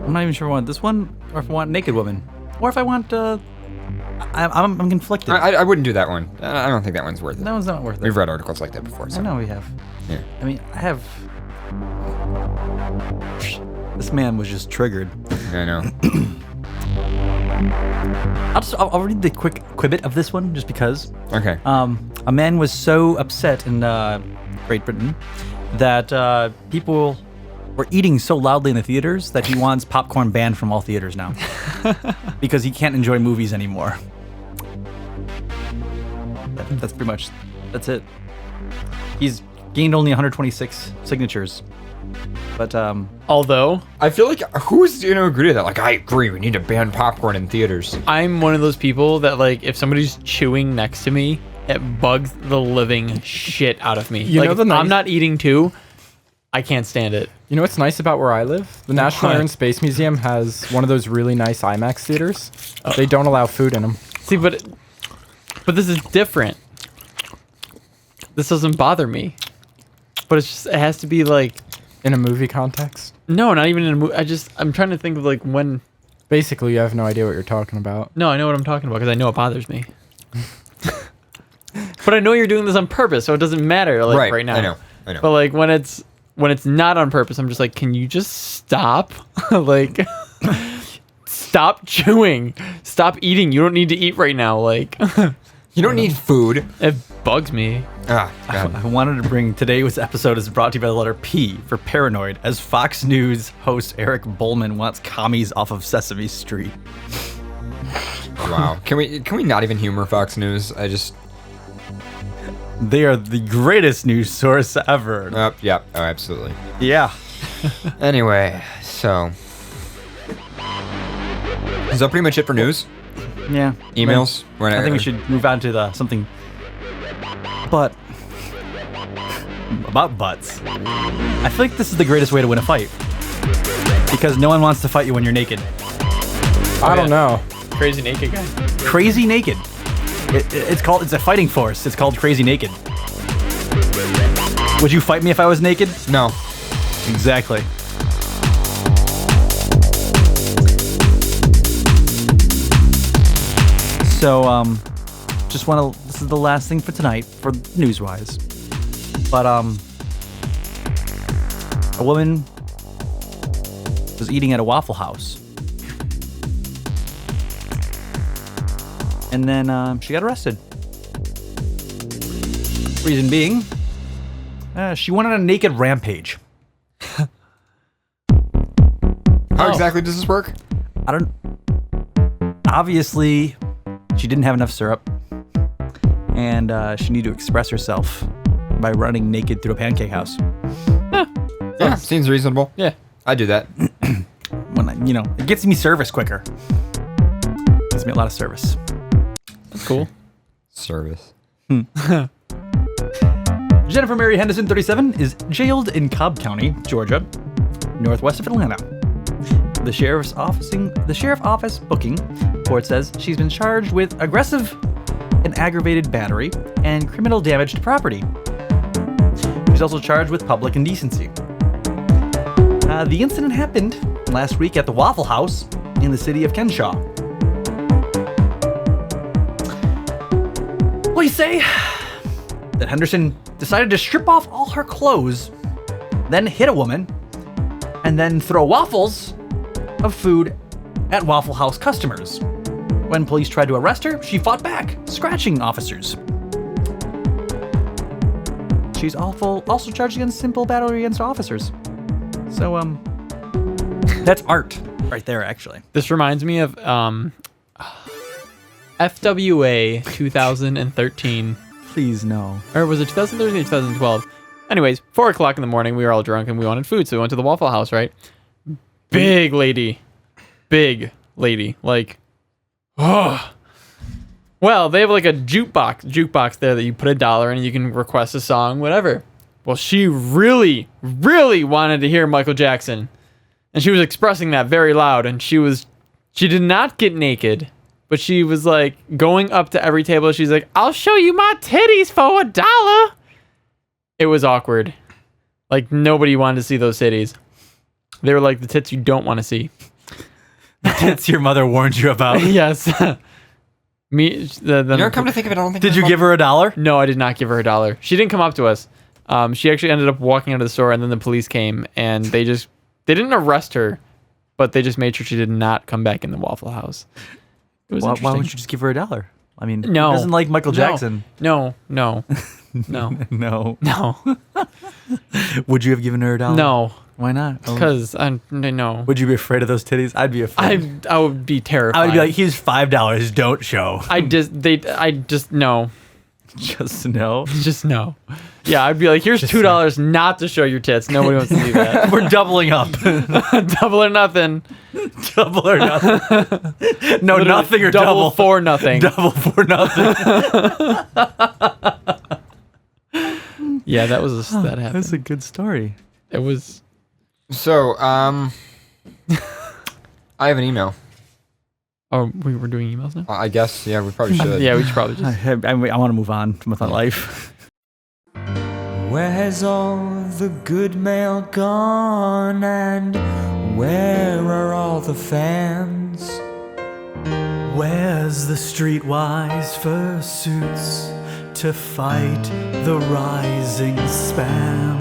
I'm not even sure if I want this one, or if I want Naked Woman, or if I want. I'm conflicted. I wouldn't do that one. I don't think that one's worth it. That one's not worth it. We've read articles like that before. So. I know we have. Yeah. I mean, I have. This man was just triggered. I know. I'll read the quick quibbit of this one just because. Okay. A man was so upset in Great Britain that people were eating so loudly in the theaters that he wants popcorn banned from all theaters now because he can't enjoy movies anymore. That's pretty much. That's it. He's gained only 126 signatures. But although I feel like who's going to agree to that? Like, I agree, we need to ban popcorn in theaters. I'm one of those people that, like, if somebody's chewing next to me, it bugs the living shit out of me. You know, I'm not eating too, I can't stand it. You know what's nice about where I live? The National Air and Space Museum has one of those really nice IMAX theaters. They don't allow food in them. See, but this is different. This doesn't bother me. But it's just, it has to be like in a movie context. No, not even in a movie. I'm trying to think of like when. Basically, you have no idea what you're talking about. No, I know what I'm talking about because I know it bothers me. But I know you're doing this on purpose, so it doesn't matter right now. I know. I know. But like when it's not on purpose, I'm just like, can you just stop? Like, stop chewing, stop eating. You don't need to eat right now. Like, you don't need food. It bugs me. Ah, God. I wanted to bring today's episode is brought to you by the letter P for paranoid, as Fox News host Eric Bullman wants commies off of Sesame Street. Wow. Can we not even humor Fox News? They are the greatest news source ever. Yep. Oh, absolutely. Yeah. Anyway, so is that pretty much it for news? Yeah. Emails? I think we should move on to something about butts. I feel like this is the greatest way to win a fight. Because no one wants to fight you when you're naked. I don't know. Crazy naked guy. Crazy naked. It's a fighting force. It's called Crazy Naked. Would you fight me if I was naked? No. Exactly. So, this is the last thing for tonight, for news-wise. But, a woman was eating at a Waffle House. And then, she got arrested. Reason being, she went on a naked rampage. How exactly does this work? Obviously, she didn't have enough syrup, and she needed to express herself by running naked through a pancake house. Yeah, seems reasonable. Yeah, I do that. It gets me service quicker. Gives me a lot of service. That's cool. Service. Jennifer Mary Henderson, 37, is jailed in Cobb County, Georgia, northwest of Atlanta. The sheriff office booking report says she's been charged with aggressive and aggravated battery and criminal damage to property. She's also charged with public indecency. The incident happened last week at the Waffle House in the city of Kenshaw. Police say that Henderson decided to strip off all her clothes, then hit a woman, and then throw waffles of food at Waffle House customers. When police tried to arrest her, she fought back, scratching officers. She's also charged against simple battery against officers. So, that's art right there, actually. This reminds me of FWA 2013. Please no. Or was it 2013 or 2012? Anyways, 4 o'clock in the morning, we were all drunk and we wanted food, so we went to the Waffle House, right? Big lady. Like, oh. Well, they have like a jukebox there that you put $1 in and you can request a song, whatever. Well, she really, really wanted to hear Michael Jackson. And she was expressing that very loud, and she did not get naked, but she was like going up to every table. She's like, I'll show you my titties for $1. It was awkward. Like, nobody wanted to see those titties. They were like the tits you don't want to see. The tits your mother warned you about. Yes. Come to think of it, I don't think. Did you give her $1? No, I did not give her $1. She didn't come up to us. She actually ended up walking out of the store, and then the police came, and they didn't arrest her, but they just made sure she did not come back in the Waffle House. It was interesting. Why wouldn't you just give her $1? I mean, no, who doesn't like Michael Jackson? No. No. Would you have given her $1? No. Why not? Because no. Would you be afraid of those titties? I'd be afraid. I would be terrified. I would be like, here's $5. Don't show. I just no. Just no. Just no. Yeah, I'd be like, here's $2 not to show your tits. Nobody wants to do that. We're doubling up. Double or nothing. Double or nothing. No, literally, nothing or double for nothing. Double for nothing. Yeah, that happened. That's a good story. It was. So, I have an email. Oh, we were doing emails now? I guess, yeah, we probably should. Yeah, we should probably just. I want to move on with my life. Where has all the good mail gone, and where are all the fans? Where's the streetwise fursuits to fight the rising spam?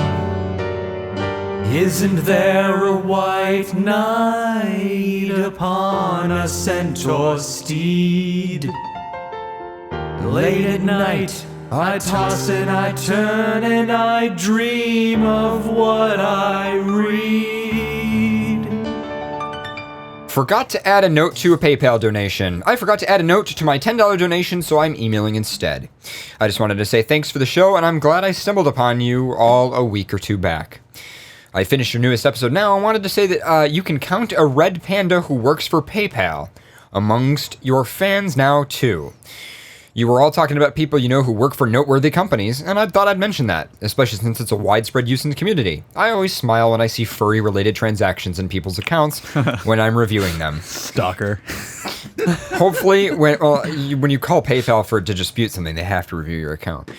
Isn't there a white knight upon a centaur steed? Late at night, I toss and I turn and I dream of what I read. Forgot to add a note to a PayPal donation. I forgot to add a note to my $10 donation, so I'm emailing instead. I just wanted to say thanks for the show, and I'm glad I stumbled upon you all a week or two back. I finished your newest episode now and wanted to say that you can count a red panda who works for PayPal amongst your fans now, too. You were all talking about people you know who work for noteworthy companies, and I thought I'd mention that, especially since it's a widespread use in the community. I always smile when I see furry-related transactions in people's accounts when I'm reviewing them. Stalker. Hopefully, when you call PayPal to dispute something, they have to review your account.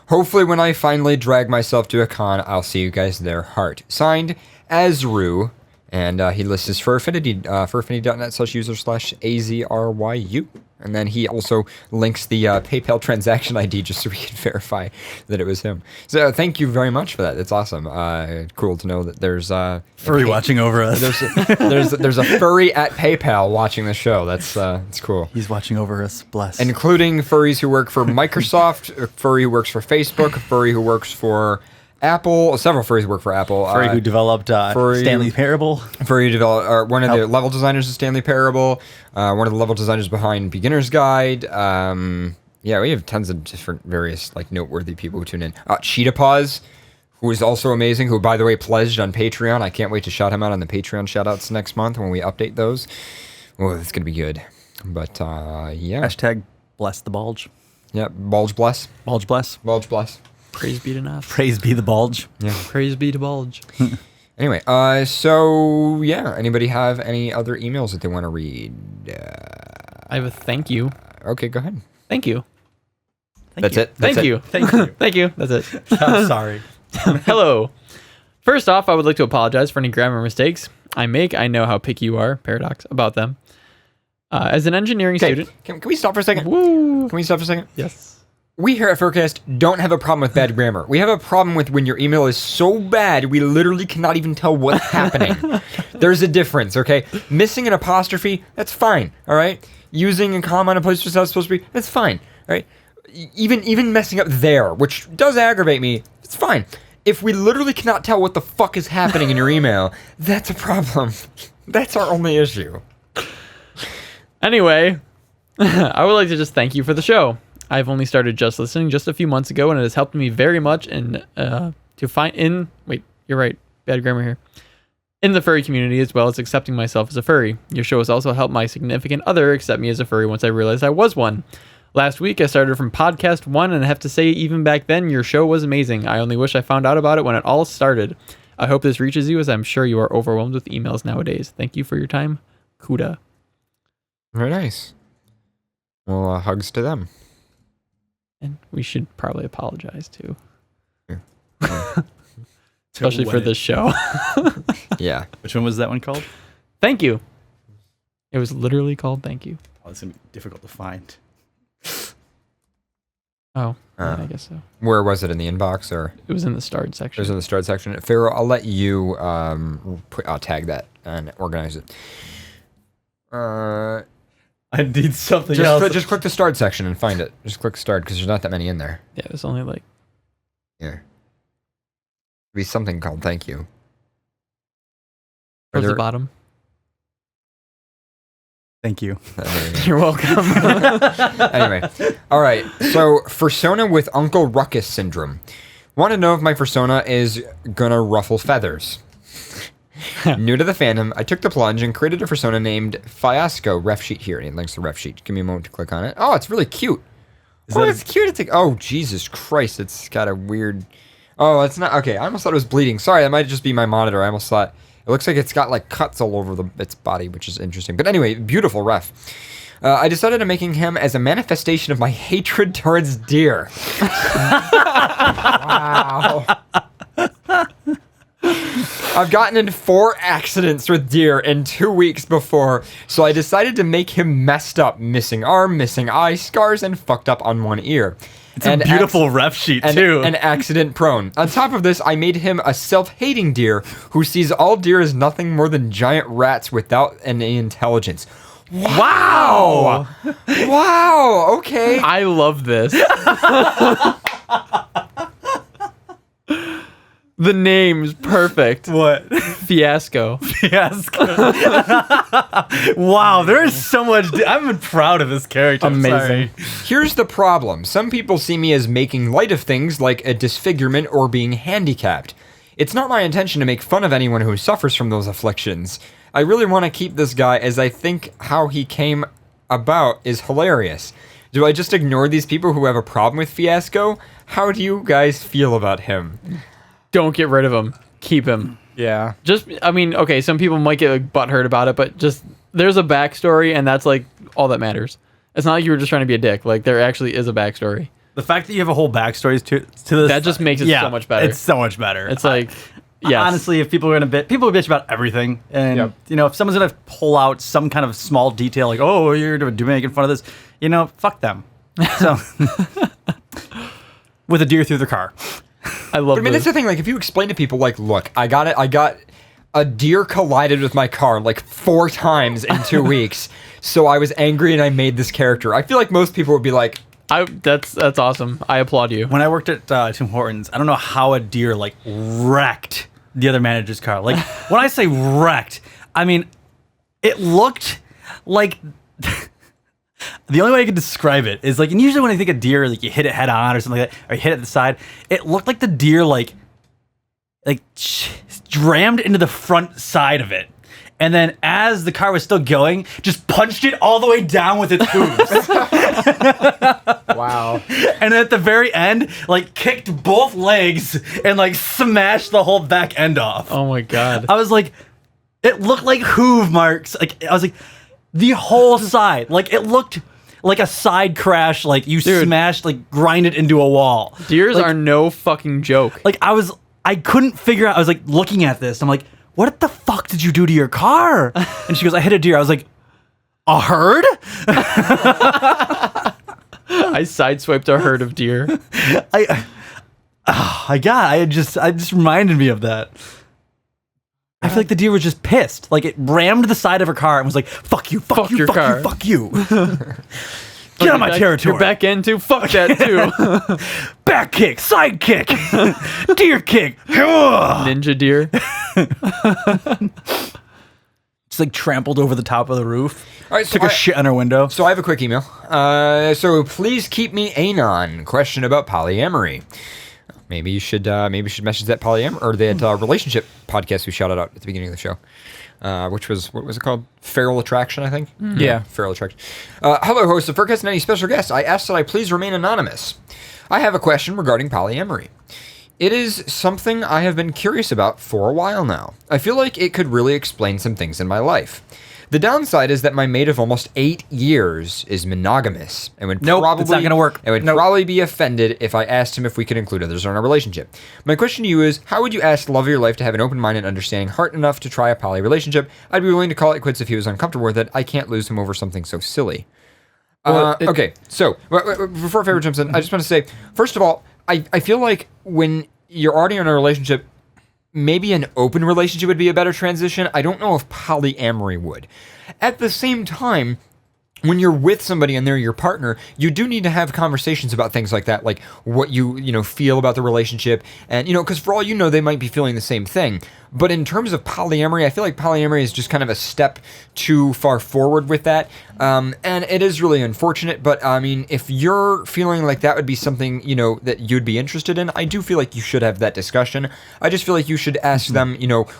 Hopefully, when I finally drag myself to a con, I'll see you guys there. Heart. Signed, Azru, and he lists his Furfinity, furfinity.net/user/AZRYU. And then he also links the PayPal transaction ID just so we can verify that it was him. So thank you very much for that. It's awesome. Cool to know that there's furry watching over us. There's a furry at PayPal watching the show. That's cool. He's watching over us. Bless. Including furries who work for Microsoft, a furry who works for Facebook, a furry who works for Apple, several furries who work for Apple. Furry who developed Stanley Parable. Furry who developed one of the level designers of Stanley Parable. One of the level designers behind Beginner's Guide. Yeah, we have tons of different various noteworthy people who tune in. Cheetah Paws, who is also amazing, who by the way pledged on Patreon. I can't wait to shout him out on the Patreon shoutouts next month when we update those. Oh, it's gonna be good. But yeah. Hashtag bless the bulge. Yeah, bulge bless. Bulge bless. Bulge bless. Praise be to enough. Praise be the bulge. Yeah. Praise be to bulge. Anyway, so yeah, anybody have any other emails that they want to read? I have a thank you. Okay, go ahead. Thank you. That's it. Thank you. Thank you. Thank you. That's it. I'm sorry. Hello. First off, I would like to apologize for any grammar mistakes I make. I know how picky you are, Paradox, about them. As an engineering student... Can we stop for a second? Woo! Can we stop for a second? Yes. We here at FurCast don't have a problem with bad grammar. We have a problem with when your email is so bad, we literally cannot even tell what's happening. There's a difference, okay? Missing an apostrophe, that's fine, all right? Using a comma on a place it's not supposed to be, that's fine, all right? Even messing up there, which does aggravate me, it's fine. If we literally cannot tell what the fuck is happening in your email, that's a problem. That's our only issue. Anyway, I would like to just thank you for the show. I've only started just listening just a few months ago, and it has helped me very much wait, you're right, bad grammar here. In the furry community, as well as accepting myself as a furry. Your show has also helped my significant other accept me as a furry once I realized I was one. Last week, I started from podcast 1, and I have to say, even back then, your show was amazing. I only wish I found out about it when it all started. I hope this reaches you, as I'm sure you are overwhelmed with emails nowadays. Thank you for your time. Kuda. Very nice. Well, hugs to them. And we should probably apologize too. Yeah. Especially for this show. Yeah. Which one was that one called? Thank you. It was literally called Thank You. Oh, it's going to be difficult to find. Oh, yeah, I guess so. Where was it, in the inbox or? It was in the starred section. It was in the starred section. Pharaoh, I'll let you tag that and organize it. I need something else. Just click the start section and find it. Just click start because there's not that many in there. Yeah, there's only Yeah. Be something called thank you. Towards the bottom. Thank you. You're welcome. Anyway, all right. So, fursona with Uncle Ruckus syndrome. Want to know if my fursona is gonna ruffle feathers? New to the fandom, I took the plunge and created a fursona named Fiasco. Ref sheet here. And it links to the ref sheet. Give me a moment to click on it. Oh, it's really cute. It's cute. It's like, oh, Jesus Christ. It's got a weird... Oh, it's not... Okay, I almost thought it was bleeding. Sorry, that might just be my monitor. I almost thought... It looks like it's got like cuts all over its body, which is interesting. But anyway, beautiful ref. I decided on making him as a manifestation of my hatred towards deer. Wow. I've gotten in 4 accidents with deer in 2 weeks before, so I decided to make him messed up, missing arm, missing eye, scars, and fucked up on one ear. It's a beautiful ref sheet, too. And accident prone. On top of this, I made him a self-hating deer who sees all deer as nothing more than giant rats without any intelligence. Wow! Wow, okay. I love this. The name's perfect. What? Fiasco. Wow, there is so much. I'm proud of this character. Amazing. Here's the problem. Some people see me as making light of things like a disfigurement or being handicapped. It's not my intention to make fun of anyone who suffers from those afflictions. I really want to keep this guy as I think how he came about is hilarious. Do I just ignore these people who have a problem with Fiasco? How do you guys feel about him? Don't get rid of him. Keep him. Yeah. Just, I mean, okay, some people might get like, butthurt about it, but just, there's a backstory, and that's like all that matters. It's not like you were just trying to be a dick. Like, there actually is a backstory. The fact that you have a whole backstory to this, that just makes it so much better. It's so much better. It's like, yes. Honestly, if people are gonna people bitch about everything, and you know, if someone's gonna pull out some kind of small detail, like, oh, you're making fun of this, you know, fuck them. So, with a deer through the car. I love. But I mean, that's the thing. Like, if you explain to people, like, look, I got a deer collided with my car like 4 times in 2 weeks, so I was angry and I made this character. I feel like most people would be like, that's awesome. I applaud you. When I worked at Tim Hortons, I don't know how a deer like wrecked the other manager's car. Like, when I say wrecked, I mean it looked like. The only way I can describe it is like, and usually when I think of deer, like you hit it head on or something like that, or you hit it at the side, it looked like the deer like rammed into the front side of it. And then as the car was still going, just punched it all the way down with its hooves. Wow. And then at the very end, like kicked both legs and like smashed the whole back end off. Oh my God. I was like, it looked like hoof marks. Like, I was like, the whole side, like it looked like a side crash, like you smashed, like grind it into a wall. Deers like, are no fucking joke. Like I couldn't figure out. I was like looking at this. I'm like, what the fuck did you do to your car? And she goes, I hit a deer. I was like, a herd? I sideswiped a herd of deer. It just reminded me of that. I feel like the deer was just pissed. Like, it rammed the side of her car and was like, fuck you, fuck you, your fuck car. you, fuck you. Get on my territory. Your back end too? Fuck that too. Back kick, side kick, deer kick. Ninja deer. Just like trampled over the top of the roof. All right, Took a shit on her window. So I have a quick email. So please keep me anon. Question about polyamory. Maybe you should message that polyamory or that relationship podcast we shouted out at the beginning of the show, which was, what was it called? Feral Attraction, I think. Mm-hmm. Yeah, Feral Attraction. Hello, host of FurCast and any special guests. I asked that I please remain anonymous. I have a question regarding polyamory. It is something I have been curious about for a while now. I feel like it could really explain some things in my life. The downside is that my mate of almost 8 years is monogamous and would probably it's not gonna work. And would probably be offended if I asked him if we could include others in our relationship. My question to you is, how would you ask the love of your life to have an open mind and understanding heart enough to try a poly relationship? I'd be willing to call it quits if he was uncomfortable with it. I can't lose him over something so silly. Okay, so before Favorite jumps in, I just want to say, first of all, I feel like when you're already in a relationship, maybe an open relationship would be a better transition. I don't know if polyamory would. At the same time, when you're with somebody and they're your partner, you do need to have conversations about things like that, like what you feel about the relationship, and because for all you know, they might be feeling the same thing. But in terms of polyamory, I feel like polyamory is just kind of a step too far forward with that, and it is really unfortunate. But I mean, if you're feeling like that would be something that you'd be interested in, I do feel like you should have that discussion. I just feel like you should ask them,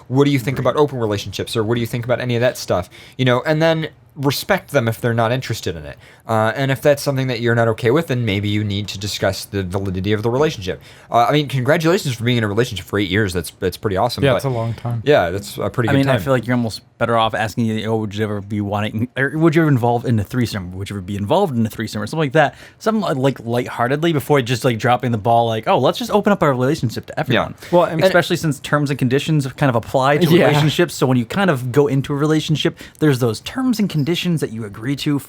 what do you think about open relationships, or what do you think about any of that stuff, and then respect them if they're not interested in it. And if that's something that you're not okay with, then maybe you need to discuss the validity of the relationship. I mean, congratulations for being in a relationship for 8 years. That's pretty awesome. Yeah, but, it's a long long time. Yeah, that's a pretty good time. I feel like you're almost better off asking, would you ever be wanting, or would you ever involved in a threesome? Would you ever be involved in a threesome or something like that? Something like lightheartedly before just like dropping the ball, like, oh, let's just open up our relationship to everyone. Yeah. Well, and especially since terms and conditions kind of apply to relationships. So when you kind of go into a relationship, there's those terms and conditions that you agree to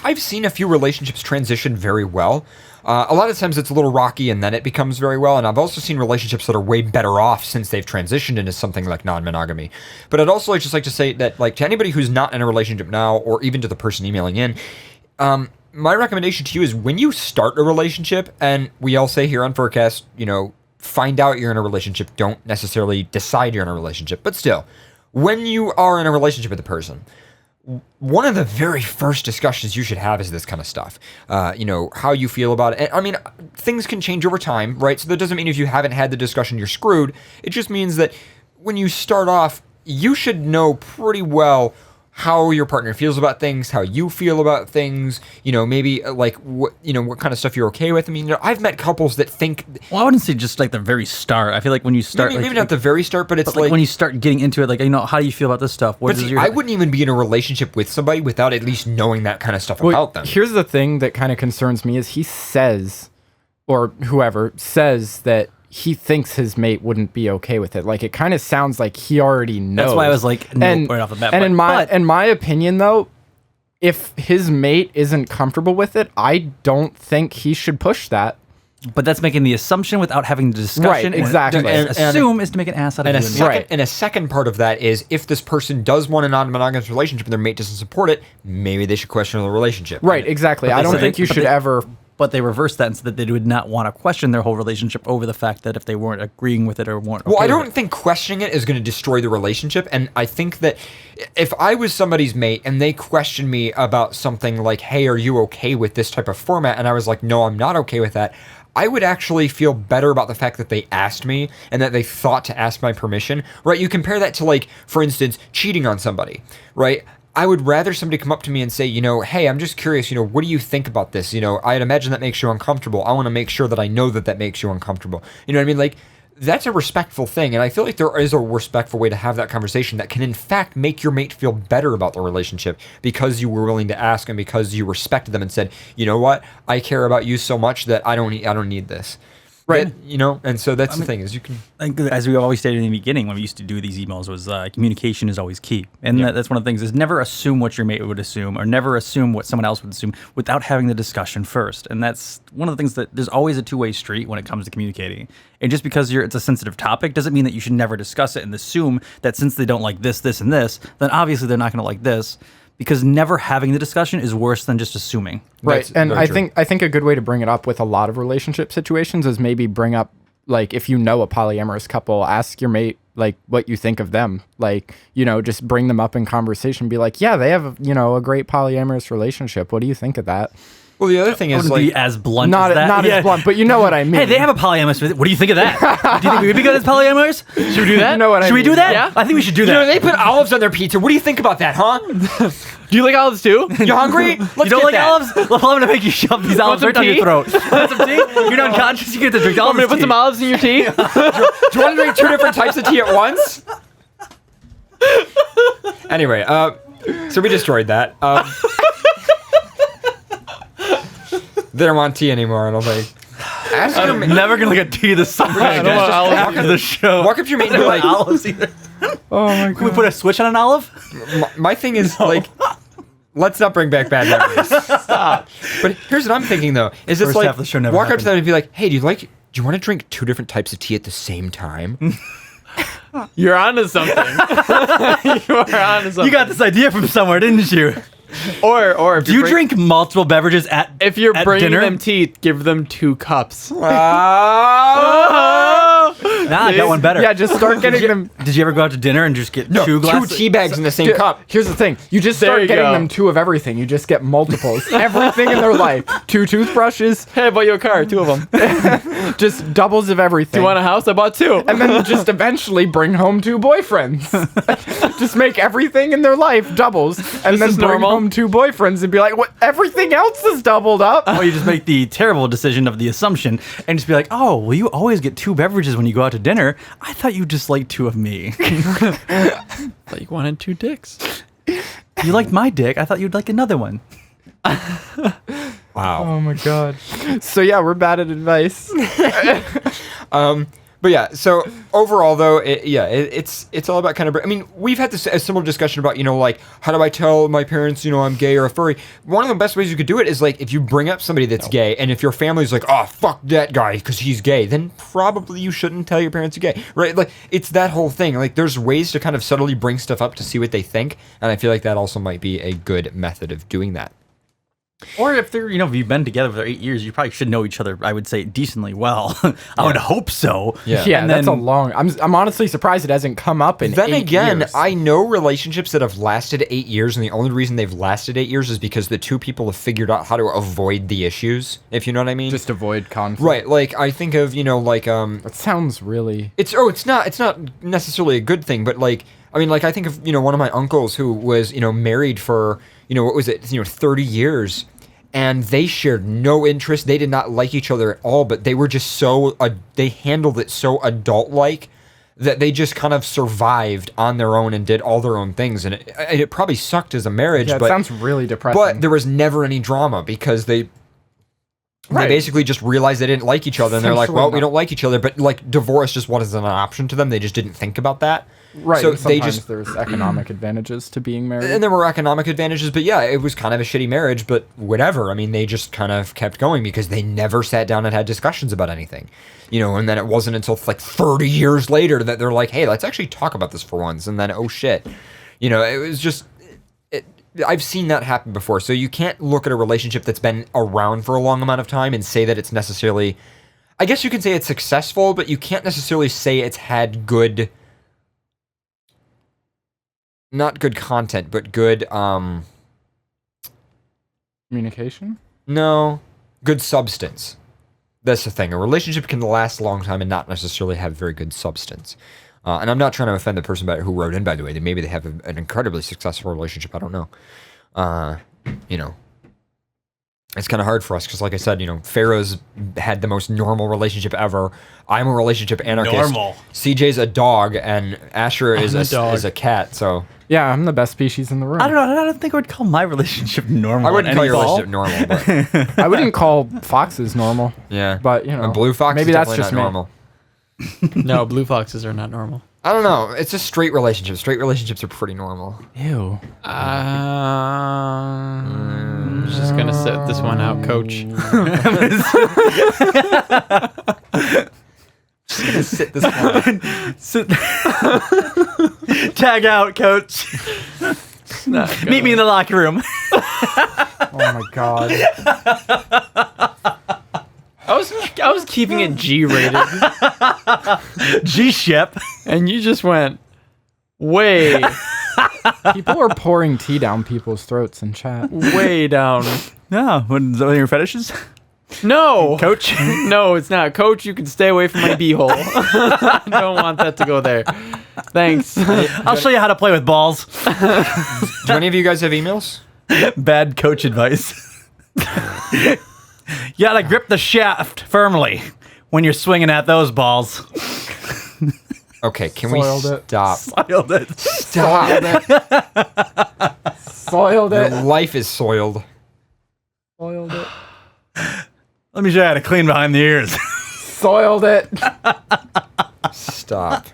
I've seen a few relationships transition very well. A lot of times it's a little rocky and then it becomes very well. And I've also seen relationships that are way better off since they've transitioned into something like non-monogamy. But I'd also just like to say that, like, to anybody who's not in a relationship now, or even to the person emailing in, my recommendation to you is when you start a relationship, and we all say here on FurCast, find out you're in a relationship, don't necessarily decide you're in a relationship, but still, when you are in a relationship with a person, one of the very first discussions you should have is this kind of stuff. How you feel about it. I mean, things can change over time, right? So that doesn't mean if you haven't had the discussion, you're screwed. It just means that when you start off, you should know pretty well how your partner feels about things, how you feel about things, maybe like what kind of stuff you're okay with. I mean, I've met couples that think. Well, I wouldn't say just like the very start. I feel like when you start, maybe not the very start, but it's like when you start getting into it, like, how do you feel about this stuff? I wouldn't even be in a relationship with somebody without at least knowing that kind of stuff about them. Here's the thing that kind of concerns me is he says, or whoever says that he thinks his mate wouldn't be okay with it. Like, it kind of sounds like he already knows. That's why I was like, no, right off the bat. And in my opinion, though, if his mate isn't comfortable with it, I don't think he should push that. But that's making the assumption without having the discussion. Right, exactly. And assume is to make an ass out of you. And a second part of that is, if this person does want a non-monogamous relationship and their mate doesn't support it, maybe they should question the relationship. Right, exactly. I don't think you should ever... But they reversed that and said that they would not want to question their whole relationship over the fact that if they weren't agreeing with it or weren't. Well, I don't think questioning it is going to destroy the relationship. And I think that if I was somebody's mate and they questioned me about something like, hey, are you okay with this type of format? And I was like, no, I'm not okay with that. I would actually feel better about the fact that they asked me and that they thought to ask my permission, right? You compare that to, like, for instance, cheating on somebody, right? I would rather somebody come up to me and say, hey, I'm just curious, what do you think about this? I'd imagine that makes you uncomfortable. I want to make sure that I know that makes you uncomfortable. You know what I mean? Like, that's a respectful thing. And I feel like there is a respectful way to have that conversation that can, in fact, make your mate feel better about the relationship because you were willing to ask and because you respected them and said, you know what? I care about you so much that I don't need this. Right. And so that's the thing is you can. As we always stated in the beginning when we used to do these emails was communication is always key. And that's one of the things is never assume what your mate would assume or never assume what someone else would assume without having the discussion first. And that's one of the things that there's always a two-way street when it comes to communicating. And just because it's a sensitive topic doesn't mean that you should never discuss it and assume that since they don't like this, this, and this, then obviously they're not going to like this. Because never having the discussion is worse than just assuming. Right. And I think a good way to bring it up with a lot of relationship situations is maybe bring up, like, if you know a polyamorous couple, ask your mate, like, what you think of them. Like, just bring them up in conversation. Be like, yeah, they have, a great polyamorous relationship. What do you think of that? Well, the other thing is, like, be as blunt not as that. Not as blunt, but you know what I mean. Hey, they have a polyamorous. What do you think of that? Do you think we would be good as polyamorous? Should we do that? You know what I mean. Should we do that? Yeah. I think we should do that. They put olives on their pizza. What do you think about that, huh? Do you like olives too? You hungry? Let's you don't like that. olives? Well, I'm gonna make you shove these olives right down your throat. Want some tea? You're not unconscious. You get to drink olives. I'm gonna put some olives in your tea. Do you want to drink 2 different types of tea at once? Anyway, so we destroyed that. They don't want tea anymore, I don't think. I'm never gonna get tea this summer. I don't want olives after the show. Walk up to your mate and be like, olives either. Oh my god. Can we put a switch on an olive? My thing is, like, let's not bring back bad memories. Stop. But here's what I'm thinking, though. Is it's like, walk up to them and be like, hey, do you want to drink 2 different types of tea at the same time? You're onto something. You are onto something. You got this idea from somewhere, didn't you? Or if do you drink multiple beverages at if you're at bringing dinner? them tea, give them 2 cups. Nah, I got one better. Yeah, just start getting them. Did you ever go out to dinner and just get 2 glasses? 2 tea bags in the same cup. Here's the thing. You just start getting them 2 of everything. You just get multiples. Everything in their life. 2 toothbrushes. Hey, I bought you a car. 2 of them. Just doubles of everything. Do you want a house? I bought 2. And then just eventually bring home 2 boyfriends. Just make everything in their life doubles. And then bring home 2 boyfriends and be like, what? Everything else is doubled up. Or you just make the terrible decision of the assumption and just be like, oh, well, you always get 2 beverages when you go out out to dinner, I thought you just liked 2 of me. Thought you wanted 2 dicks. You liked my dick. I thought you'd like another one. Wow. Oh my god. So yeah, we're bad at advice. But yeah, so overall though, it's all about kind of. I mean, we've had a similar discussion about like how do I tell my parents I'm gay or a furry. One of the best ways you could do it is like if you bring up somebody that's gay, and if your family's like, oh fuck that guy because he's gay, then probably you shouldn't tell your parents you're gay, right? Like it's that whole thing. Like there's ways to kind of subtly bring stuff up to see what they think, and I feel like that also might be a good method of doing that. Or if they're, if you've been together for 8 years, you probably should know each other, I would say, decently well. I would hope so. Yeah, and that's a long... I'm honestly surprised it hasn't come up in 8 years. Then again, I know relationships that have lasted 8 years, and the only reason they've lasted 8 years is because the 2 people have figured out how to avoid the issues, if you know what I mean. Just avoid conflict. Right, like, I think of, That sounds really... It's not necessarily a good thing, but, like, I mean, like, I think of, one of my uncles who was, married for, what was it, 30 years... And they shared no interest. They did not like each other at all, but they were just they handled it so adult-like that they just kind of survived on their own and did all their own things. And it probably sucked as a marriage. Yeah, it sounds really depressing. But there was never any drama because they basically just realized they didn't like each other. And they're like, well, we don't like each other. But like divorce just wasn't an option to them. They just didn't think about that. Right. So sometimes there's economic advantages to being married. And there were economic advantages, but yeah, it was kind of a shitty marriage, but whatever. I mean, they just kind of kept going because they never sat down and had discussions about anything. And then it wasn't until like 30 years later that they're like, hey, let's actually talk about this for once. And then, oh shit. It was just... I've seen that happen before. So you can't look at a relationship that's been around for a long amount of time and say that it's necessarily... I guess you can say it's successful, but you can't necessarily say it's had good... Not good content, but good, communication? No. Good substance. That's the thing. A relationship can last a long time and not necessarily have very good substance. And I'm not trying to offend the person who wrote in, by the way. Maybe they have an incredibly successful relationship. I don't know. It's kind of hard for us because, like I said, Pharaoh's had the most normal relationship ever. I'm a relationship anarchist. Normal. CJ's a dog, and Asher is a cat. So yeah, I'm the best species in the room. I don't think I would call my relationship normal. I wouldn't call your relationship normal. But I wouldn't call Fox's normal. Yeah, but a blue fox. Maybe is that's just not normal. No, blue foxes are not normal. I don't know. It's a straight relationship. Straight relationships are pretty normal. Ew. I'm just gonna sit this one out, Coach. Just gonna sit this one. Tag out, Coach. Meet me in the locker room. Oh my god. I was keeping it G-rated. G-ship. And you just went way. People are pouring tea down people's throats in chat. Way down. No, is that one of your fetishes? No. Coach? No, it's not. Coach, you can stay away from my beehole. I don't want that to go there. Thanks. I'll show you how to play with balls. Do any of you guys have emails? Bad coach advice. You gotta grip the shaft firmly when you're swinging at those balls. Okay, can Soiled we it. stop? Soiled it. Stop. Soiled it. Your life is soiled. Soiled it. Let me show you how to clean behind the ears. Soiled it. Stop.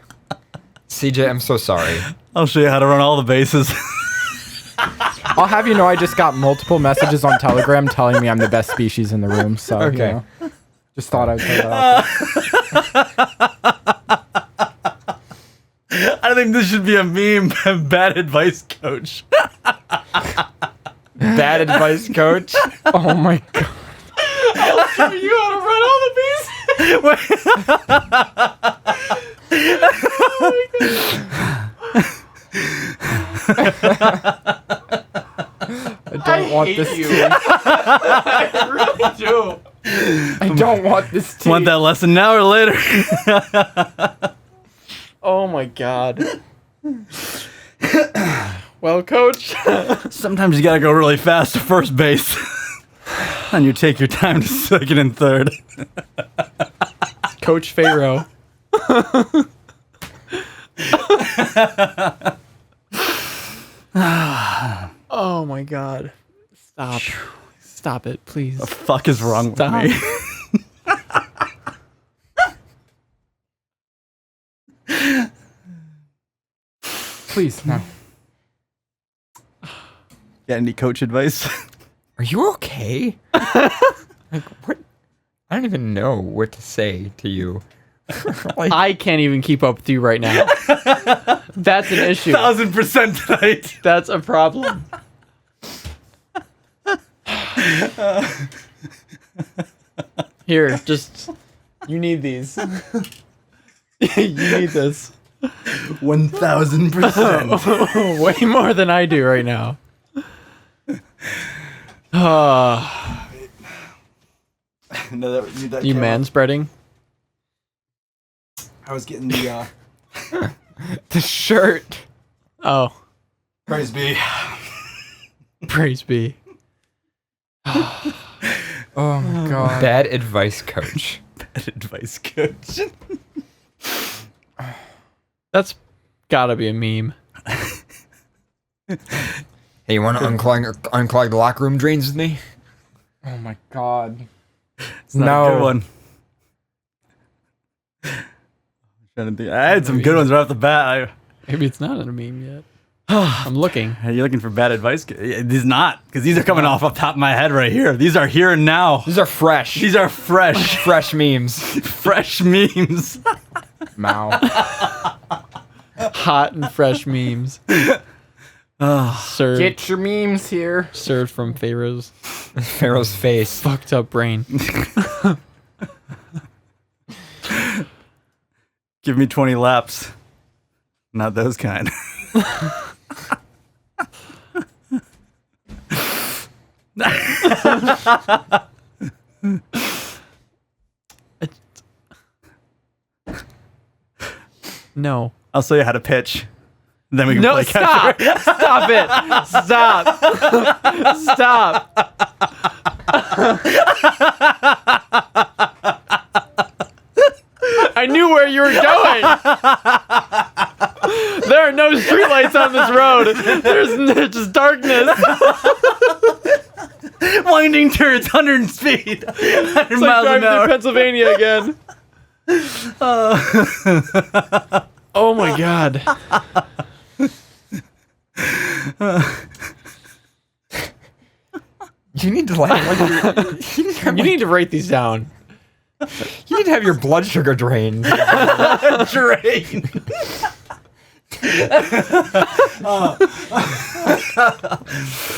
CJ, I'm so sorry. I'll show you how to run all the bases. I'll have you know I just got multiple messages on Telegram telling me I'm the best species in the room. So, Okay. Just thought I'd throw that out there. I think this should be a meme. Bad advice, Coach. Bad advice, Coach. Oh my god. I'll show you how to run all the bases. I don't want this tea. I really do. I don't want this tea. Want that lesson now or later? Oh my god. Well, Coach. Sometimes you gotta go really fast to first base. And you take your time to second and third. Coach Pharaoh. Oh my god. Stop. Stop it, please. The fuck is wrong with me? Please, no. Got any coach advice? Are you okay? Like, what? I don't even know what to say to you. Like, I can't even keep up with you right now. That's an issue. 1000% tonight. That's a problem. Here, just you need these. You need this. 1000%. Way more than I do right now. You manspreading? I was getting the the shirt. Oh. praise be. Praise be. Oh my god. Bad advice, coach. Bad advice, coach. That's gotta be a meme. Hey, you want to unclog the locker room drains with me? Oh my god. It's not a good one. I had some good ones right off the bat. Maybe it's not a meme yet. I'm looking. Are you looking for bad advice? These not, because these are coming off the top of my head right here. These are here and now. These are fresh. These are fresh. Fresh memes. Fresh memes. Mao. Hot and fresh memes. Served. Get your memes here. Served from Pharaoh's face. Fucked up brain. Give me 20 laps. Not those kind. No. I'll show you how to pitch. Then we can play stop! catcher. Stop it! Stop! Stop! I knew where you were going. There are no streetlights on this road. There's just darkness. Winding turns, 100 speed. 100 It's like miles an driving hour. through Pennsylvania again. Oh my god. You need to You need to write these down. You need to have your blood sugar drained. Drain.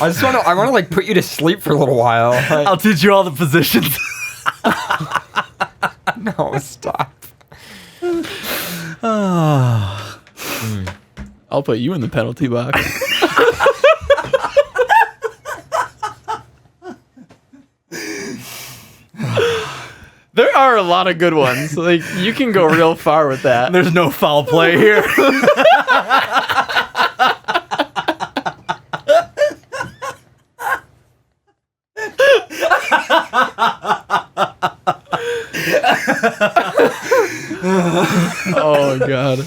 I want to like put you to sleep for a little while. Like, I'll teach you all the positions. no, stop. I'll put you in the penalty box. There are a lot of good ones. Like you can go real far with that. There's no foul play here. Oh god.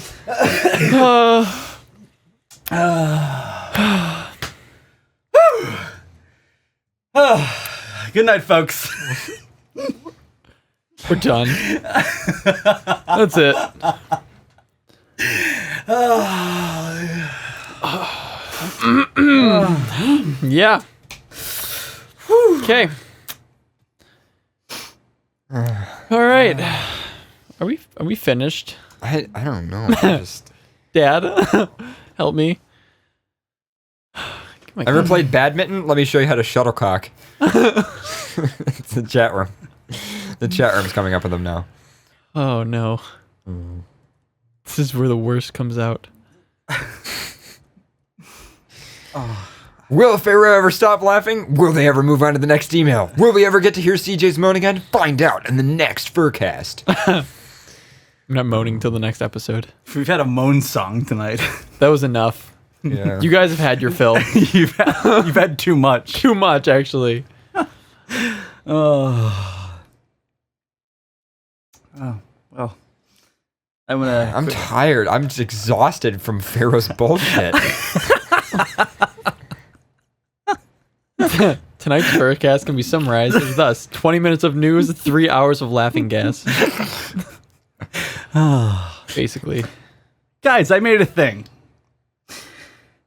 Good night, folks. We're done. That's it. Yeah. Okay. All right. Are we finished? I don't know. Just... Dad, help me. Ever played badminton? Let me show you how to shuttlecock. It's the chat room. The chat room's coming up with them now. Oh no. This is where the worst comes out. Will Pharaoh ever stop laughing? Will they ever move on to the next email? Will we ever get to hear CJ's moan again? Find out in the next FurCast. I'm not moaning till the next episode. We've had a moan song tonight. That was enough. Yeah. You guys have had your fill. You've had too much. Too much, actually. Oh, well. I'm tired. I'm just exhausted from Pharaoh's bullshit. Tonight's FurCast can be summarized as thus: 20 minutes of news, 3 hours of laughing gas. Basically. Guys, I made a thing.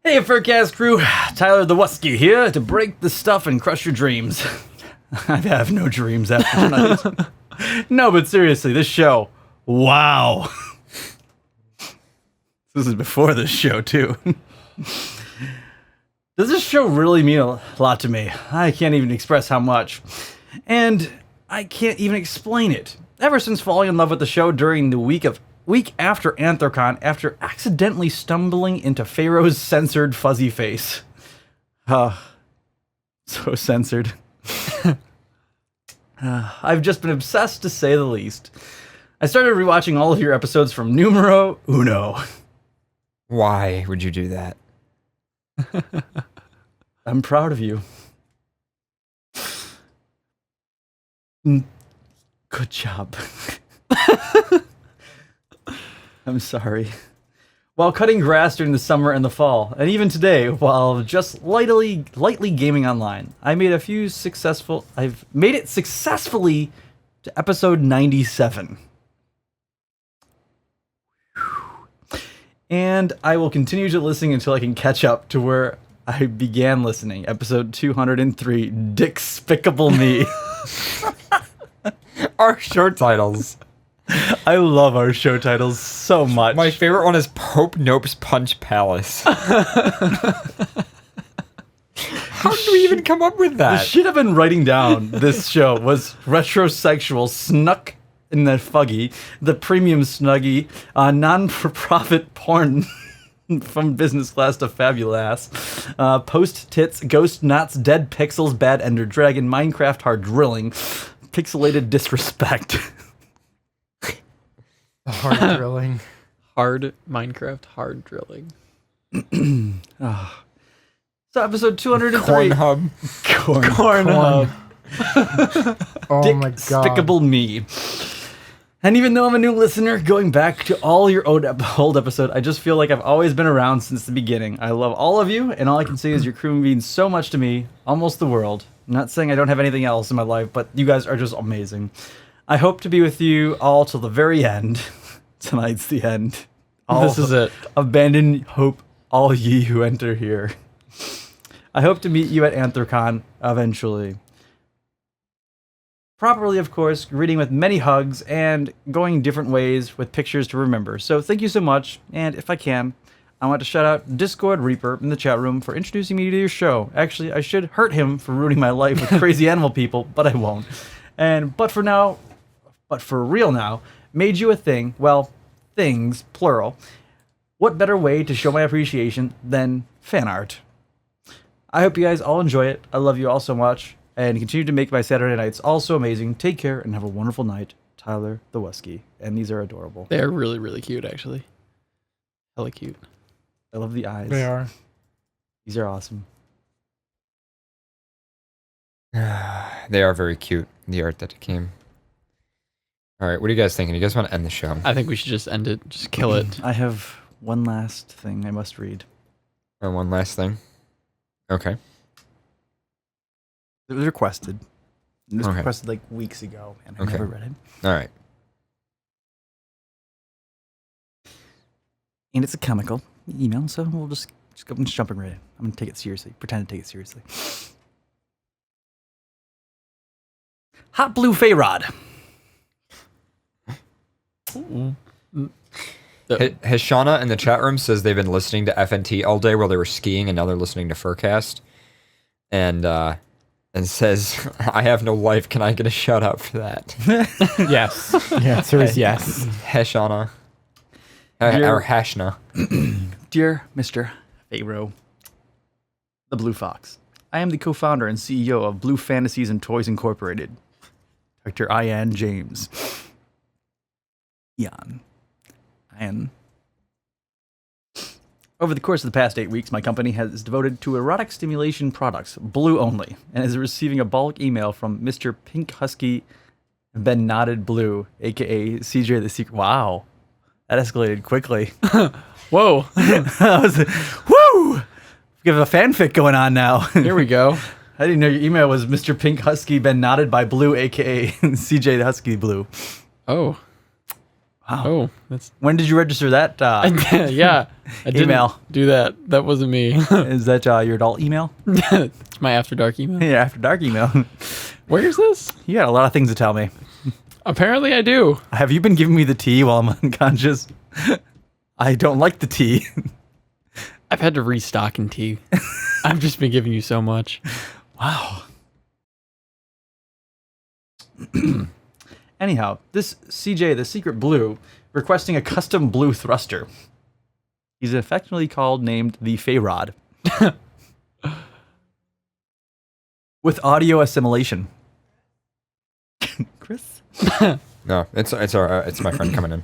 Hey, FurCast crew. Tyler the Wusky here to break the stuff and crush your dreams. I have no dreams after tonight. No, but seriously, this show. Wow. This is before this show, too. Does this show really mean a lot to me? I can't even express how much. And I can't even explain it. Ever since falling in love with the show during the week after Anthrocon, after accidentally stumbling into Pharaoh's censored fuzzy face. So censored. I've just been obsessed, to say the least. I started rewatching all of your episodes from numero uno. Why would you do that? I'm proud of you. Good job. I'm sorry. While cutting grass during the summer and the fall, and even today, while just lightly gaming online, I've made it successfully to episode 97. And I will continue to listen until I can catch up to where I began listening, episode 203, Despicable Me. Our show titles. I love our show titles so much. My favorite one is Pope Nope's Punch Palace. How did we even come up with that? The shit I've been writing down this show was retrosexual, snuck in the fuggy, the premium snuggie, non-for-profit porn from business class to fabulous, post tits, ghost knots, dead pixels, bad ender dragon, Minecraft hard drilling, pixelated disrespect. Hard drilling. Hard Minecraft hard drilling. So episode 203. Corn Hub. Corn Hub. Oh my god. Despicable Me. And even though I'm a new listener, going back to all your old episode, I just feel like I've always been around since the beginning. I love all of you, and all I can say is your crew means so much to me, almost the world. I'm not saying I don't have anything else in my life, but you guys are just amazing. I hope to be with you all till the very end. Tonight's the end. This is it. Abandon hope, all ye who enter here. I hope to meet you at Anthrocon eventually. Properly, of course, greeting with many hugs and going different ways with pictures to remember. So thank you so much, and if I can, I want to shout out Discord Reaper in the chat room for introducing me to your show. Actually, I should hurt him for ruining my life with crazy animal people, but I won't. But for real now, made you a thing, well, things, plural. What better way to show my appreciation than fan art? I hope you guys all enjoy it. I love you all so much. And continue to make my Saturday nights all so amazing. Take care and have a wonderful night. Tyler the Wusky. And these are adorable. They're really, really cute, actually. Hella cute. I love the eyes. They are. These are awesome. They are very cute, the art that came. All right, what are you guys thinking? You guys want to end the show? I think we should just end it. Just kill it. I have one last thing I must read. Or one last thing? Okay. It was requested. It was Okay. requested like weeks ago, and I Okay. never read it. All right. And it's a chemical email, so we'll just go and jumping right in. I'm gonna take it seriously. Pretend to take it seriously. Hot Blue Fayrod. Hishana in the chat room says they've been listening to FNT all day while they were skiing, and now they're listening to FurCast. And says, I have no life. Can I get a shout out for that? Yes. The answer is yes. Heshana. Dear- Or Hashna. Dear Mr. Pharaoh, the Blue Fox, I am the co-founder and CEO of Blue Fantasies and Toys Incorporated. Dr. Ian James. Ian. Over the course of the past 8 weeks, my company has devoted to erotic stimulation products, blue only, and is receiving a bulk email from Mr. Pink Husky Ben Knotted Blue, aka CJ the Secret. Wow. That escalated quickly. Whoa. I was, woo! We have a fanfic going on now. Here we go. I didn't know your email was Mr. Pink Husky been knotted by Blue, a.k.a. CJ the Husky Blue. Oh. Wow. Oh. That's... When did you register that yeah. I didn't email? do that. That wasn't me. Is that your adult email? It's my After Dark email. Yeah, After Dark email. Where is this? You got a lot of things to tell me. Apparently I do. Have you been giving me the tea while I'm unconscious? I don't like the tea. I've had to restock in tea. I've just been giving you so much. Wow. Anyhow, this CJ, the Secret Blue, requesting a custom blue thruster. He's affectionately named the Fayrod. With audio assimilation. Chris? No, it's my friend coming in.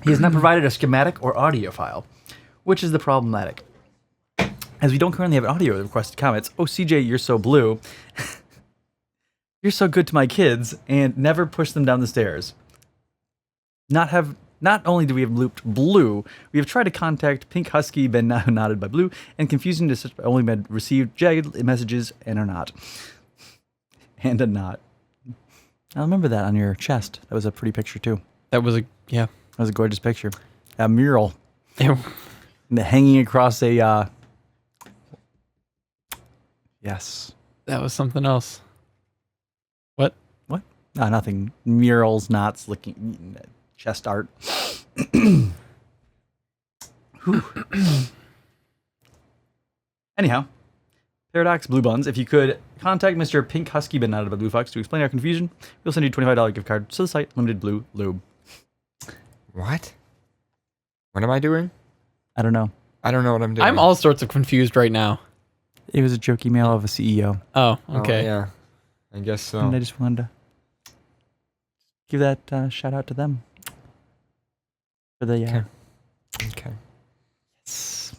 He has not provided a schematic or audio file, which is the problematic. As we don't currently have an audio requested comments. Oh, CJ, you're so blue. You're so good to my kids, and never push them down the stairs. Not only do we have looped Blue, we have tried to contact Pink Husky, been knotted by Blue, and confusing to only been received jagged messages and are not. And a knot. I remember that on your chest. That was a pretty picture too. That was That was a gorgeous picture. A mural. Hanging across a yes. That was something else. What? Nothing. Murals, knots, looking chest art. Anyhow, Paradox Blue Buns, if you could contact Mr. Pink Husky but not by Blue Fox to explain our confusion, we'll send you a $25 gift card to the site Limited Blue Lube. What? What am I doing? I don't know. I don't know what I'm doing. I'm all sorts of confused right now. It was a joke email of a CEO. Oh, okay. Oh, yeah. I guess so. And I just wanted to give that shout out to them. For the Okay. Yes.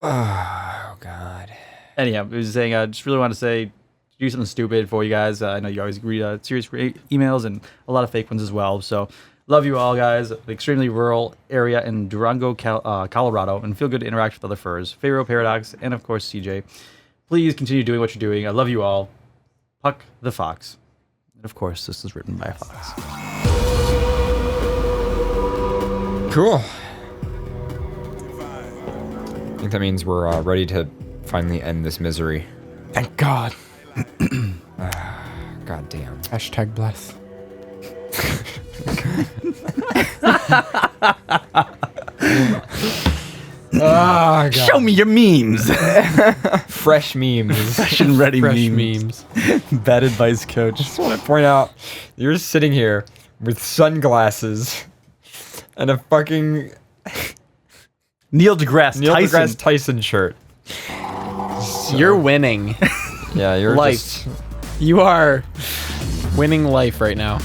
Oh God. Anyhow, I was saying I just really want to say do something stupid for you guys. I know you always read serious emails and a lot of fake ones as well. So love you all, guys. Extremely rural area in Durango, Colorado, and feel good to interact with other furs. Pharaoh, Paradox, and of course CJ. Please continue doing what you're doing. I love you all. Puck the Fox. And of course, this is written by a fox. Cool. I think that means we're ready to finally end this misery. Thank God. God damn. Hashtag bless. Oh, God. Show me your memes. Fresh memes. Session ready Fresh memes. Bad advice, coach. I just want to point out, you're sitting here with sunglasses and a fucking Neil deGrasse Tyson shirt. You're winning. Yeah, you're life. You are winning life right now.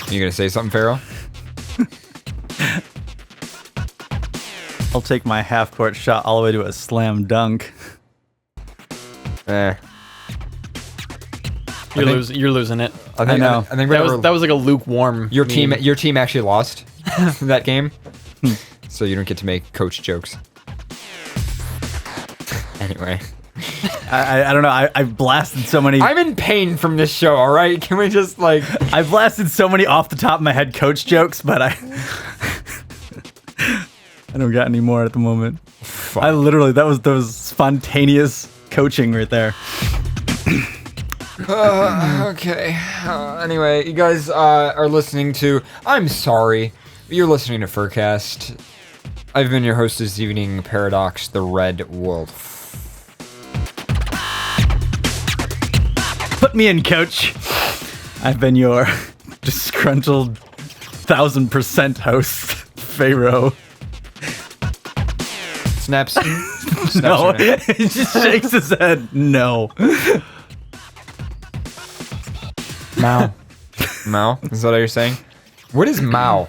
You gonna say something, Pharaoh? I'll take my half-court shot all the way to a slam dunk. You're losing it. I know. I think that was like a lukewarm. Your team actually lost that game, so you don't get to make coach jokes. Anyway, I don't know. I've blasted so many. I'm in pain from this show. All right, can we just like? I've blasted so many off the top of my head coach jokes, but I don't got any more at the moment. Fuck. I literally that was spontaneous coaching right there. Okay. Anyway, you guys are listening to. I'm sorry, you're listening to FurCast. I've been your host this evening, Paradox the Red Wolf. Put me in, coach. I've been your disgruntled 1000% host, Pharaoh. Snaps. No, he just shakes his head. No. Mao. Is that what you're saying? What is Mao?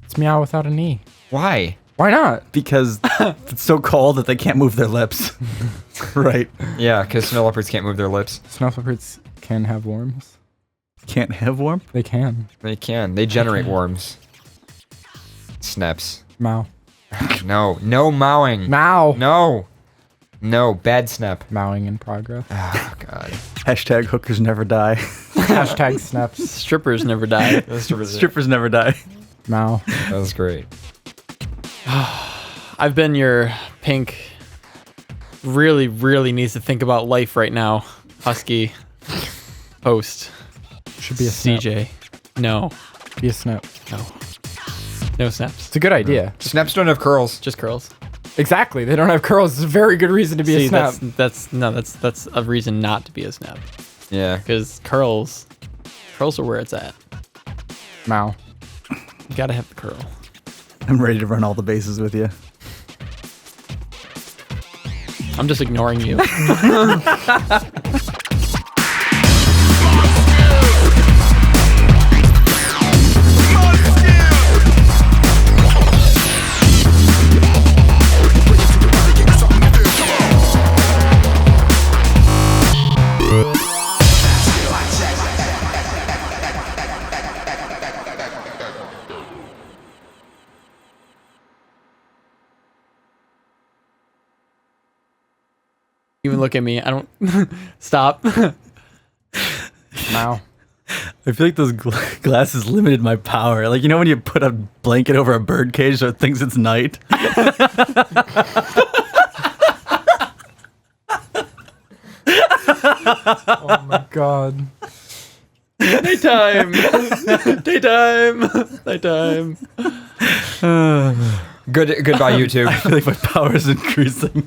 It's meow without an E. Why? Why not? Because it's so cold that they can't move their lips. Right. Yeah, because snow leopards can't move their lips. Snow leopards can have worms. Can't have warmth? They can. They can. They generate worms. Snaps. Mow. No. No mowing. Mow. No. No. Bad snap. Mowing in progress. Oh, God. Hashtag hookers never die. Hashtag snaps. Strippers never die. Strippers never die. Mow. That was great. I've been your pink. Really, really needs to think about life right now. Husky. Post. Should be a snap. CJ. No. Be a snap. No. No snaps. It's a good idea. Snaps don't have curls. Just curls. Exactly. They don't have curls. It's a very good reason to be a snap. That's a reason not to be a snap. Yeah. Because curls are where it's at. Mow. You gotta have the curl. I'm ready to run all the bases with you. I'm just ignoring you. Even look at me. I don't. Stop. Mow. I feel like those glasses limited my power. Like, you know when you put a blanket over a bird cage so it thinks it's night? Oh my god. Daytime. Daytime. Nighttime. Goodbye, YouTube. I feel like my power is increasing.